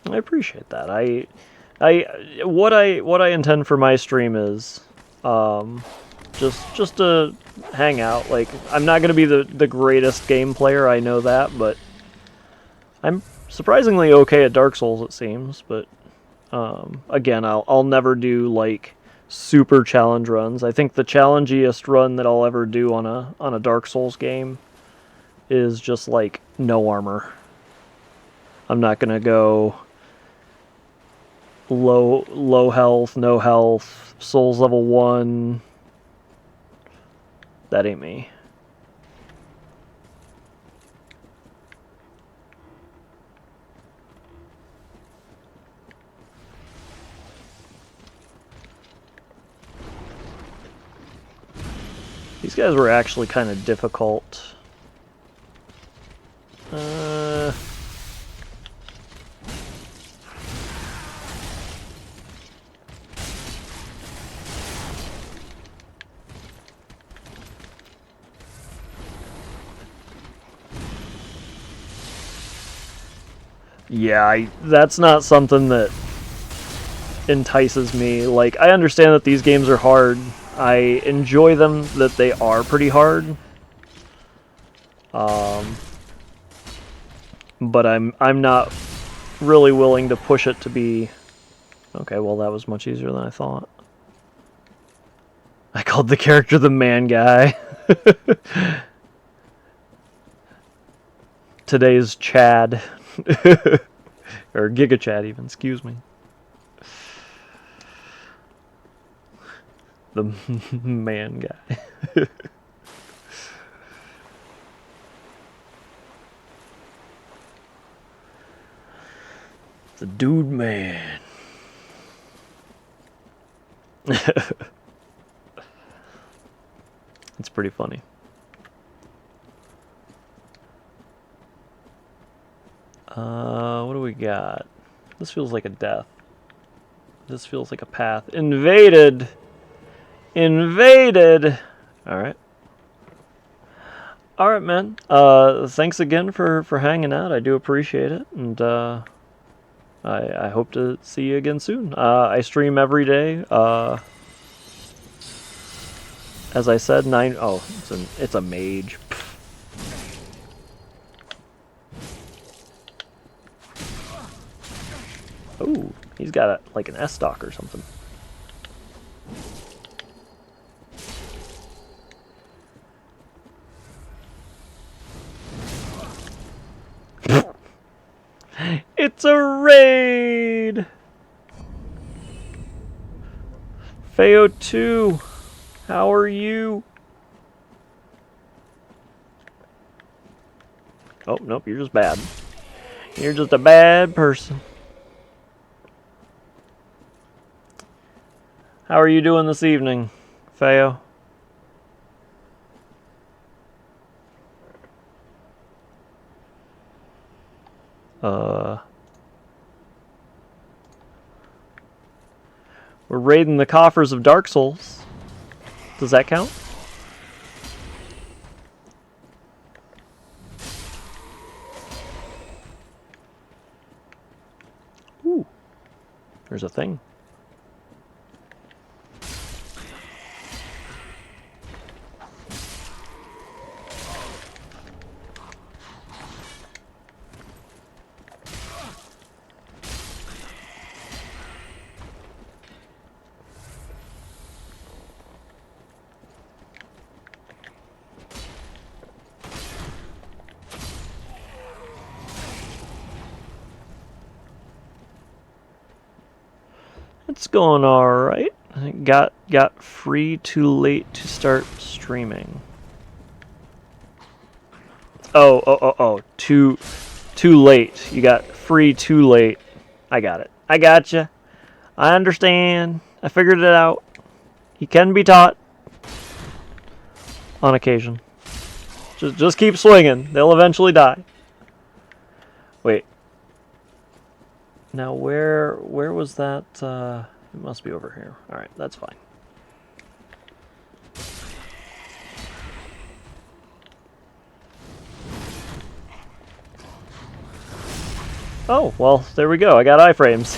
I appreciate that. What I intend for my stream is just to hang out. Like, I'm not gonna be the greatest game player, I know that, but I'm surprisingly okay at Dark Souls, it seems. But again, I'll never do like super challenge runs. I think the challengiest run that I'll ever do on a Dark Souls game is just like no armor. I'm not gonna go low health, no health, Souls level 1. That ain't me. These guys were actually kind of difficult. Yeah, that's not something that entices me. Like, I understand that these games are hard. I enjoy them that they are pretty hard. But I'm not really willing to push it to be... Okay, well that was much easier than I thought. I called the character the man guy. Today's Chad. Or Giga Chad even, excuse me. The man guy. The dude man. It's pretty funny. What do we got? This feels like a death. This feels like a path. Invaded! Invaded! Alright. Alright, man. Thanks again for hanging out. I do appreciate it. And, I hope to see you again soon. I stream every day. As I said, it's a mage. Oh, he's got like an S-stock or something. It's a raid! Feo 2, how are you? Oh, nope, you're just bad. You're just a bad person. How are you doing this evening, Feo? We're raiding the coffers of Dark Souls. Does that count? Ooh. There's a thing. It's going all right. Got free too late to start streaming. Oh. Too late. You got free too late. I got it. I gotcha. I understand. I figured it out. He can be taught on occasion. Just keep swinging. They'll eventually die. Wait. Now where was that? It must be over here. All right, that's fine. Oh, well, there we go. I got iframes.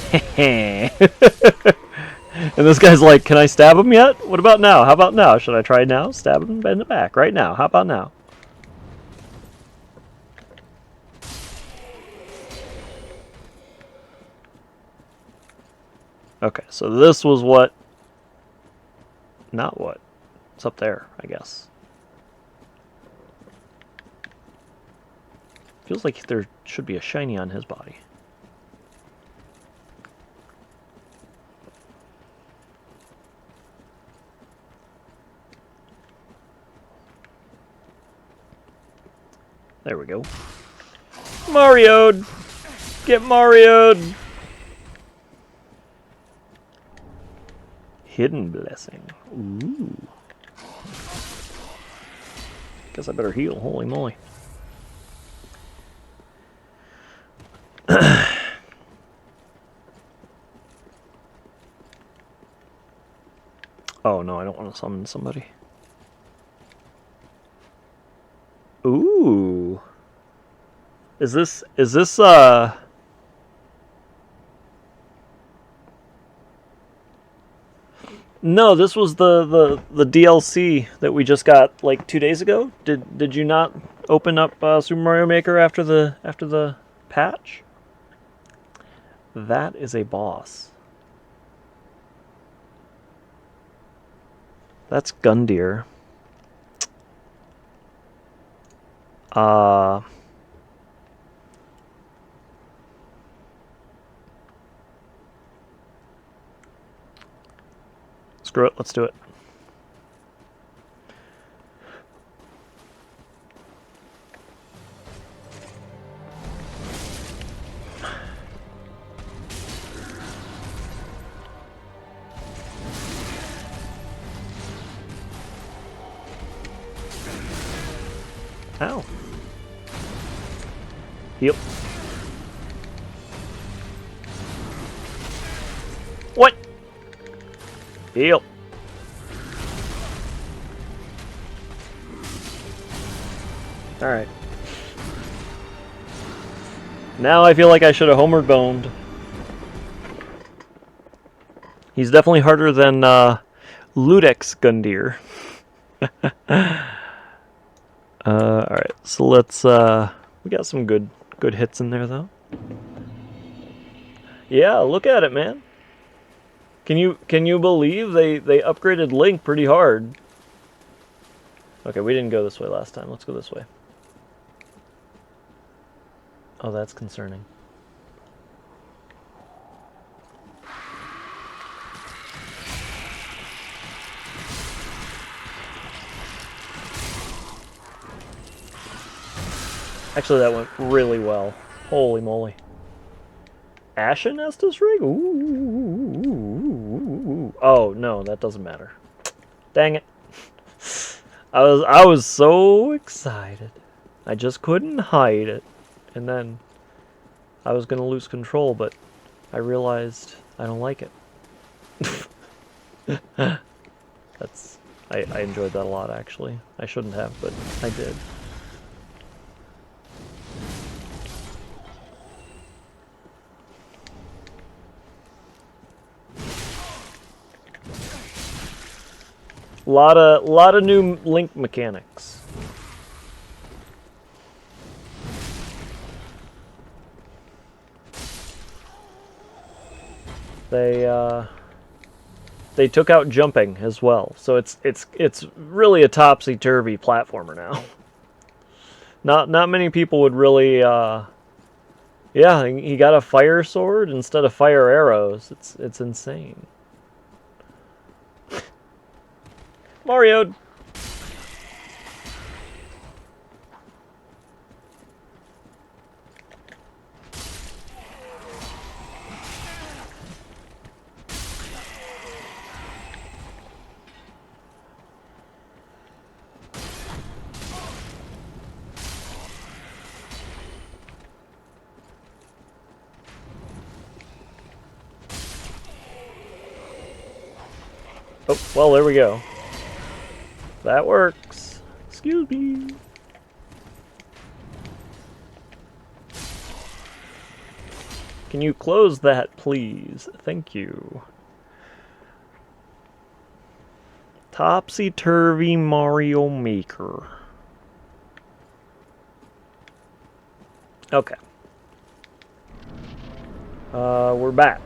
And this guy's like, can I stab him yet? What about now? How about now? Should I try now? Stab him in the back right now. How about now? Okay, so this was what... Not what. It's up there, I guess. Feels like there should be a shiny on his body. There we go. Mario'd! Get Mario'd! Hidden blessing. Ooh. Guess I better heal. Holy moly. Oh no, I don't want to summon somebody. Ooh. Is this No, this was the DLC that we just got like 2 days ago. Did you not open up Super Mario Maker after the patch? That is a boss. That's Gundyr. Screw it, let's do it. Ow. Heal. What? Heal. Alright. Now I feel like I should have homered boned. He's definitely harder than Ludek's Gundyr. Alright, so let's we got some good hits in there though. Yeah, look at it, man. Can you believe they upgraded Link pretty hard? Okay, we didn't go this way last time. Let's go this way. Oh, that's concerning. Actually, that went really well. Holy moly. Ashen Estus ring? Ooh. Oh, no, that doesn't matter. Dang it. I was so excited. I just couldn't hide it. And then I was going to lose control, but I realized I don't like it. I enjoyed that a lot, actually. I shouldn't have, but I did. Lot of new Link mechanics. They took out jumping as well, so it's really a topsy-turvy platformer now. Not many people would really yeah, he got a fire sword instead of fire arrows. It's insane. Mario. Oh, well, there we go. That works. Excuse me. Can you close that, please? Thank you. Topsy-turvy Mario Maker. Okay. We're back.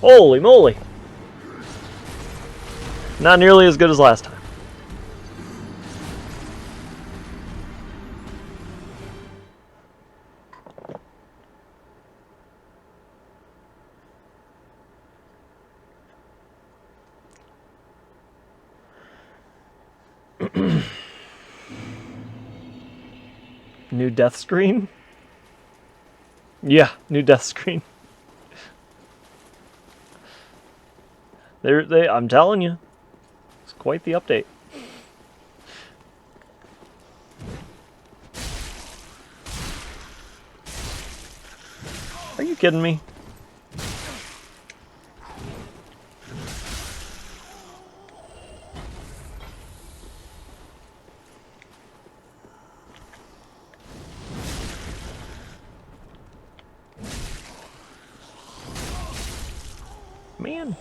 Holy moly! Not nearly as good as last time. New death screen? Yeah, new death screen. I'm telling you, it's quite the update. Are you kidding me? Man.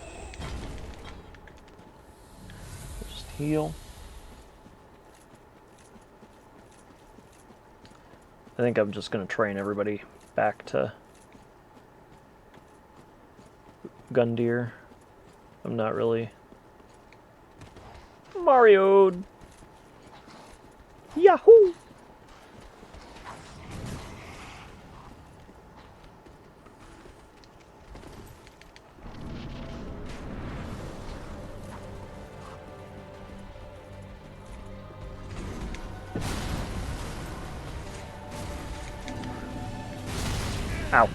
Just heal. I think I'm just going to train everybody back to Gundyr. I'm not really... Mario! Yahoo! Ow.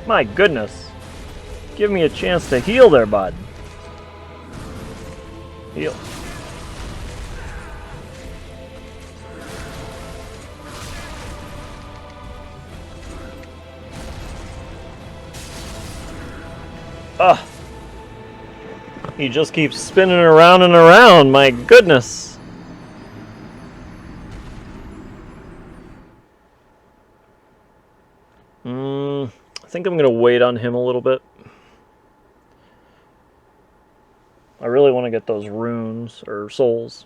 My goodness. Give me a chance to heal there, bud. Heal. Ugh. He just keeps spinning around and around, my goodness. I think I'm going to wait on him a little bit. I really want to get those runes, or souls.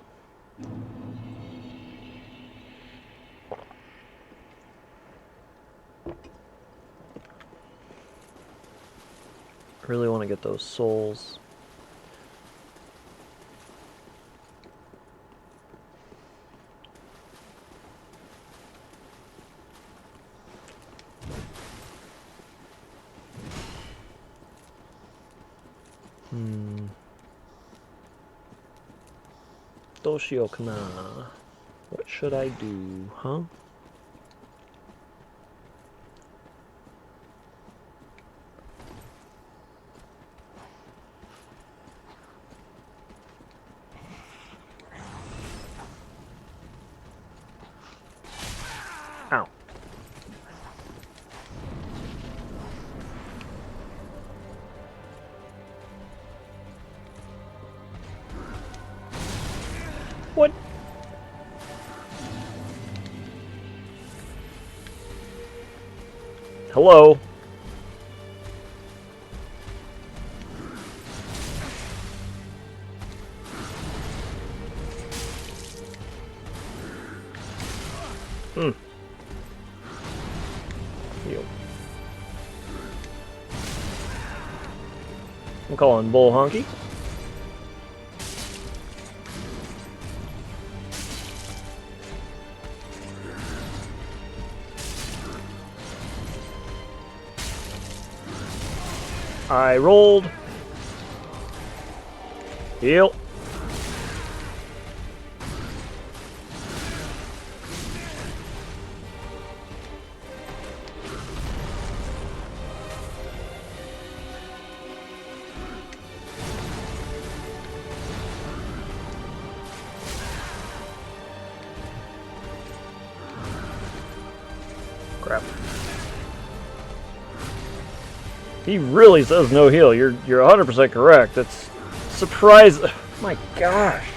Really want to get those souls. Doshio kana. What should I do, huh? Ow. What? Hello? Heal. I'm calling bull honky. I rolled. Heal. Crap. He really says no heal. You're 100% correct. That's surprise. My gosh.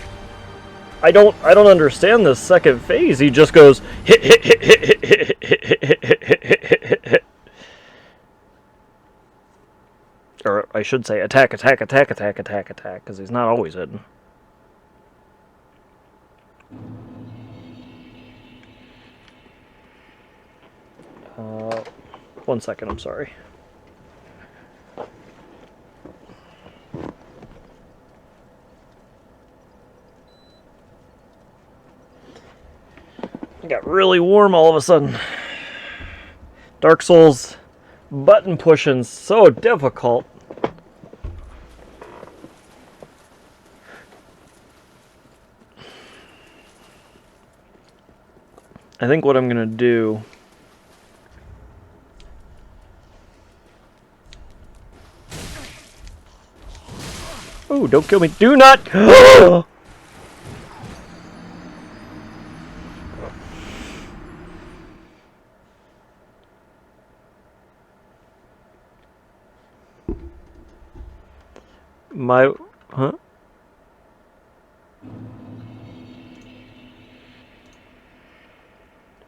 I don't understand this second phase. He just goes hit hit hit hit hit hit hit hit hit hit hit hit hit. Or I should say attack attack attack attack attack attack, because he's not always hitting. One second, I'm sorry. It got really warm all of a sudden. Dark Souls button pushing so difficult. I think what I'm gonna do. Oh, don't kill me. Do not! Huh?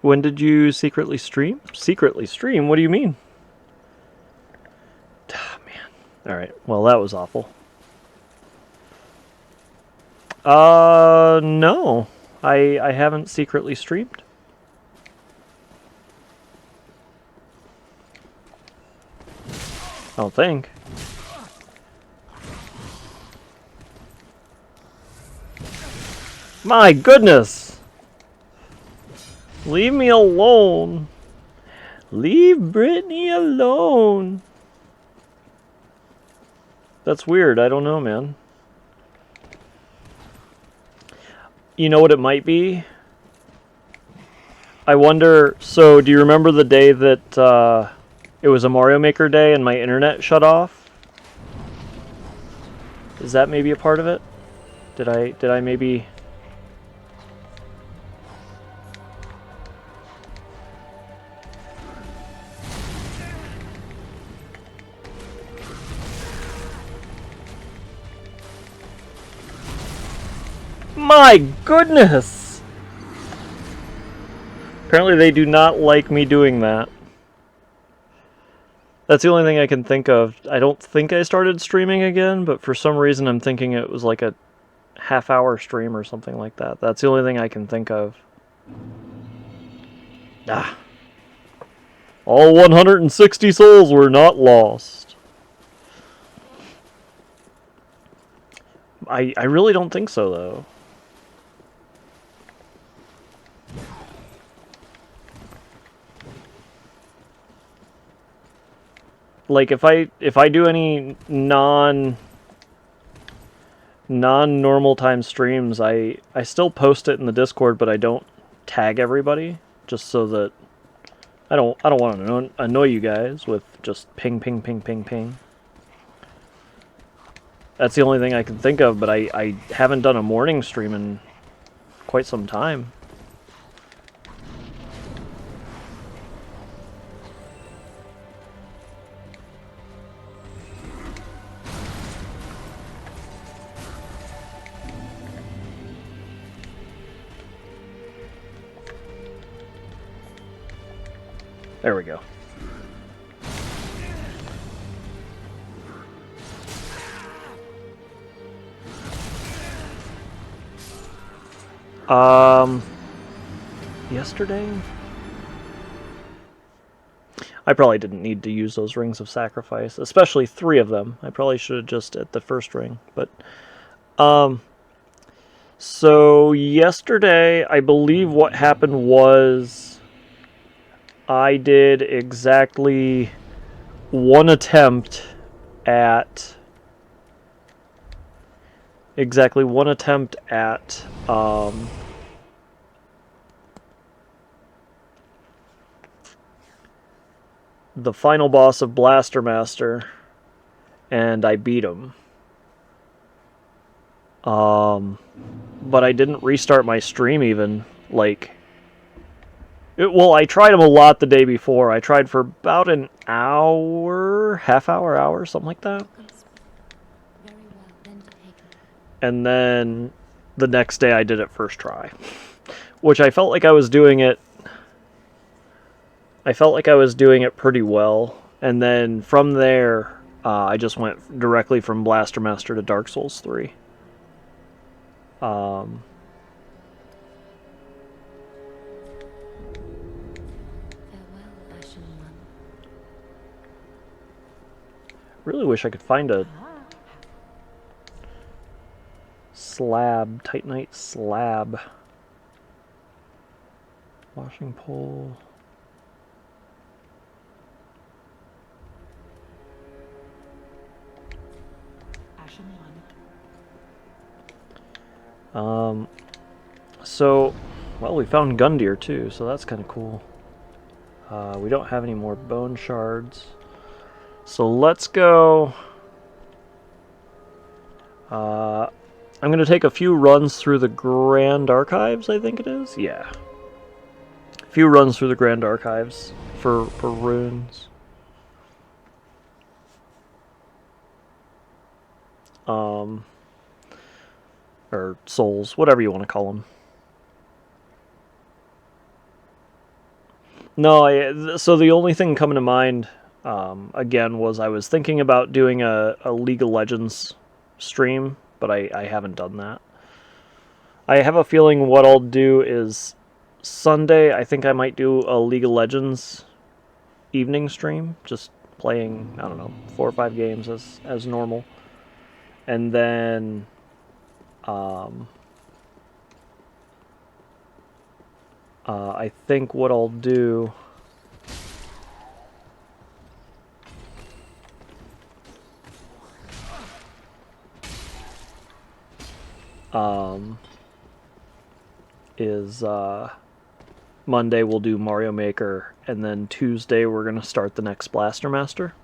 When did you secretly stream? Secretly stream? What do you mean? Ah, man. Alright, well that was awful. No. I haven't secretly streamed. I don't think. My goodness! Leave me alone. Leave Brittany alone. That's weird. I don't know, man. You know what it might be? I wonder, so do you remember the day that it was a Mario Maker day and my internet shut off. Is that maybe a part of it? Did I maybe... My goodness! Apparently they do not like me doing that. That's the only thing I can think of. I don't think I started streaming again, but for some reason I'm thinking it was like a half-hour stream or something like that. That's the only thing I can think of. Ah. All 160 souls were not lost. I really don't think so, though. Like if I do any non-normal time streams, I still post it in the Discord, but I don't tag everybody just so that I don't want to annoy you guys with just ping ping ping ping ping. That's the only thing I can think of, but I haven't done a morning stream in quite some time. There we go. Yesterday? I probably didn't need to use those rings of sacrifice, especially 3 of them. I probably should have just at the first ring, but so yesterday I believe what happened was I did exactly one attempt at the final boss of Blaster Master, and I beat him. But I didn't restart my stream even, like... well, I tried him a lot the day before. I tried for about an hour, hour, something like that. Very well, then take it. And then the next day I did it first try. Which I felt like I was doing it... pretty well. And then from there, I just went directly from Blaster Master to Dark Souls 3. Farewell, Ashen One. Really wish I could find a slab, Titanite slab. Washing pole. Ashen One. So, well, we found Gundyr too, so that's kind of cool. We don't have any more bone shards. So let's go... I'm going to take a few runs through the Grand Archives, I think it is? Yeah. A few runs through the Grand Archives for runes. Or souls, whatever you want to call them. No, so the only thing coming to mind, again, was I was thinking about doing a League of Legends stream, but I haven't done that. I have a feeling what I'll do is Sunday, I think I might do a League of Legends evening stream, just playing, I don't know, 4 or 5 games as normal. And then... I think what I'll do... is Monday we'll do Mario Maker and then Tuesday we're going to start the next Blaster Master.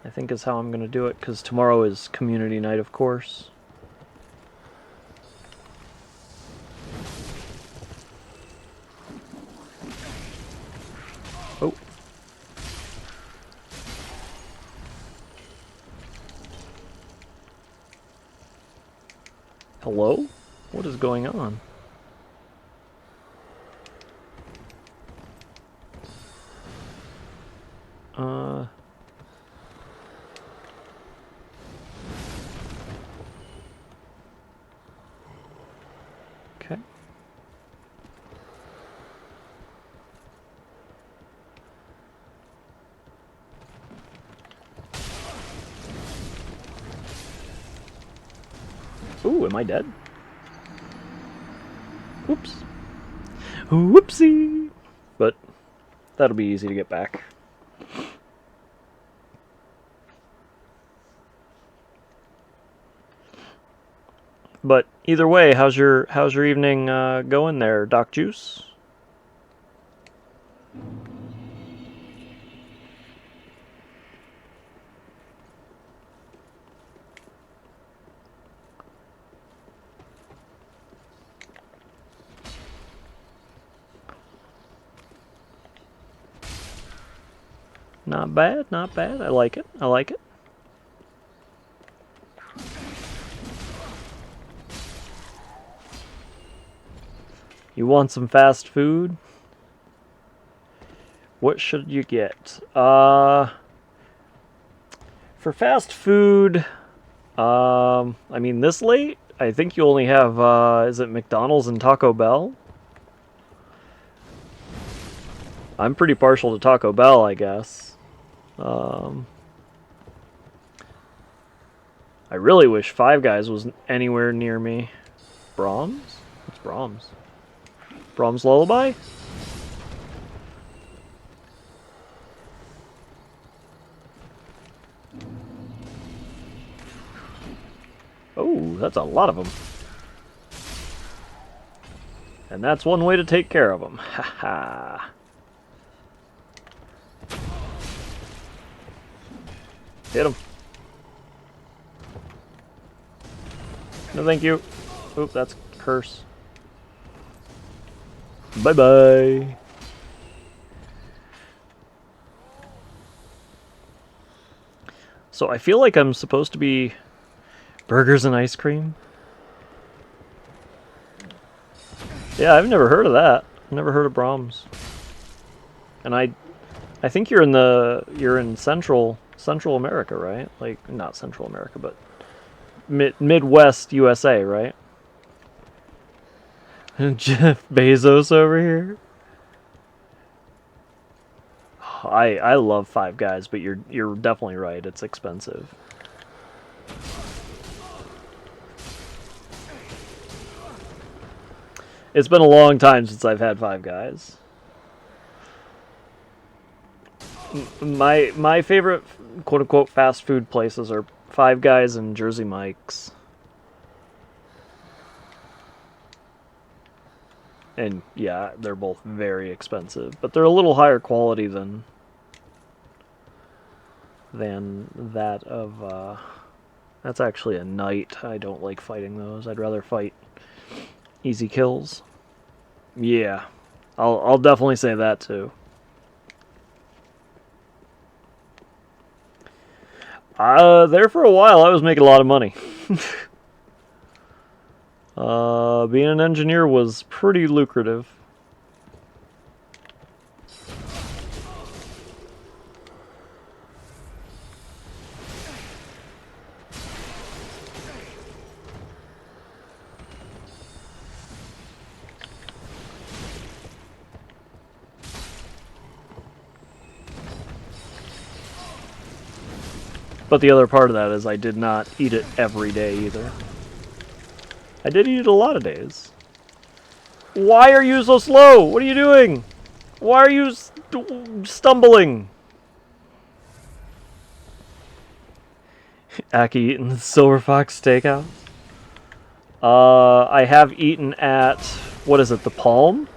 I think is how I'm going to do it, because tomorrow is community night, of course. Oh. Hello? What is going on? Okay. Ooh, am I dead? Whoops. Whoopsie! But that'll be easy to get back. But either way, how's your evening going there, Doc Juice? Not bad, not bad. I like it. I like it. You want some fast food? What should you get? For fast food, I mean, this late, I think you only have, is it McDonald's and Taco Bell? I'm pretty partial to Taco Bell, I guess. I really wish Five Guys was anywhere near me. Brahms? What's Brahms? Brahms Lullaby? Oh, that's a lot of them. And that's one way to take care of them. Haha. Hit him. No, thank you. Oop, that's curse. Bye-bye. So I feel like I'm supposed to be burgers and ice cream. Yeah, I've never heard of that. I've never heard of Brahms. And I think you're in Central America, right? Like, not Central America, but Midwest USA, right? Jeff Bezos over here. I love Five Guys, but you're definitely right. It's expensive. It's been a long time since I've had Five Guys. My favorite quote unquote fast food places are Five Guys and Jersey Mike's. And yeah, they're both very expensive, but they're a little higher quality than that of that's actually a knight. I don't like fighting those. I'd rather fight easy kills. Yeah. I'll definitely say that too. There for a while I was making a lot of money. Being an engineer was pretty lucrative. But the other part of that is I did not eat it every day either. I did eat it a lot of days. Why are you so slow? What are you doing? Why are you stumbling. Aki eating the Silver Fox Steakhouse. I have eaten at, what is it, the Palm?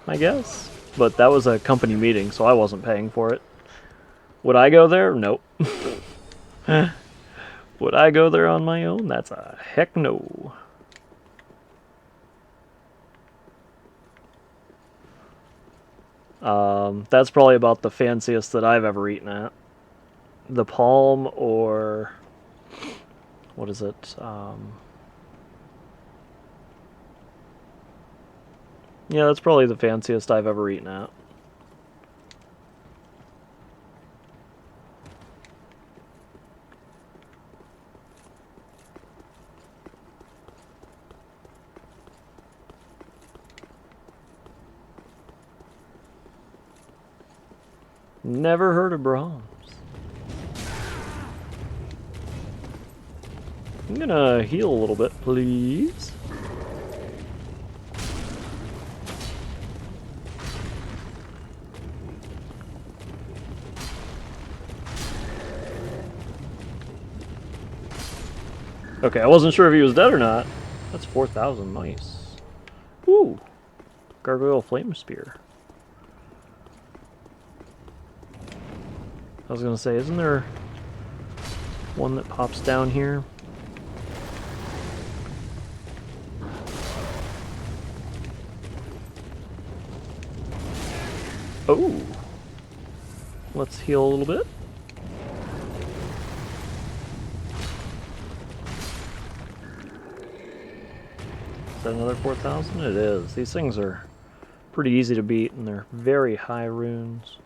I guess. But that was a company meeting, so I wasn't paying for it. Would I go there? Nope. Would I go there on my own? That's a heck no. That's probably about the fanciest that I've ever eaten at. The Palm, or what is it? Yeah, that's probably the fanciest I've ever eaten at. Never heard of Brahms. I'm gonna heal a little bit, please. Okay, I wasn't sure if he was dead or not. That's 4,000, nice. Ooh, Gargoyle Flame Spear. I was gonna say, isn't there one that pops down here? Oh, let's heal a little bit. Is that another 4,000? It is. These things are pretty easy to beat, and they're very high runes.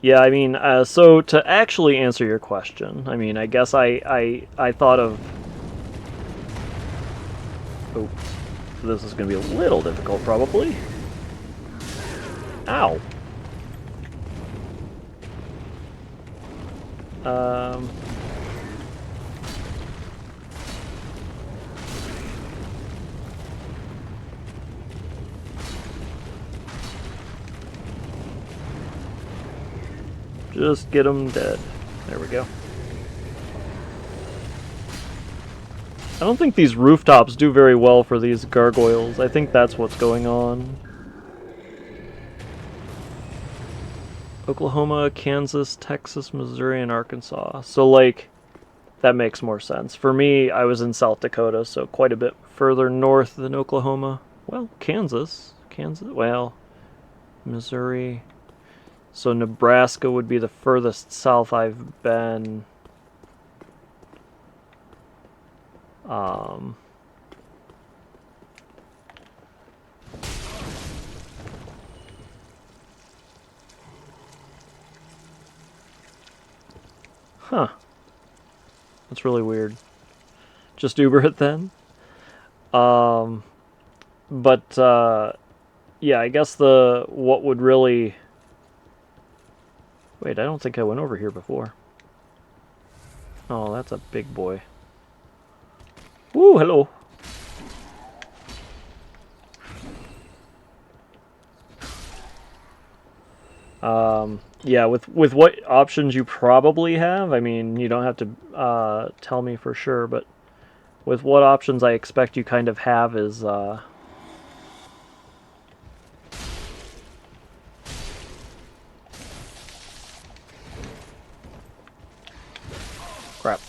Yeah, I mean, so to actually answer your question, I mean, I guess I thought of... Oh, this is going to be a little difficult, probably. Ow. Just get them dead. There we go. I don't think these rooftops do very well for these gargoyles. I think that's what's going on. Oklahoma, Kansas, Texas, Missouri, and Arkansas. So, like, that makes more sense. For me, I was in South Dakota, so quite a bit further north than Oklahoma. Well, Kansas. Well, Missouri. So Nebraska would be the furthest south I've been. Huh. That's really weird. Just Uber it then? Yeah, I guess what would really... Wait, I don't think I went over here before. Oh, that's a big boy. Ooh, hello. Yeah, with what options you probably have, I mean, you don't have to tell me for sure, but with what options I expect you kind of have is crap.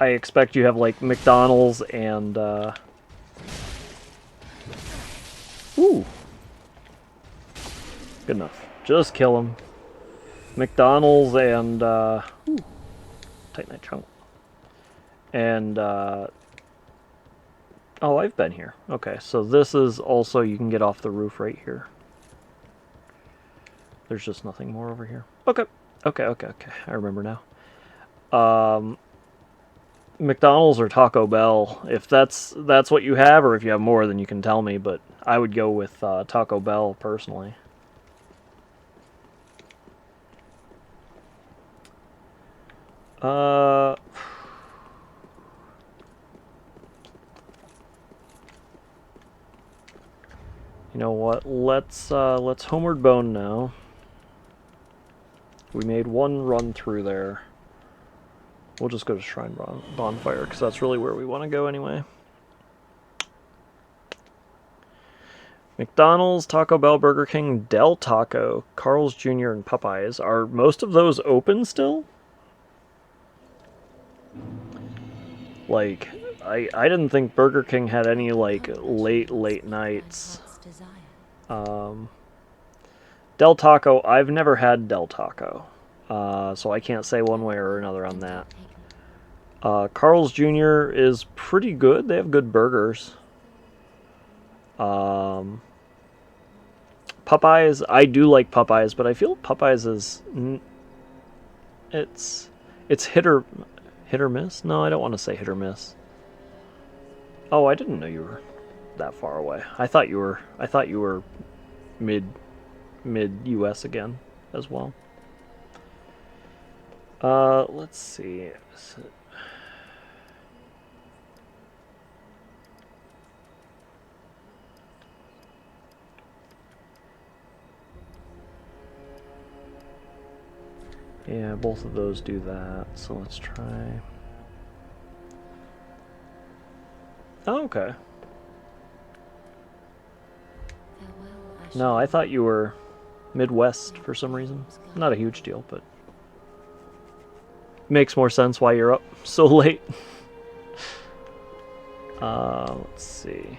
I expect you have like McDonald's and ooh. Good enough. Just kill him. McDonald's and ooh. Titanite chunk. And oh, I've been here. Okay, so this is also, you can get off the roof right here. There's just nothing more over here. Okay. Okay. I remember now. McDonald's or Taco Bell. If that's what you have, or if you have more, then you can tell me. But I would go with Taco Bell personally. Uh, you know what? Let's Homeward Bone now. We made one run through there. We'll just go to Shrine Bonfire, because that's really where we want to go anyway. McDonald's, Taco Bell, Burger King, Del Taco, Carl's Jr., and Popeyes. Are most of those open still? Like, I didn't think Burger King had any, like, late nights. Del Taco, I've never had Del Taco. So I can't say one way or another on that. Carl's Jr. is pretty good. They have good burgers. Popeyes, I do like Popeyes, but I feel Popeyes is it's hit or miss. No, I don't want to say hit or miss. Oh, I didn't know you were that far away. I thought you were mid US again as well. Let's see. Yeah, both of those do that, so let's try. Oh, okay. No, I thought you were Midwest for some reason. Not a huge deal, but makes more sense why you're up so late. Let's see.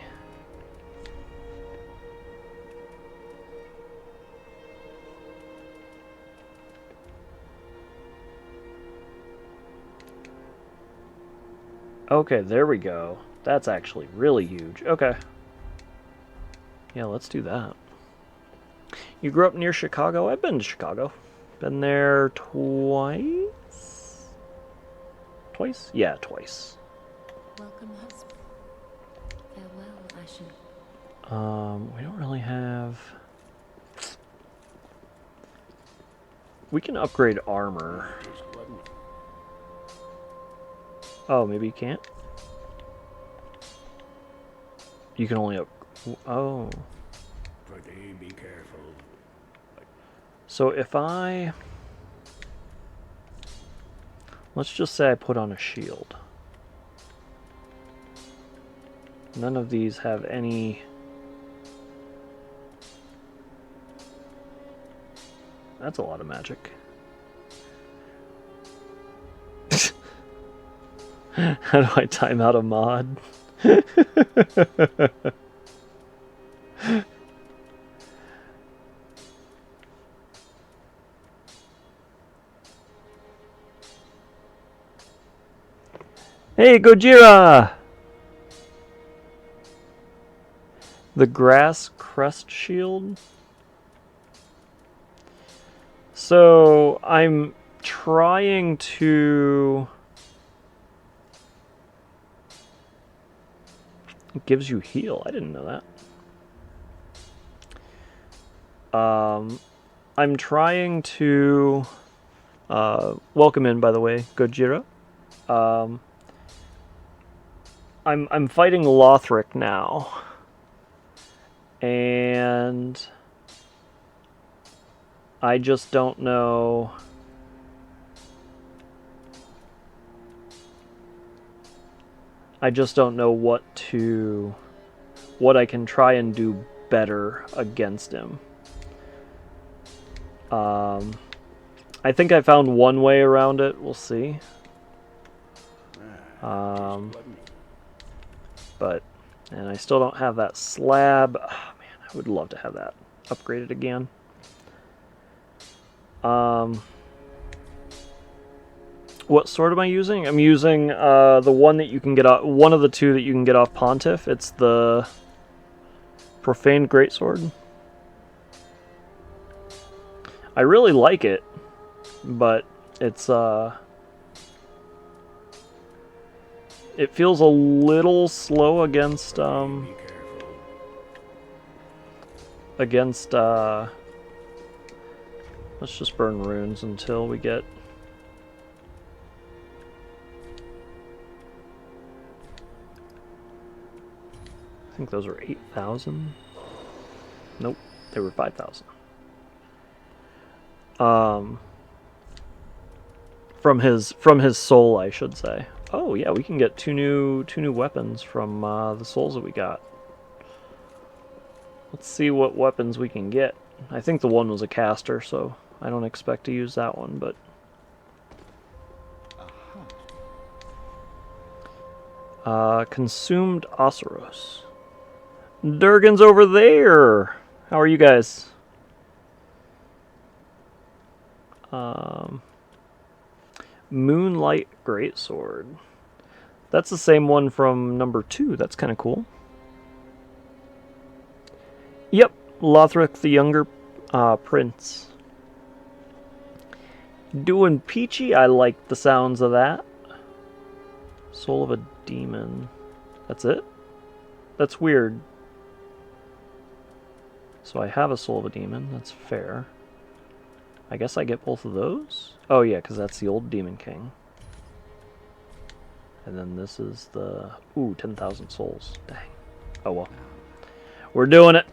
Okay, there we go. That's actually really huge. Okay. Yeah, let's do that. You grew up near Chicago? I've been to Chicago. Been there twice? Twice? Yeah, twice. Welcome, husband. Farewell, Ashen. We don't really have... We can upgrade armor. Oh, maybe you can't? You can only up... Oh. Be careful. So if I... Let's just say I put on a shield. None of these have any... That's a lot of magic. How do I time out a mod? Hey, Gojira! The Grass Crest Shield. So, I'm trying to... It gives you heal. I didn't know that. I'm trying to... welcome in, by the way, Gojira. I'm fighting Lothric now. And... I just don't know... I just don't know what I can try and do better against him. I think I found one way around it. We'll see. But, and I still don't have that slab. Oh, man, I would love to have that upgraded again. What sword am I using? I'm using the one that you can get off, one of the two that you can get off Pontiff. It's the Profaned Greatsword. I really like it, but it's It feels a little slow against, Be careful. against, let's just burn runes until we get... I think those are 8,000. Nope, they were 5,000. From his soul, I should say. Oh yeah, we can get two new weapons from the souls that we got. Let's see what weapons we can get. I think the one was a caster, so I don't expect to use that one, but... Consumed Oceiros. Durgan's over there! How are you guys? Moonlight Greatsword. That's the same one from number 2. That's kind of cool. Yep, Lothric the Younger Prince. Doing peachy. I like the sounds of that. Soul of a Demon. That's it? That's weird. So I have a Soul of a Demon. That's fair. I guess I get both of those? Oh yeah, because that's the old Demon King. And then this is the... Ooh, 10,000 souls. Dang. Oh well. We're doing it.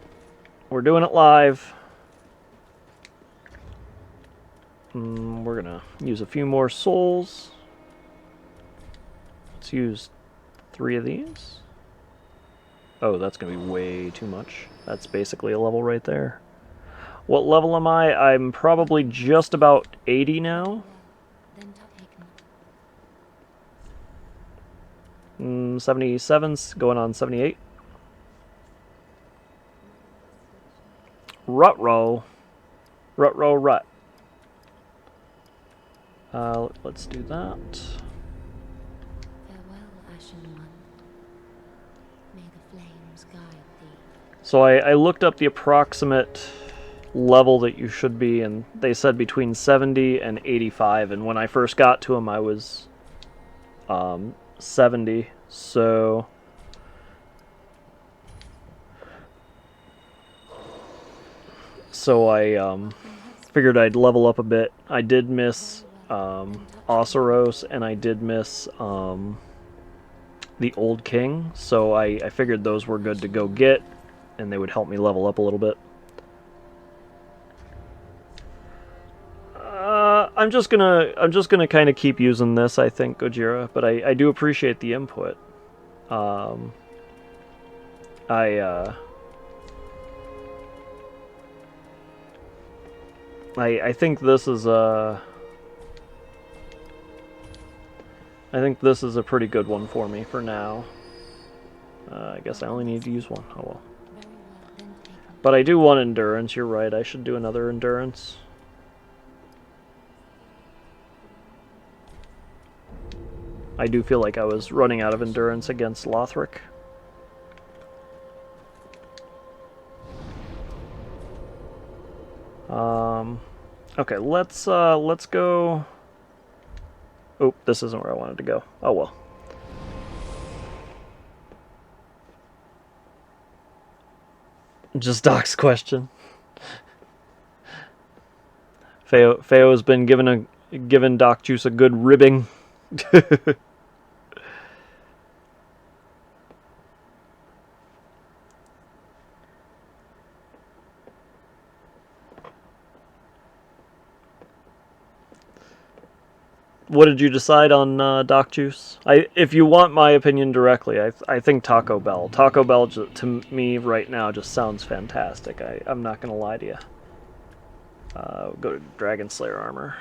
We're doing it live. We're gonna use a few more souls. Let's use 3 of these. Oh, that's gonna be way too much. That's basically a level right there. What level am I? I'm probably just about 80 now. Then take me. 77, going on 78. Rut-row. Rut-row rut. Let's do that. Farewell, Ashen One. May the flames guide thee. So I looked up the approximate level that you should be, and they said between 70 and 85, and when I first got to him I was 70, so I figured I'd level up a bit. I did miss Oceiros, and I did miss the Old King, so I figured those were good to go get, and they would help me level up a little bit. I'm just gonna kind of keep using this, I think, Gojira, but I do appreciate the input. I think this is a... I think this is a pretty good one for me for now. I guess I only need to use one. Oh well. Very well, then take me. But I do want endurance. You're right. I should do another endurance. I do feel like I was running out of endurance against Lothric. Okay, let's go. Oh, this isn't where I wanted to go. Oh well. Just Doc's question. Feo has been given Doc Juice a good ribbing. What did you decide on Doc Juice? If you want my opinion directly, I think Taco Bell. Taco Bell to me right now just sounds fantastic. I'm not gonna lie to you. Go to Dragon Slayer armor.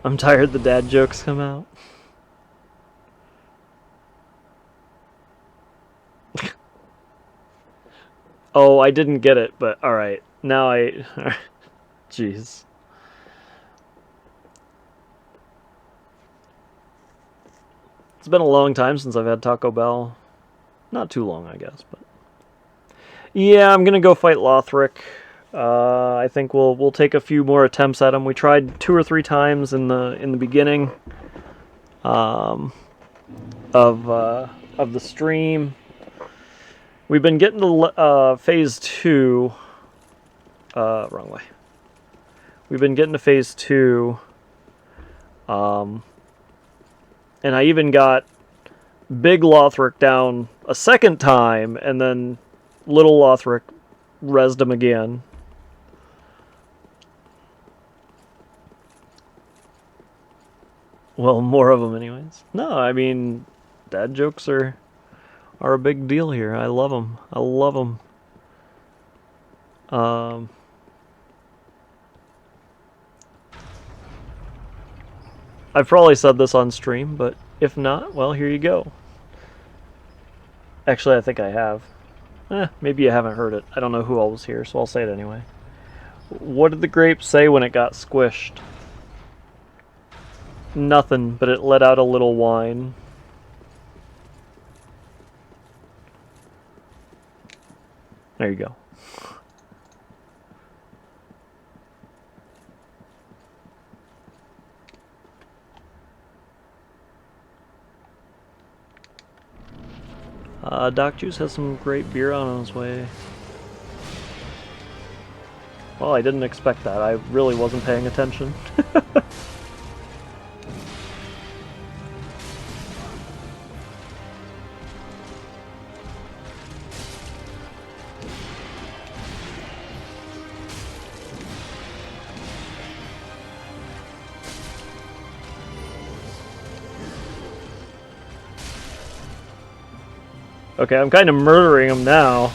I'm tired the dad jokes come out. Oh, I didn't get it, but alright. Now I... Jeez. It's been a long time since I've had Taco Bell. Not too long, I guess, but... Yeah, I'm gonna go fight Lothric. I think we'll take a few more attempts at him. We tried 2 or 3 times in the beginning. of the stream. We've been getting to phase 2. Wrong way. We've been getting to phase 2. And I even got big Lothric down a second time, and then little Lothric rezzed him again. Well, more of them anyways. No, I mean, dad jokes are a big deal here. I love them. I love them. I've probably said this on stream, but if not, well, here you go. Actually, I think I have. Maybe you haven't heard it. I don't know who all was here, so I'll say it anyway. What did the grape say when it got squished? Nothing, but it let out a little whine. There you go. Doc Juice has some great beer on his way. Well, I didn't expect that. I really wasn't paying attention. Okay, I'm kind of murdering him now.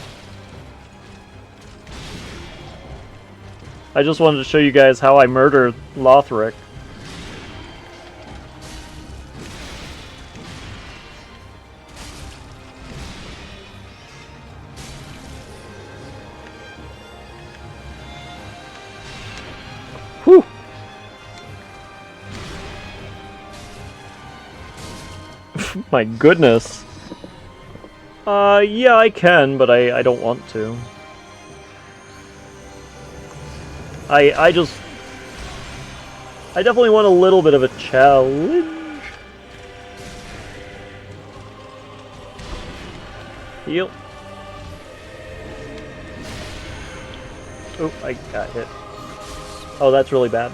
I just wanted to show you guys how I murder Lothric. Whew! My goodness. Yeah, I can, but I don't want to. I definitely want a little bit of a challenge. Yep. Oh, I got hit. Oh, that's really bad.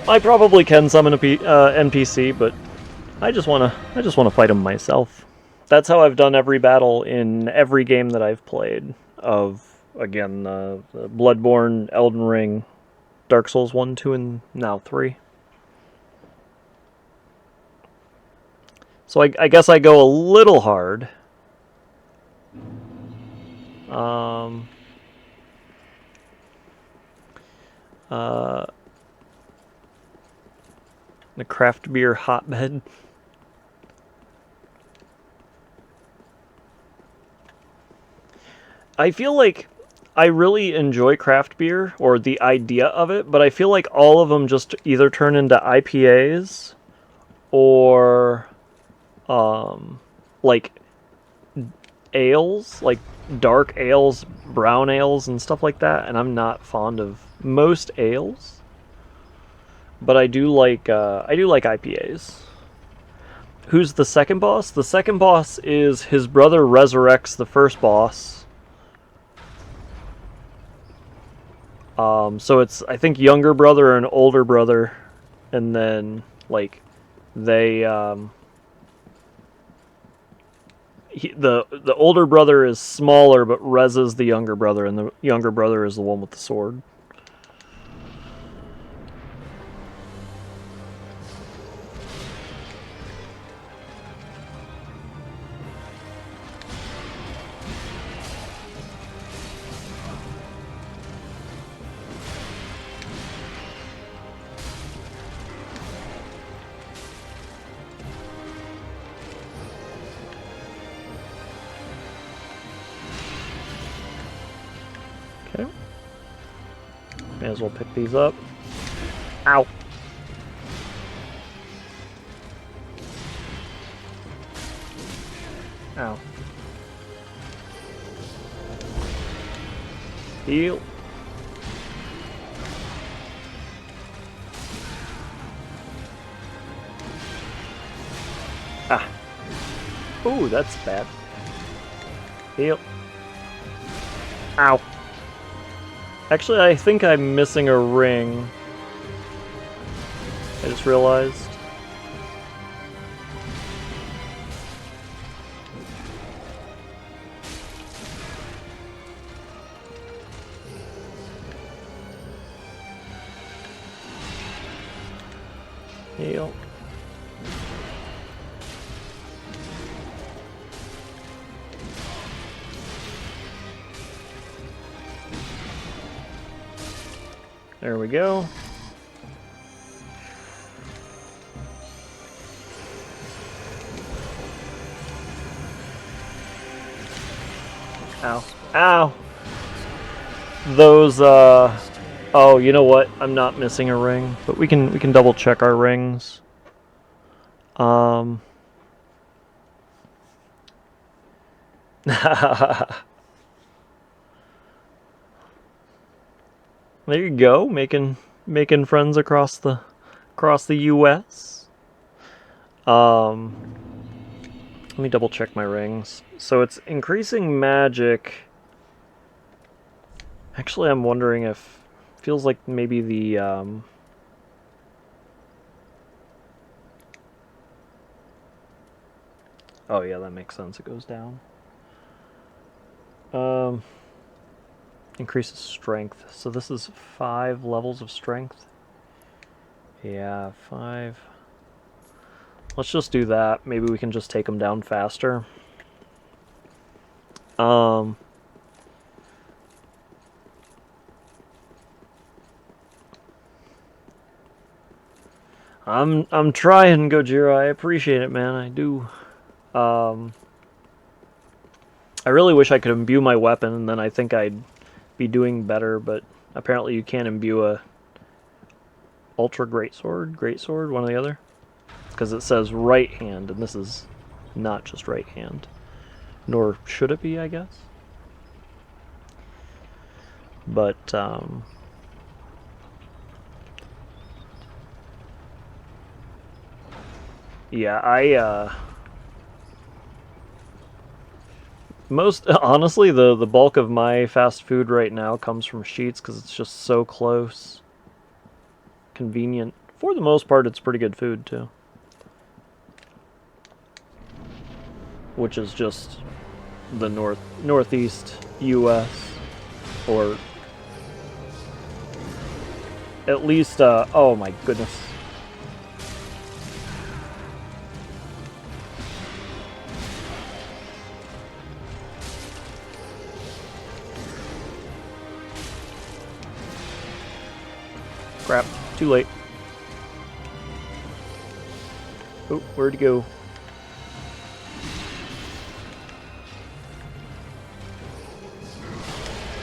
I probably can summon a NPC, but I just wanna fight him myself. That's how I've done every battle in every game that I've played. Of again, Bloodborne, Elden Ring, Dark Souls 1, 2, and now 3. So I guess I go a little hard. The craft beer hotbed. I feel like I really enjoy craft beer, or the idea of it, but I feel like all of them just either turn into IPAs or like ales, like dark ales, brown ales, and stuff like that, and I'm not fond of most ales. But I do like IPAs. Who's the second boss? The second boss is his brother resurrects the first boss. So it's, I think, younger brother and older brother, and then like they the older brother is smaller but reses the younger brother, and the younger brother is the one with the sword. Okay. May as well pick these up. Ow. Ow. Heal. Ooh, that's bad. Heal. Ow. Actually, I think I'm missing a ring. I just realized. Heal. There we go. Ow. Ow! Those, oh, you know what? I'm not missing a ring, but we can double check our rings. There you go, making friends across the US. Let me double check my rings. So it's increasing magic. Actually, I'm wondering if feels like maybe the oh yeah, that makes sense. It goes down. Increases strength. So this is 5 levels of strength. Yeah, 5. Let's just do that. Maybe we can just take them down faster. I'm trying, Gojira. I appreciate it, man. I do. I really wish I could imbue my weapon, and then I think I'd be doing better, but apparently you can't imbue a Ultra Greatsword, one or the other. Because it says right hand, and this is not just right hand. Nor should it be, I guess. But, yeah, honestly, the bulk of my fast food right now comes from Sheets because it's just so close. Convenient. For the most part, it's pretty good food, too. Which is just the northeast US, or at least, oh my goodness. Crap, too late. Oh, where'd he go?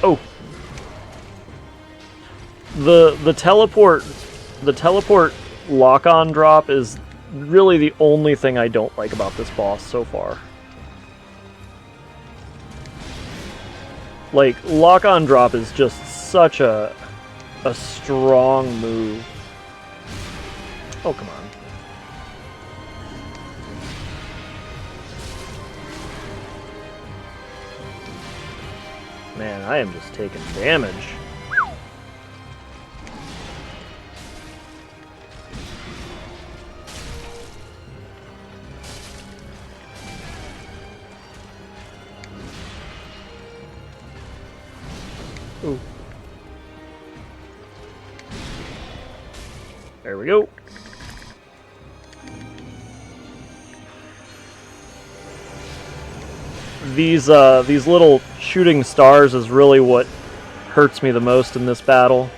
Oh. The teleport lock-on drop is really the only thing I don't like about this boss so far. Like, lock-on drop is just such a strong move. Oh, come on. Man, I am just taking damage. Ooh. There we go. These little shooting stars is really what hurts me the most in this battle.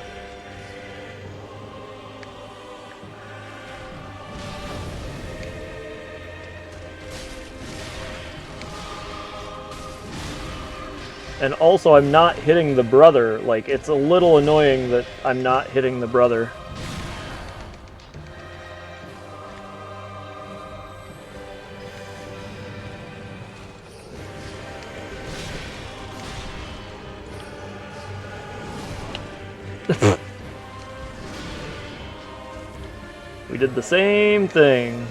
And also, I'm not hitting the brother. Like, it's a little annoying that I'm not hitting the brother. We did the same thing.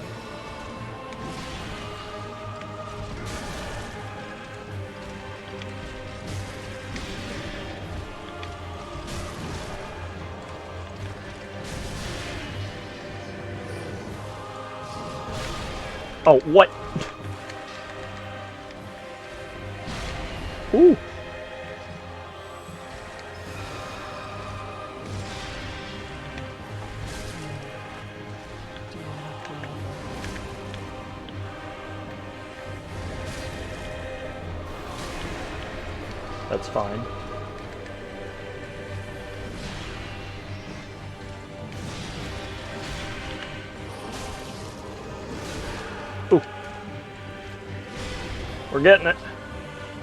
Oh, what? Ooh. That's fine. Ooh. We're getting it.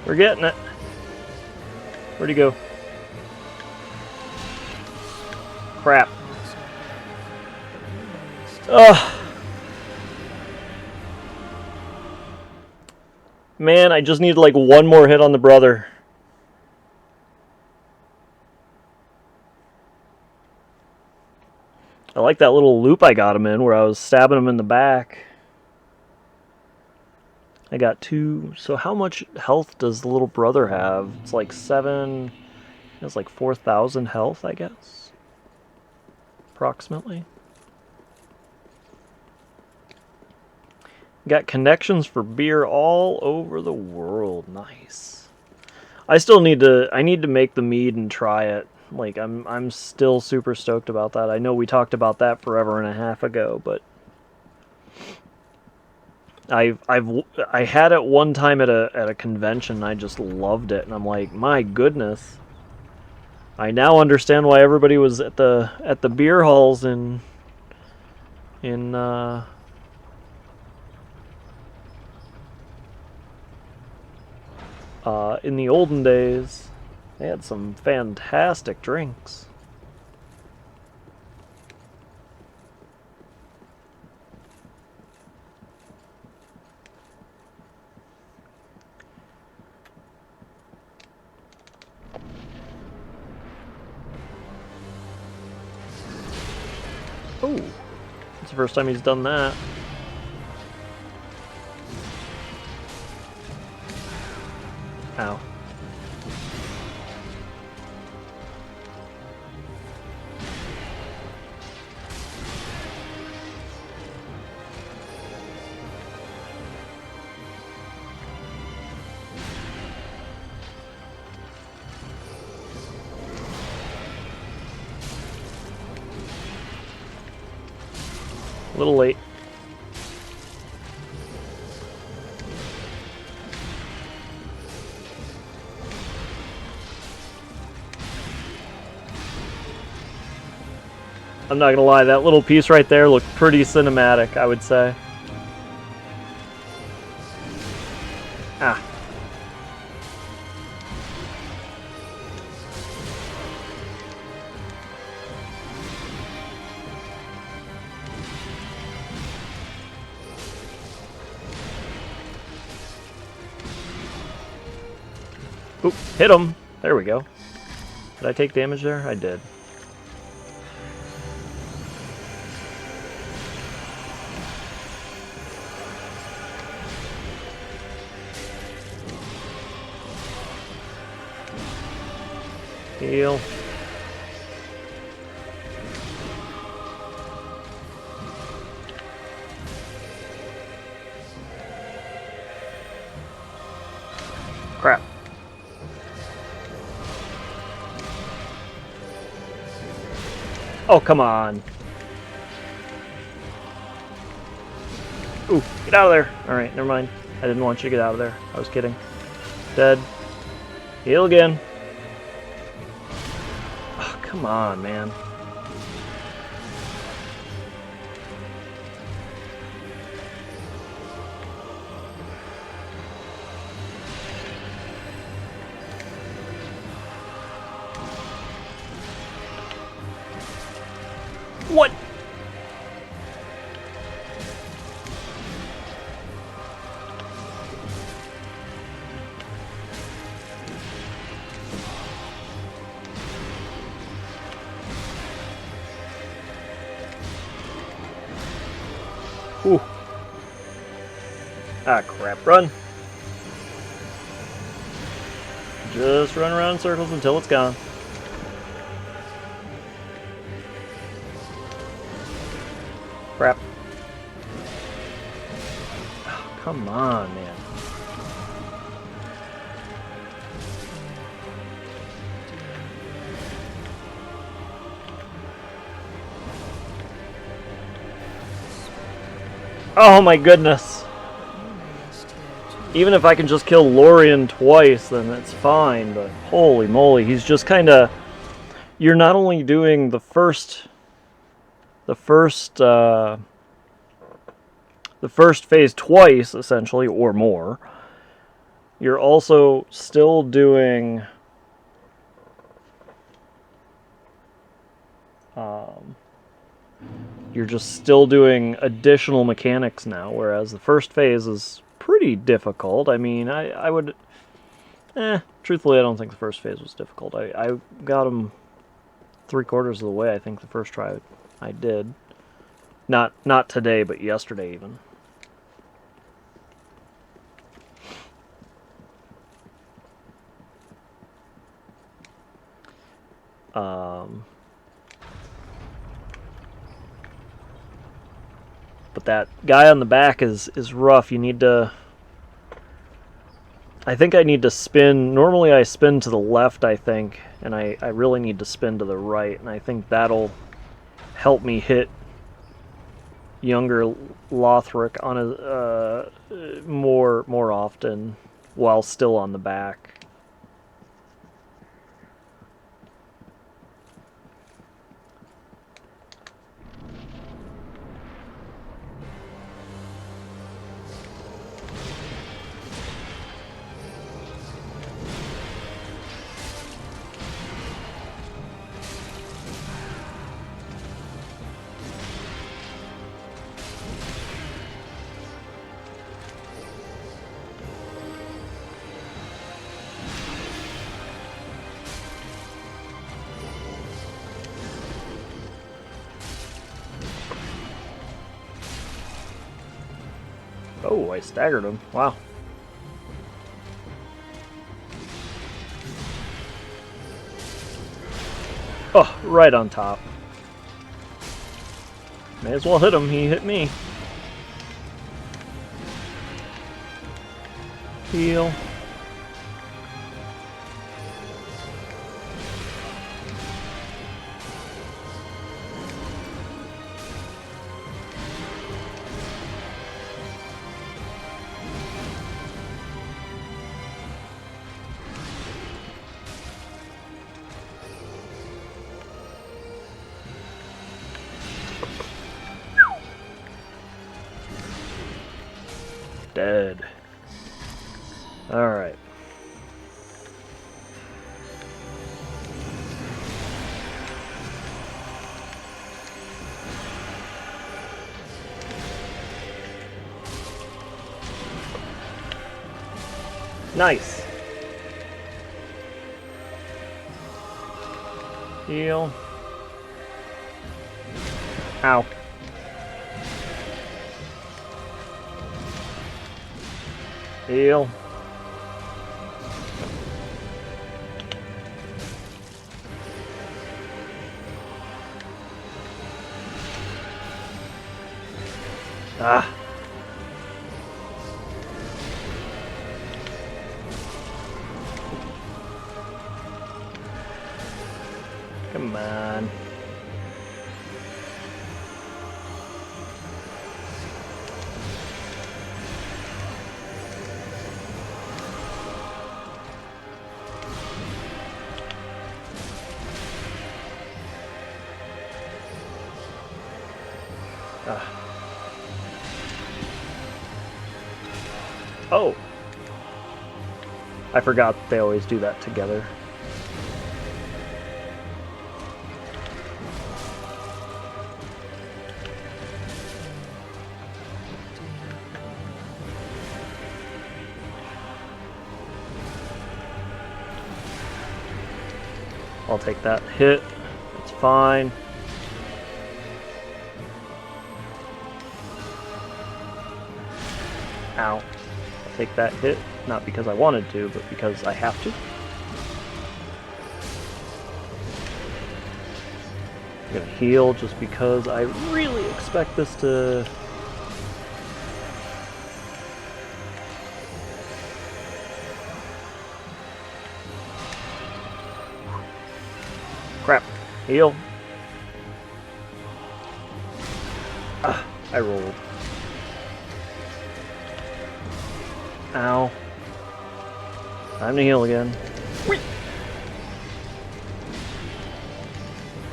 We're getting it. Where'd he go? Crap. Ugh. Man, I just need like one more hit on the brother. I like that little loop I got him in where I was stabbing him in the back. I got 2. So how much health does the little brother have? It's like 7. It's like 4,000 health, I guess. Approximately. Got connections for beer all over the world. Nice. I need to make the mead and try it. Like I'm still super stoked about that. I know we talked about that forever and a half ago, but I had it one time at a convention and I just loved it, and I'm like, my goodness. I now understand why everybody was at the beer halls in the olden days. They had some fantastic drinks. Oh, it's the first time he's done that. Ow. A little late. I'm not gonna lie, that little piece right there looked pretty cinematic, I would say. Ah. Oop, hit him. There we go. Did I take damage there? I did. Heal. Crap. Oh, come on. Ooh, get out of there. Alright, never mind. I didn't want you to get out of there. I was kidding. Dead. Heal again. Oh, come on, man. What? Ooh. Ah, crap. Run. Just run around in circles until it's gone. Crap. come on, man. Oh my goodness. Even if I can just kill Lorien twice, then that's fine, but holy moly, he's just kind of... You're not only doing the first phase twice, essentially, or more. You're also still doing... you're just still doing additional mechanics now, whereas the first phase is pretty difficult. I mean, I would... truthfully, I don't think the first phase was difficult. I got him 3/4 of the way, I think, the first try I did. Not today, but yesterday even. But that guy on the back is rough. You need to... I think I need to spin... Normally I spin to the left, I think, and I really need to spin to the right, and I think that'll help me hit younger Lothric on a more often while still on the back. Oh, I staggered him. Wow. Oh, right on top. May as well hit him. He hit me. Heal. Dead. Alright. Nice. Heal. Ow. Heal. Ah. Come on. Oh. I forgot they always do that together. I'll take that hit. It's fine. Ow. I'll take that hit, not because I wanted to, but because I have to. I'm gonna heal just because I really expect this to Heal. Ah, I rolled. Ow. Time to heal again. Whee!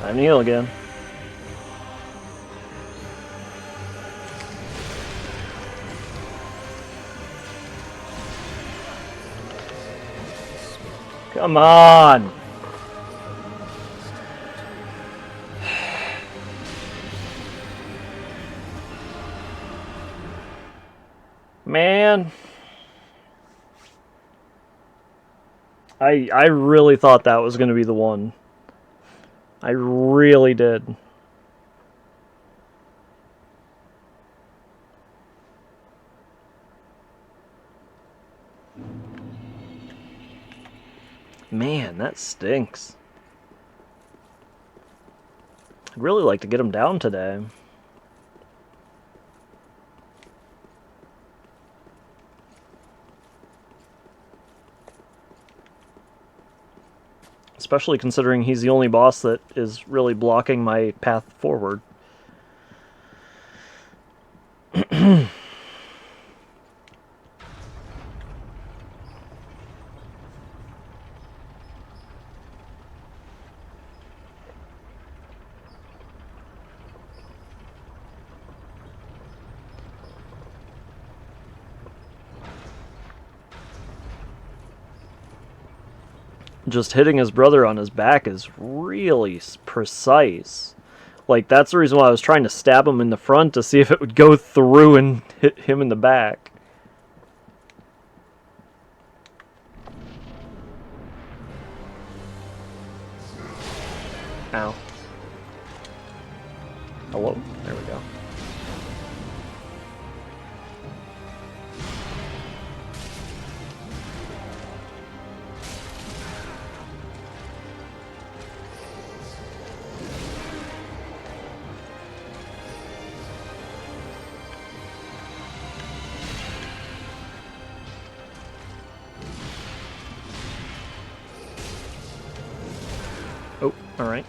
Time to heal again. Come on! Man. I really thought that was going to be the one. I really did. Man, that stinks. I'd really like to get him down today. Especially considering he's the only boss that is really blocking my path forward. Just hitting his brother on his back is really precise. Like, that's the reason why I was trying to stab him in the front to see if it would go through and hit him in the back. Ow. Hello? There we go. Oh, alright.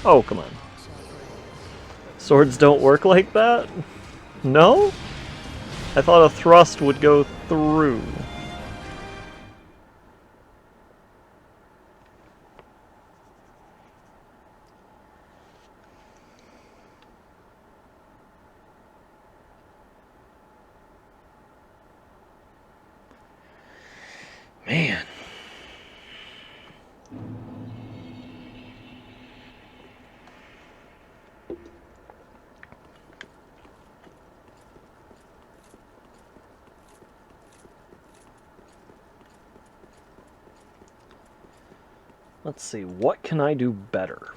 Oh, come on. Swords don't work like that? No? I thought a thrust would go through. Man. Let's see, what can I do better?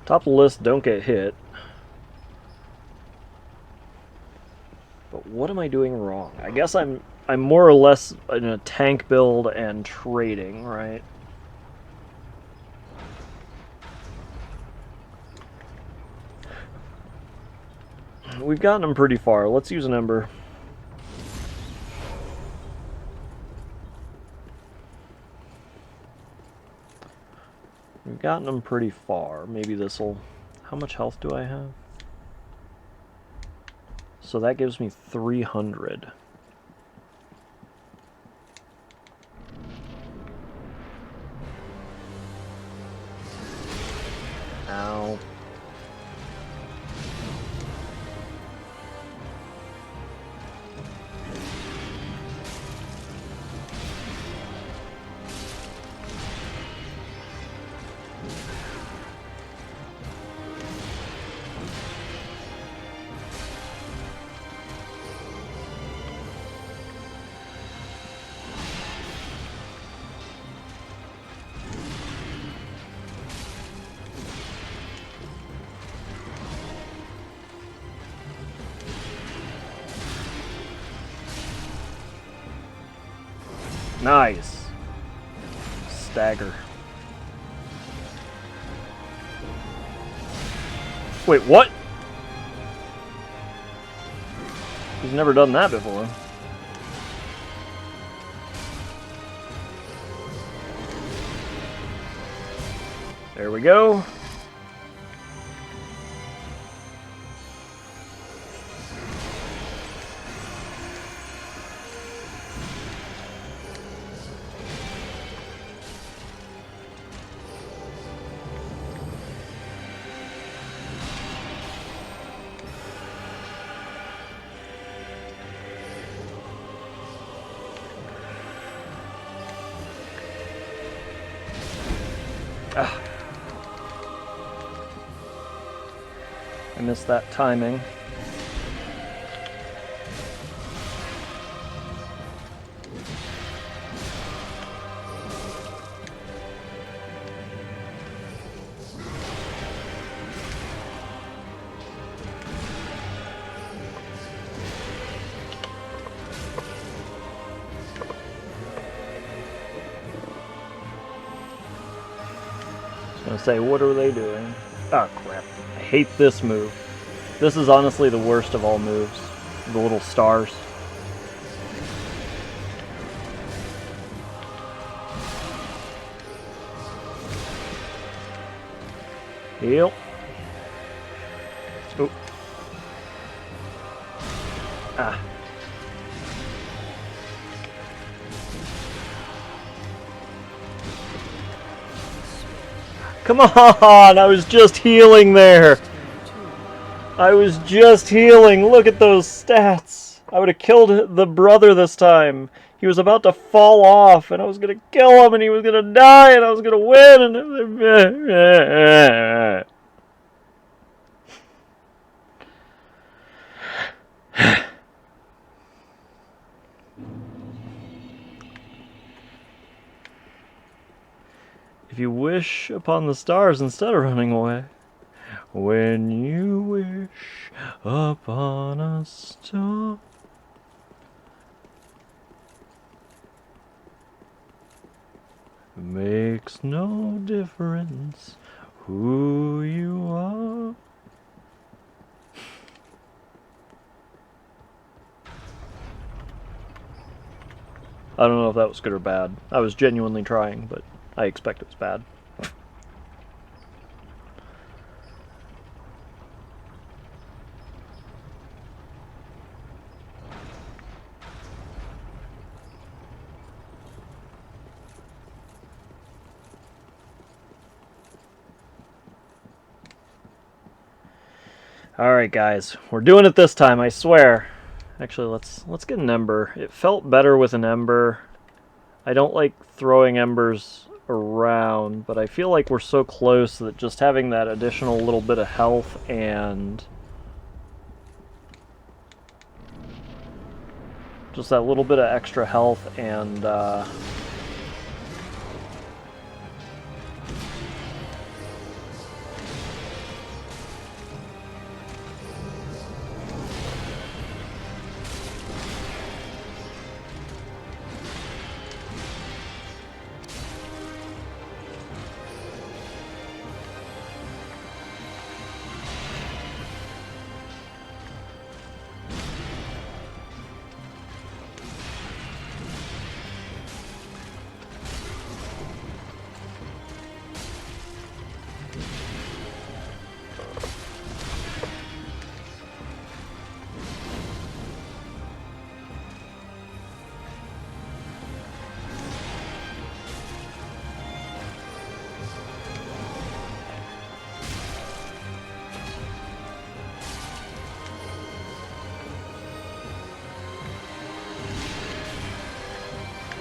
Top of the list, don't get hit. But what am I doing wrong? I guess I'm more or less in a tank build and trading, right? We've gotten them pretty far. Let's use an Ember. We've gotten them pretty far. Maybe this'll... How much health do I have? So that gives me 300. Ow. Nice. Stagger. Wait, what? He's never done that before. There we go. Ah. I missed that timing. I was gonna say, what are they doing? Ah, crap. I hate this move. This is honestly the worst of all moves. The little stars. Heal. Oh. Ah. Come on! I was just healing there! I was just healing! Look at those stats! I would have killed the brother this time. He was about to fall off, and I was gonna kill him, and he was gonna die, and I was gonna win, and... If you wish upon the stars instead of running away, when you wish upon a star, makes no difference who you are. I don't know if that was good or bad. I was genuinely trying, but I expect it was bad. Alright guys, we're doing it this time, I swear. Actually, let's get an ember. It felt better with an ember. I don't like throwing embers around, but I feel like we're so close that just having that additional little bit of health and just that little bit of extra health and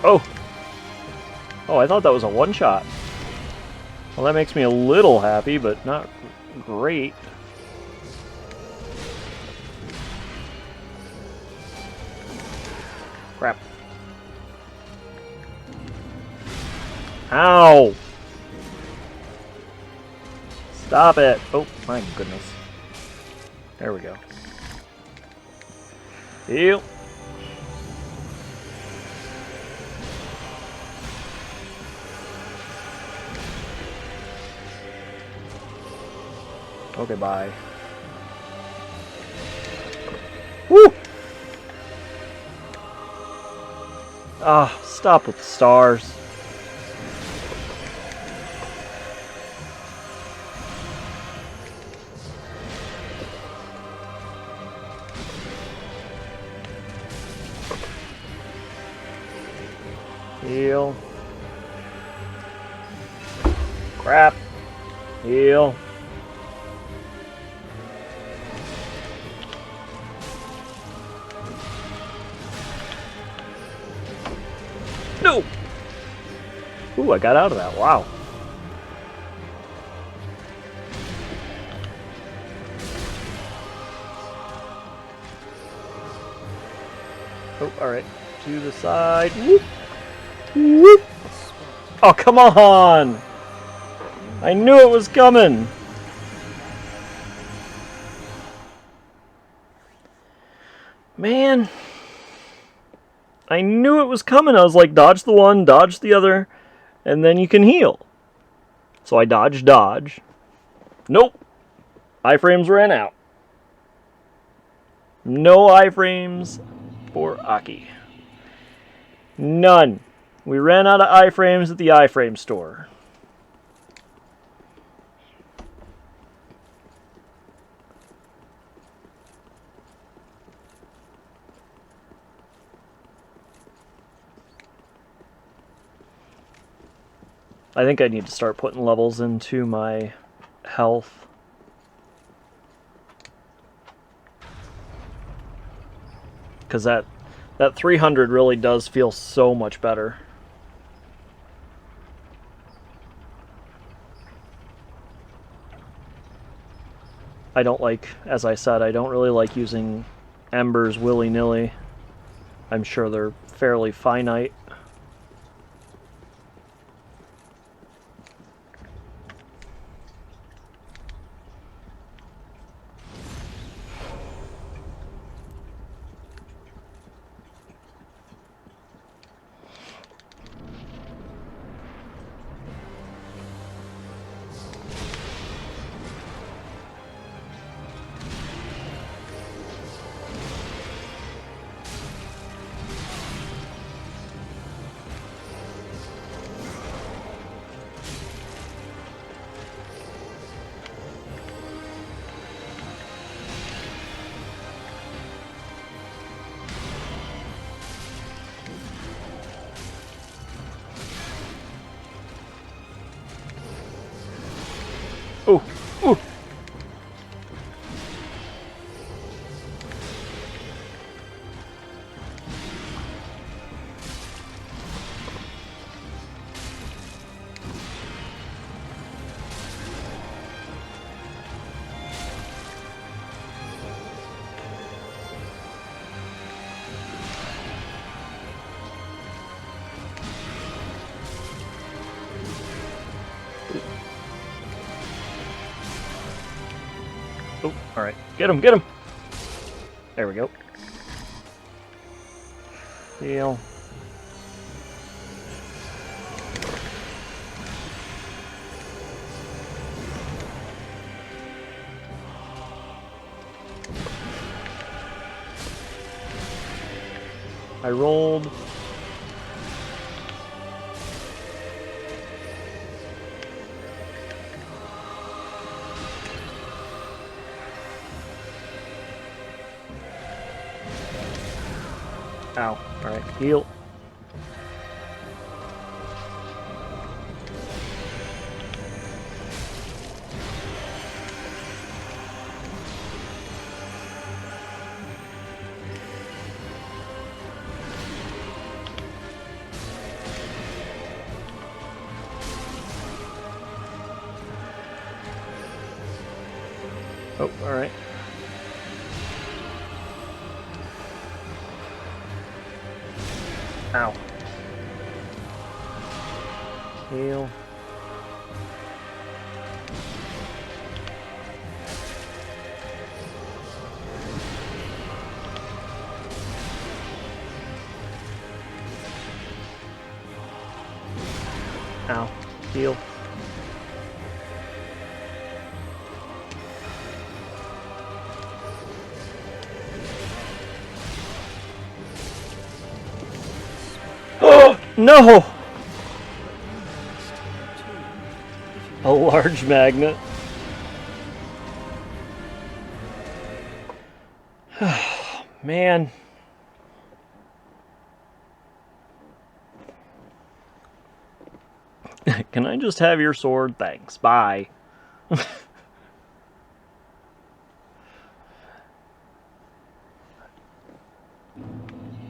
oh! Oh, I thought that was a one-shot. Well, that makes me a little happy, but not great. Crap. Ow! Stop it! Oh, my goodness. There we go. Heal. Okay, bye. Woo! Ah, stop with the stars. Heal. Crap. Heal. No! Ooh, I got out of that. Wow. Oh, alright. To the side. Whoop. Whoop. Oh, come on! I knew it was coming! Man. I knew it was coming. I was like, dodge the one, dodge the other, and then you can heal. So I dodge, dodge. Nope. Iframes ran out. No iframes for Aki. None. We ran out of iframes at the iframe store. I think I need to start putting levels into my health. Because that 300 really does feel so much better. I don't like, as I said, I don't really like using embers willy-nilly. I'm sure they're fairly finite. Oh, oh. Oh, alright. Get him, get him! There we go. Heal. I rolled. Ow. Alright, heal. Oh, alright. Ow. Heal. Ow. Heal. No! A large magnet. Man. Can I just have your sword? Thanks. Bye.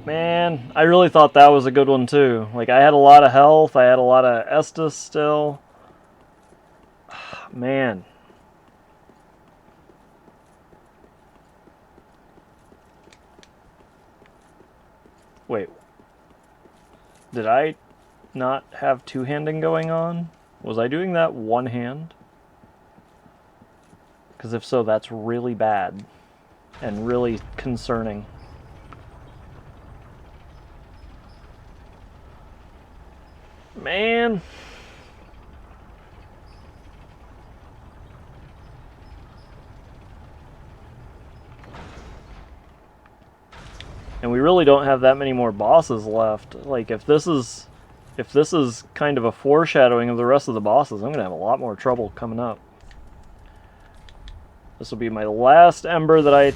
Man, I really thought that was a good one too. Like, I had a lot of health, I had a lot of Estus still. Man. Wait. Did I not have two-handing going on? Was I doing that one hand? Because if so, that's really bad. And really concerning. Man. And we really don't have that many more bosses left. Like, if this is kind of a foreshadowing of the rest of the bosses, I'm gonna have a lot more trouble coming up. This will be my last Ember that I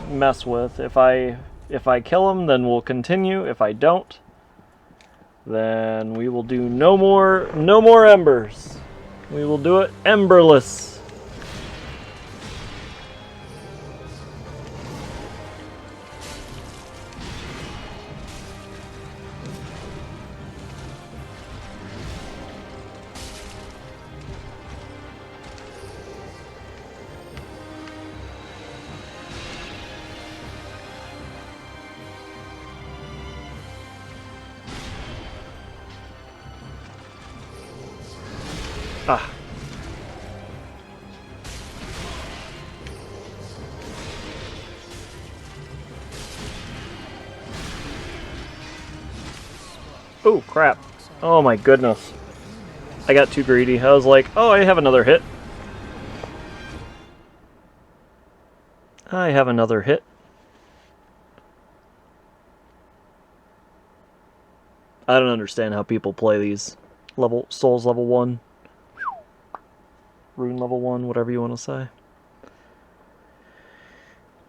mess with. If I kill him, then we'll continue. If I don't, then we will do no more Embers. We will do it Emberless. Ah. Oh, crap. Oh my goodness. I got too greedy. I was like, oh, I have another hit. I have another hit. I don't understand how people play these Souls level 1. Rune level 1, whatever you want to say.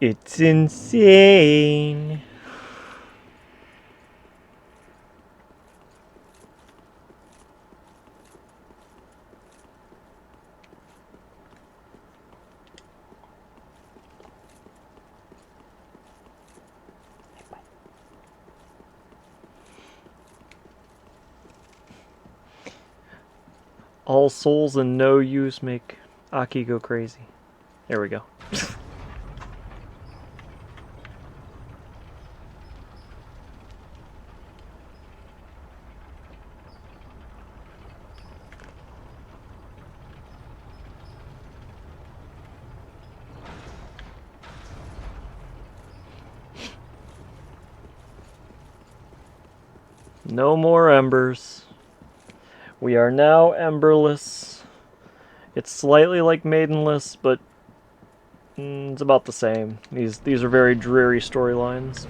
It's insane. All souls and no use make Aki go crazy. There we go. No more embers. We are now emberless. It's slightly like maidenless, but it's about the same. These are very dreary storylines.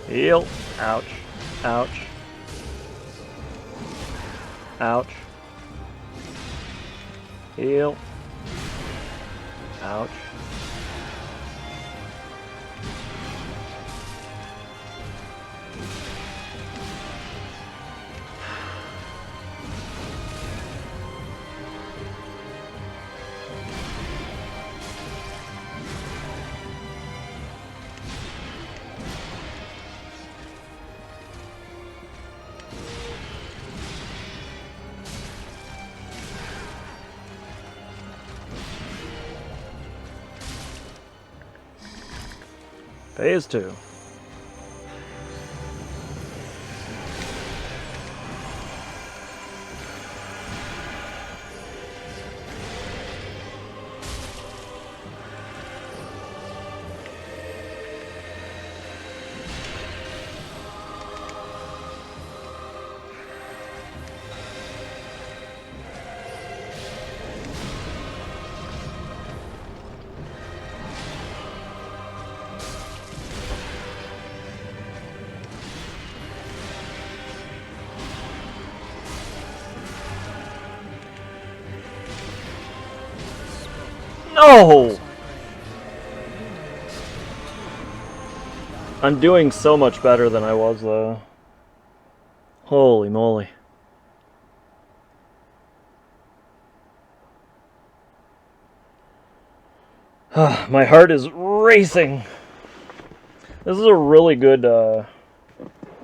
Heal. Ouch. Ouch. Ouch. Heal. Ouch. Phase 2. No! I'm doing so much better than I was, though. Holy moly. My heart is racing. This is a really good,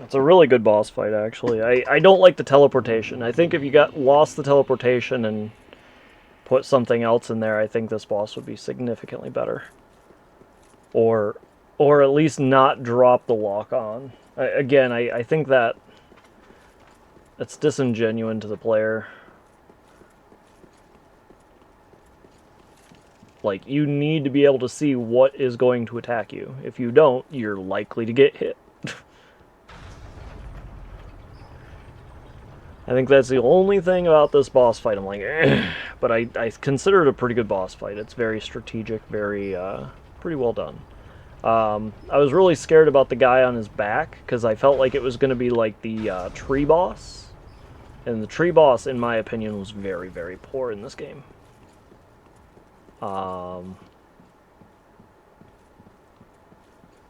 it's a really good boss fight, actually. I don't like the teleportation. I think if you lost the teleportation and put something else in there, I think this boss would be significantly better. Or at least not drop the lock-on. Again, I think that it's disingenuous to the player. Like, you need to be able to see what is going to attack you. If you don't, you're likely to get hit. I think that's the only thing about this boss fight. I'm like, but I consider it a pretty good boss fight. It's very strategic, very, pretty well done. I was really scared about the guy on his back, because I felt like it was going to be like the tree boss. And the tree boss, in my opinion, was very, very poor in this game.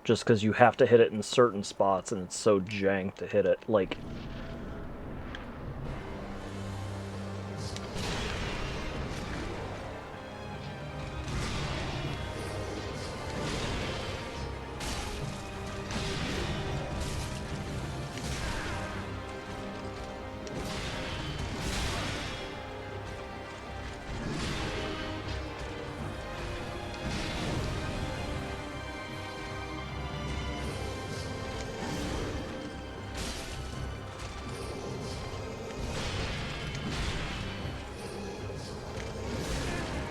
Just because you have to hit it in certain spots, and it's so jank to hit it. Like,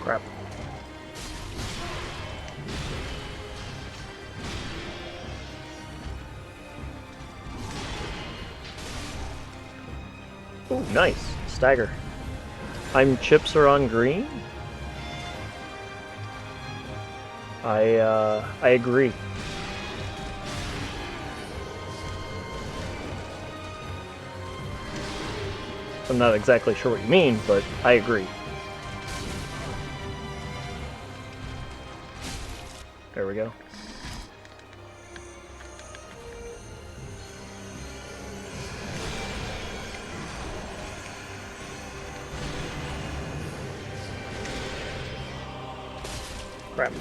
crap. Ooh, nice. Stagger. Chips are on green? I agree. I'm not exactly sure what you mean, but I agree. There we go. Crap.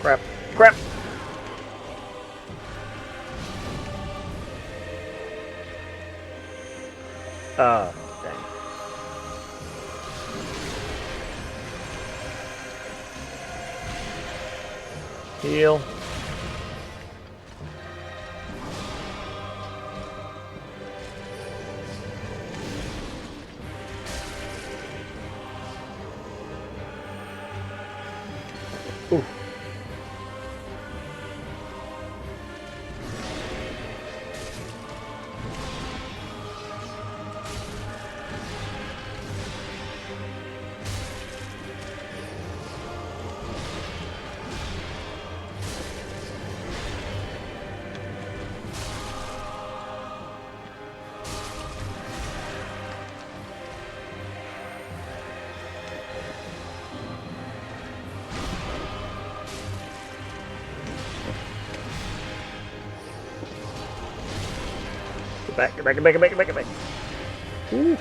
Crap. Crap. Ah, dang. Heal. Ooh. Get back, get back, get back, get back, get back, get back. Ooh.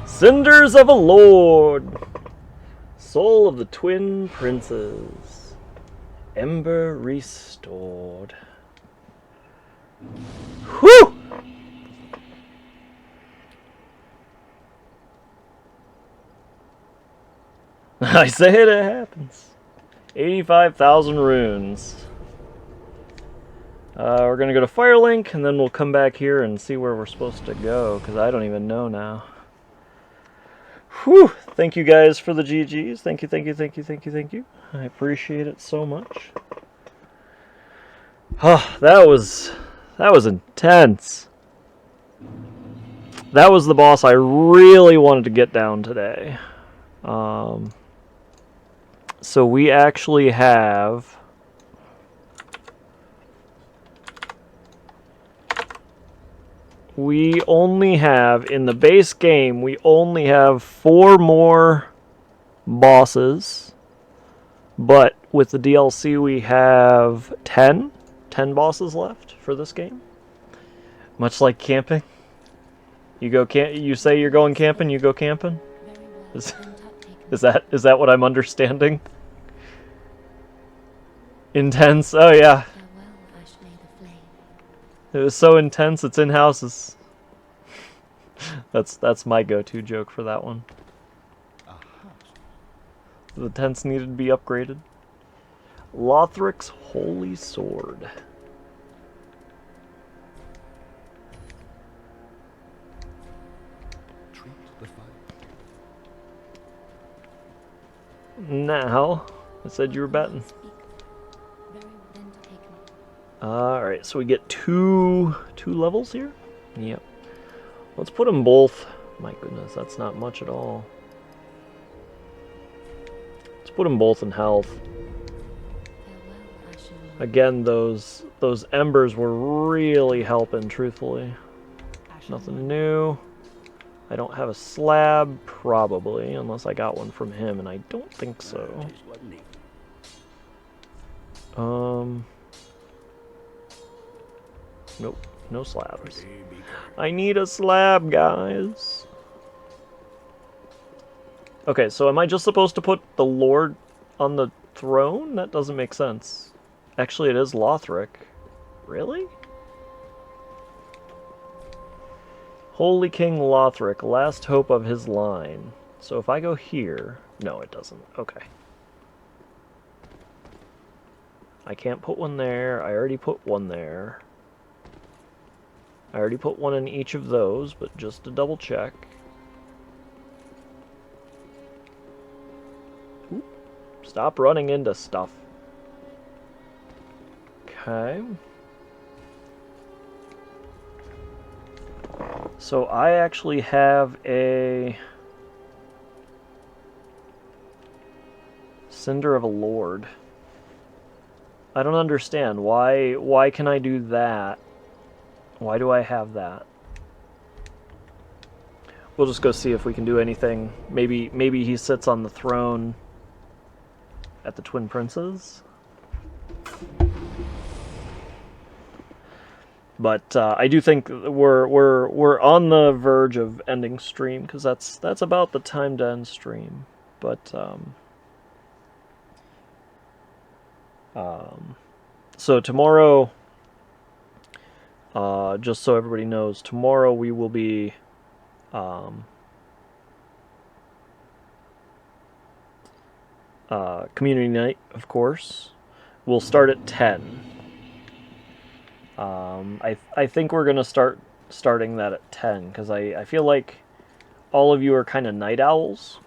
Cinders of a Lord. Soul of the Twin Princes. Ember restored. Whew! I say it happens. 85,000 runes. We're gonna go to Firelink, and then we'll come back here and see where we're supposed to go, because I don't even know now. Whew! Thank you guys for the GGs. Thank you, thank you, thank you, thank you, thank you. I appreciate it so much. Oh, that was intense. That was the boss I really wanted to get down today. So we actually have... We only have, in the base game, we only have 4 more bosses. But with the DLC, we have 10 bosses left for this game. Much like camping. You say you're going camping, you go camping? Is that what I'm understanding? Intense? Oh yeah. It was so intense, it's in houses. That's my go-to joke for that one. The tents needed to be upgraded. Lothric's Holy Sword. Now, I said you were betting. Alright, so we get two levels here? Yep. Let's put them both. My goodness, that's not much at all. Let's put them both in health. Again, those embers were really helping, truthfully. Nothing new. I don't have a slab, probably, unless I got one from him, and I don't think so. Nope, no slabs. I need a slab, guys. Okay, so am I just supposed to put the Lord on the throne? That doesn't make sense. Actually, it is Lothric. Really? Holy King Lothric, last hope of his line. So if I go here... No, it doesn't. Okay. I can't put one there. I already put one there. I already put one in each of those, but just to double check. Oop. Stop running into stuff. Okay. So I actually have a Cinder of a Lord. I don't understand. Why can I do that? Why do I have that? We'll just go see if we can do anything. Maybe he sits on the throne at the Twin Princes. But I do think we're on the verge of ending stream, because that's about the time to end stream. But so tomorrow, just so everybody knows, tomorrow we will be community night, of course. We'll start at 10. I think we're gonna starting that at 10, because I feel like all of you are kind of night owls,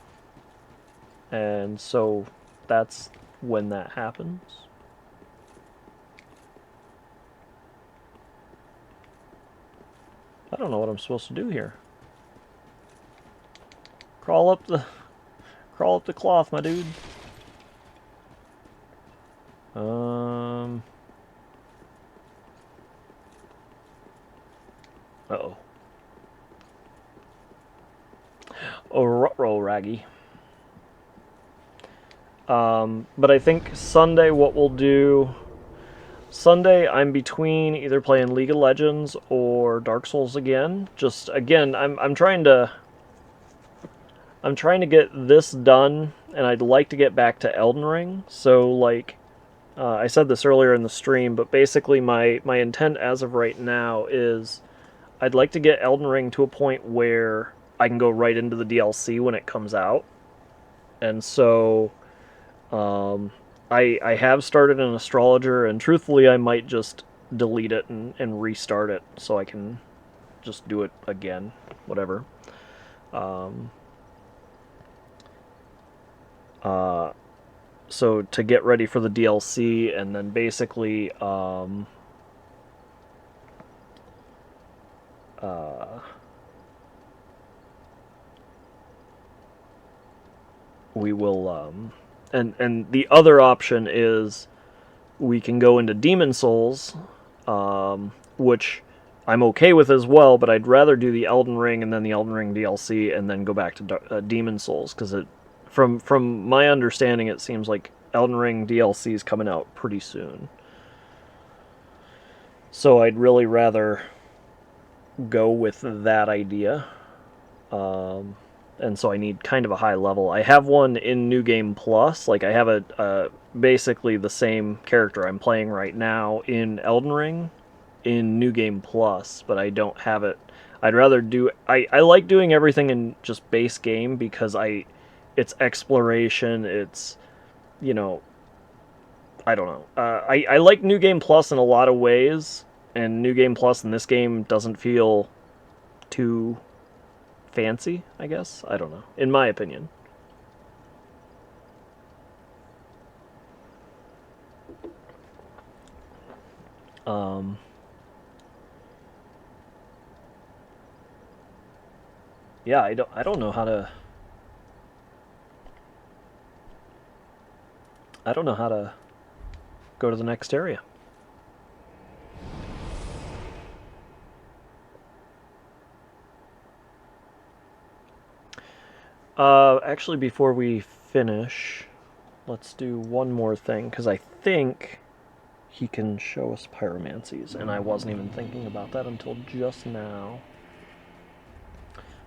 and so that's when that happens. I don't know what I'm supposed to do here. Crawl up the cloth, my dude. Uh-oh. Oh, ruh-roh, Raggy. But I think Sunday what we'll do... Sunday, I'm between either playing League of Legends or Dark Souls again. Just again, I'm trying to get this done, and I'd like to get back to Elden Ring. So like, I said this earlier in the stream, but basically my intent as of right now is I'd like to get Elden Ring to a point where I can go right into the DLC when it comes out. And so I have started an astrologer, and truthfully I might just delete it and restart it so I can just do it again, whatever. So to get ready for the DLC, and then basically we will and the other option is we can go into Demon Souls, which I'm okay with as well, but I'd rather do the Elden Ring and then the Elden Ring DLC and then go back to Demon Souls, because from my understanding, it seems like Elden Ring DLC is coming out pretty soon. So I'd really rather go with that idea. And so I need kind of a high level. I have one in New Game Plus. Like, I have a basically the same character I'm playing right now in Elden Ring in New Game Plus, but I don't have it. I'd rather do... I like doing everything in just base game because it's exploration, it's, you know... I don't know. I like New Game Plus in a lot of ways, and New Game Plus in this game doesn't feel too fancy, I guess. I don't know. In my opinion. Yeah, I don't know how to... I don't know how to go to the next area. Actually, before we finish, let's do one more thing, because I think he can show us pyromancies, and I wasn't even thinking about that until just now.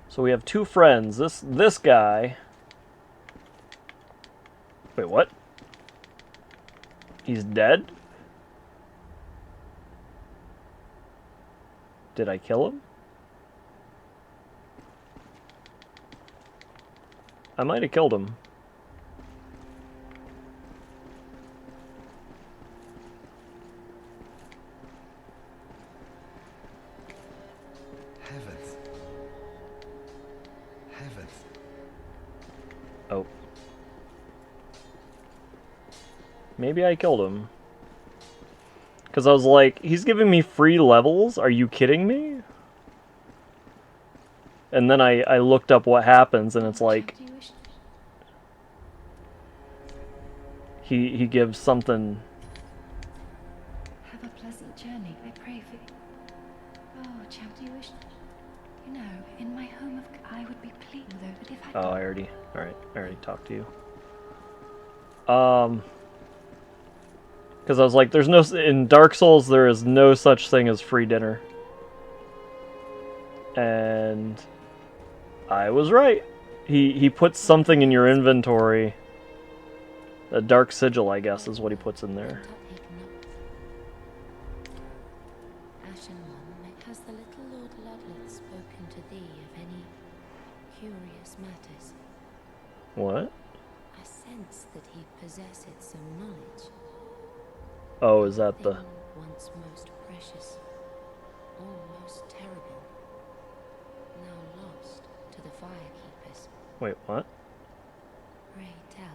So we have two friends. This guy... Wait, what? He's dead? Did I kill him? I might have killed him. Heavens. Heavens. Oh. Maybe I killed him. Because I was like, he's giving me free levels? Are you kidding me? And then I looked up what happens, and it's like... He gives something... Have a pleasant journey, I pray for you. Oh, champ, do you wish... You know, in my home of... I would be pleased, though, but if I... Oh, I already talked to you. Because I was like, there's no... In Dark Souls, there is no such thing as free dinner. And... I was right. He puts something in your inventory. A dark sigil, I guess, is what he puts in there. Ashen One, has the little Lord Ludlet spoken to thee of any curious matters? What? I sense that he possesseth some knowledge. Oh, is that the... Thing once most precious, almost terrible, now lost to the firekeepers. Wait, what? Pray tell,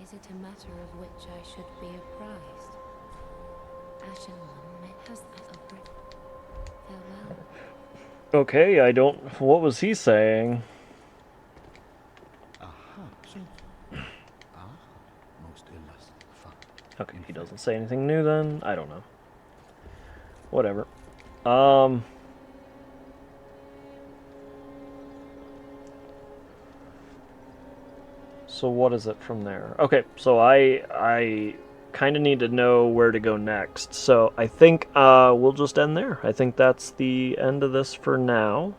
is it a matter of which I should be apprised? Ashen One, has that a brief farewell? Okay, I don't... What was he saying? Aha, so. Ah, most illustrious. Okay, he doesn't say anything new then? I don't know. Whatever. So what is it from there? Okay, so I kind of need to know where to go next. So I think we'll just end there. I think that's the end of this for now.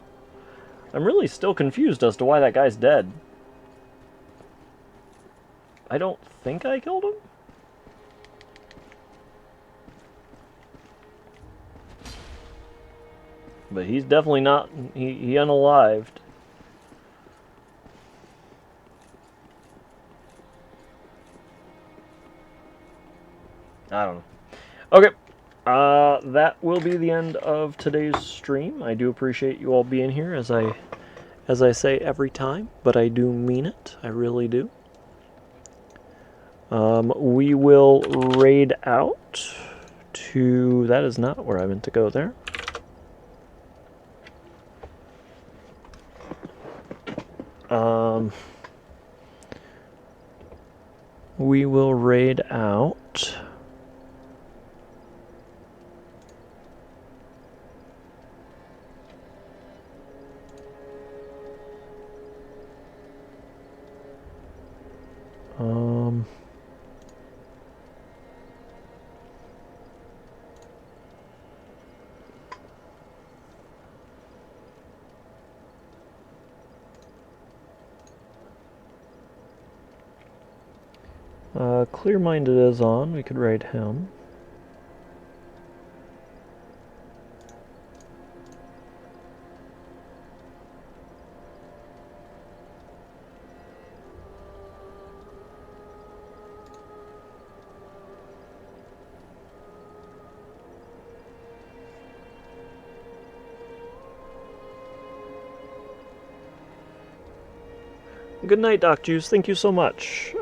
I'm really still confused as to why that guy's dead. I don't think I killed him. But he's definitely not, he unalived. I don't know. Okay. That will be the end of today's stream. I do appreciate you all being here, as I say every time, but I do mean it. I really do. We will raid out to... That is not where I meant to go there. We will raid out... Clear-minded is on. We could raid him. Good night, Doc Juice. Thank you so much.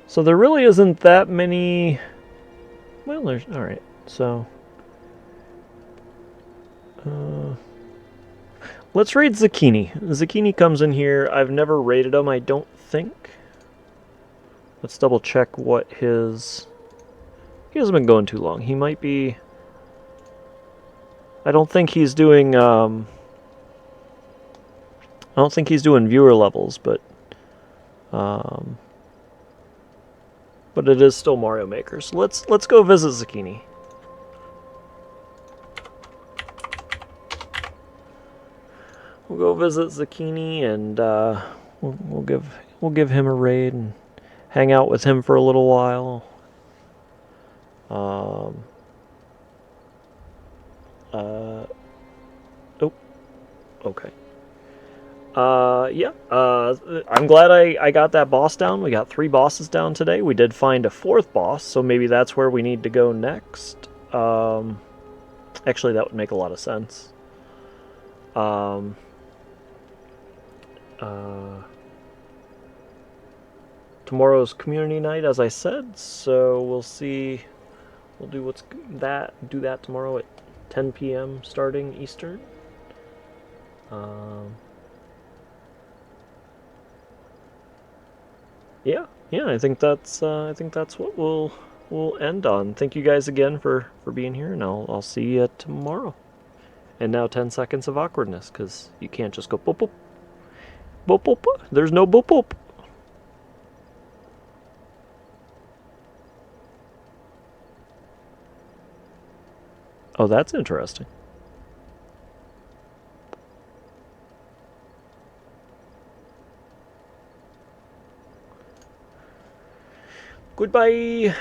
So there really isn't that many... Well, there's... Alright, so... let's raid Zucchini. Zucchini comes in here. I've never raided him, I don't think. Let's double check what his... He hasn't been going too long. He might be... I don't think he's doing... I don't think he's doing viewer levels, but... But it is still Mario Maker. So let's go visit Zucchini. We'll go visit Zucchini, and we'll give him a raid and hang out with him for a little while. Oh, okay. Yeah, I'm glad I got that boss down. We got 3 bosses down today. We did find a 4th boss, so maybe that's where we need to go next. Actually, that would make a lot of sense. Tomorrow's community night, as I said, so we'll see. We'll do do that tomorrow at 10 p.m. starting Eastern. Yeah, I think that's what we'll end on. Thank you guys again for being here, and I'll see you tomorrow. And now 10 seconds of awkwardness, because you can't just go boop boop boop boop boop. There's no boop boop. Oh, that's interesting. Goodbye.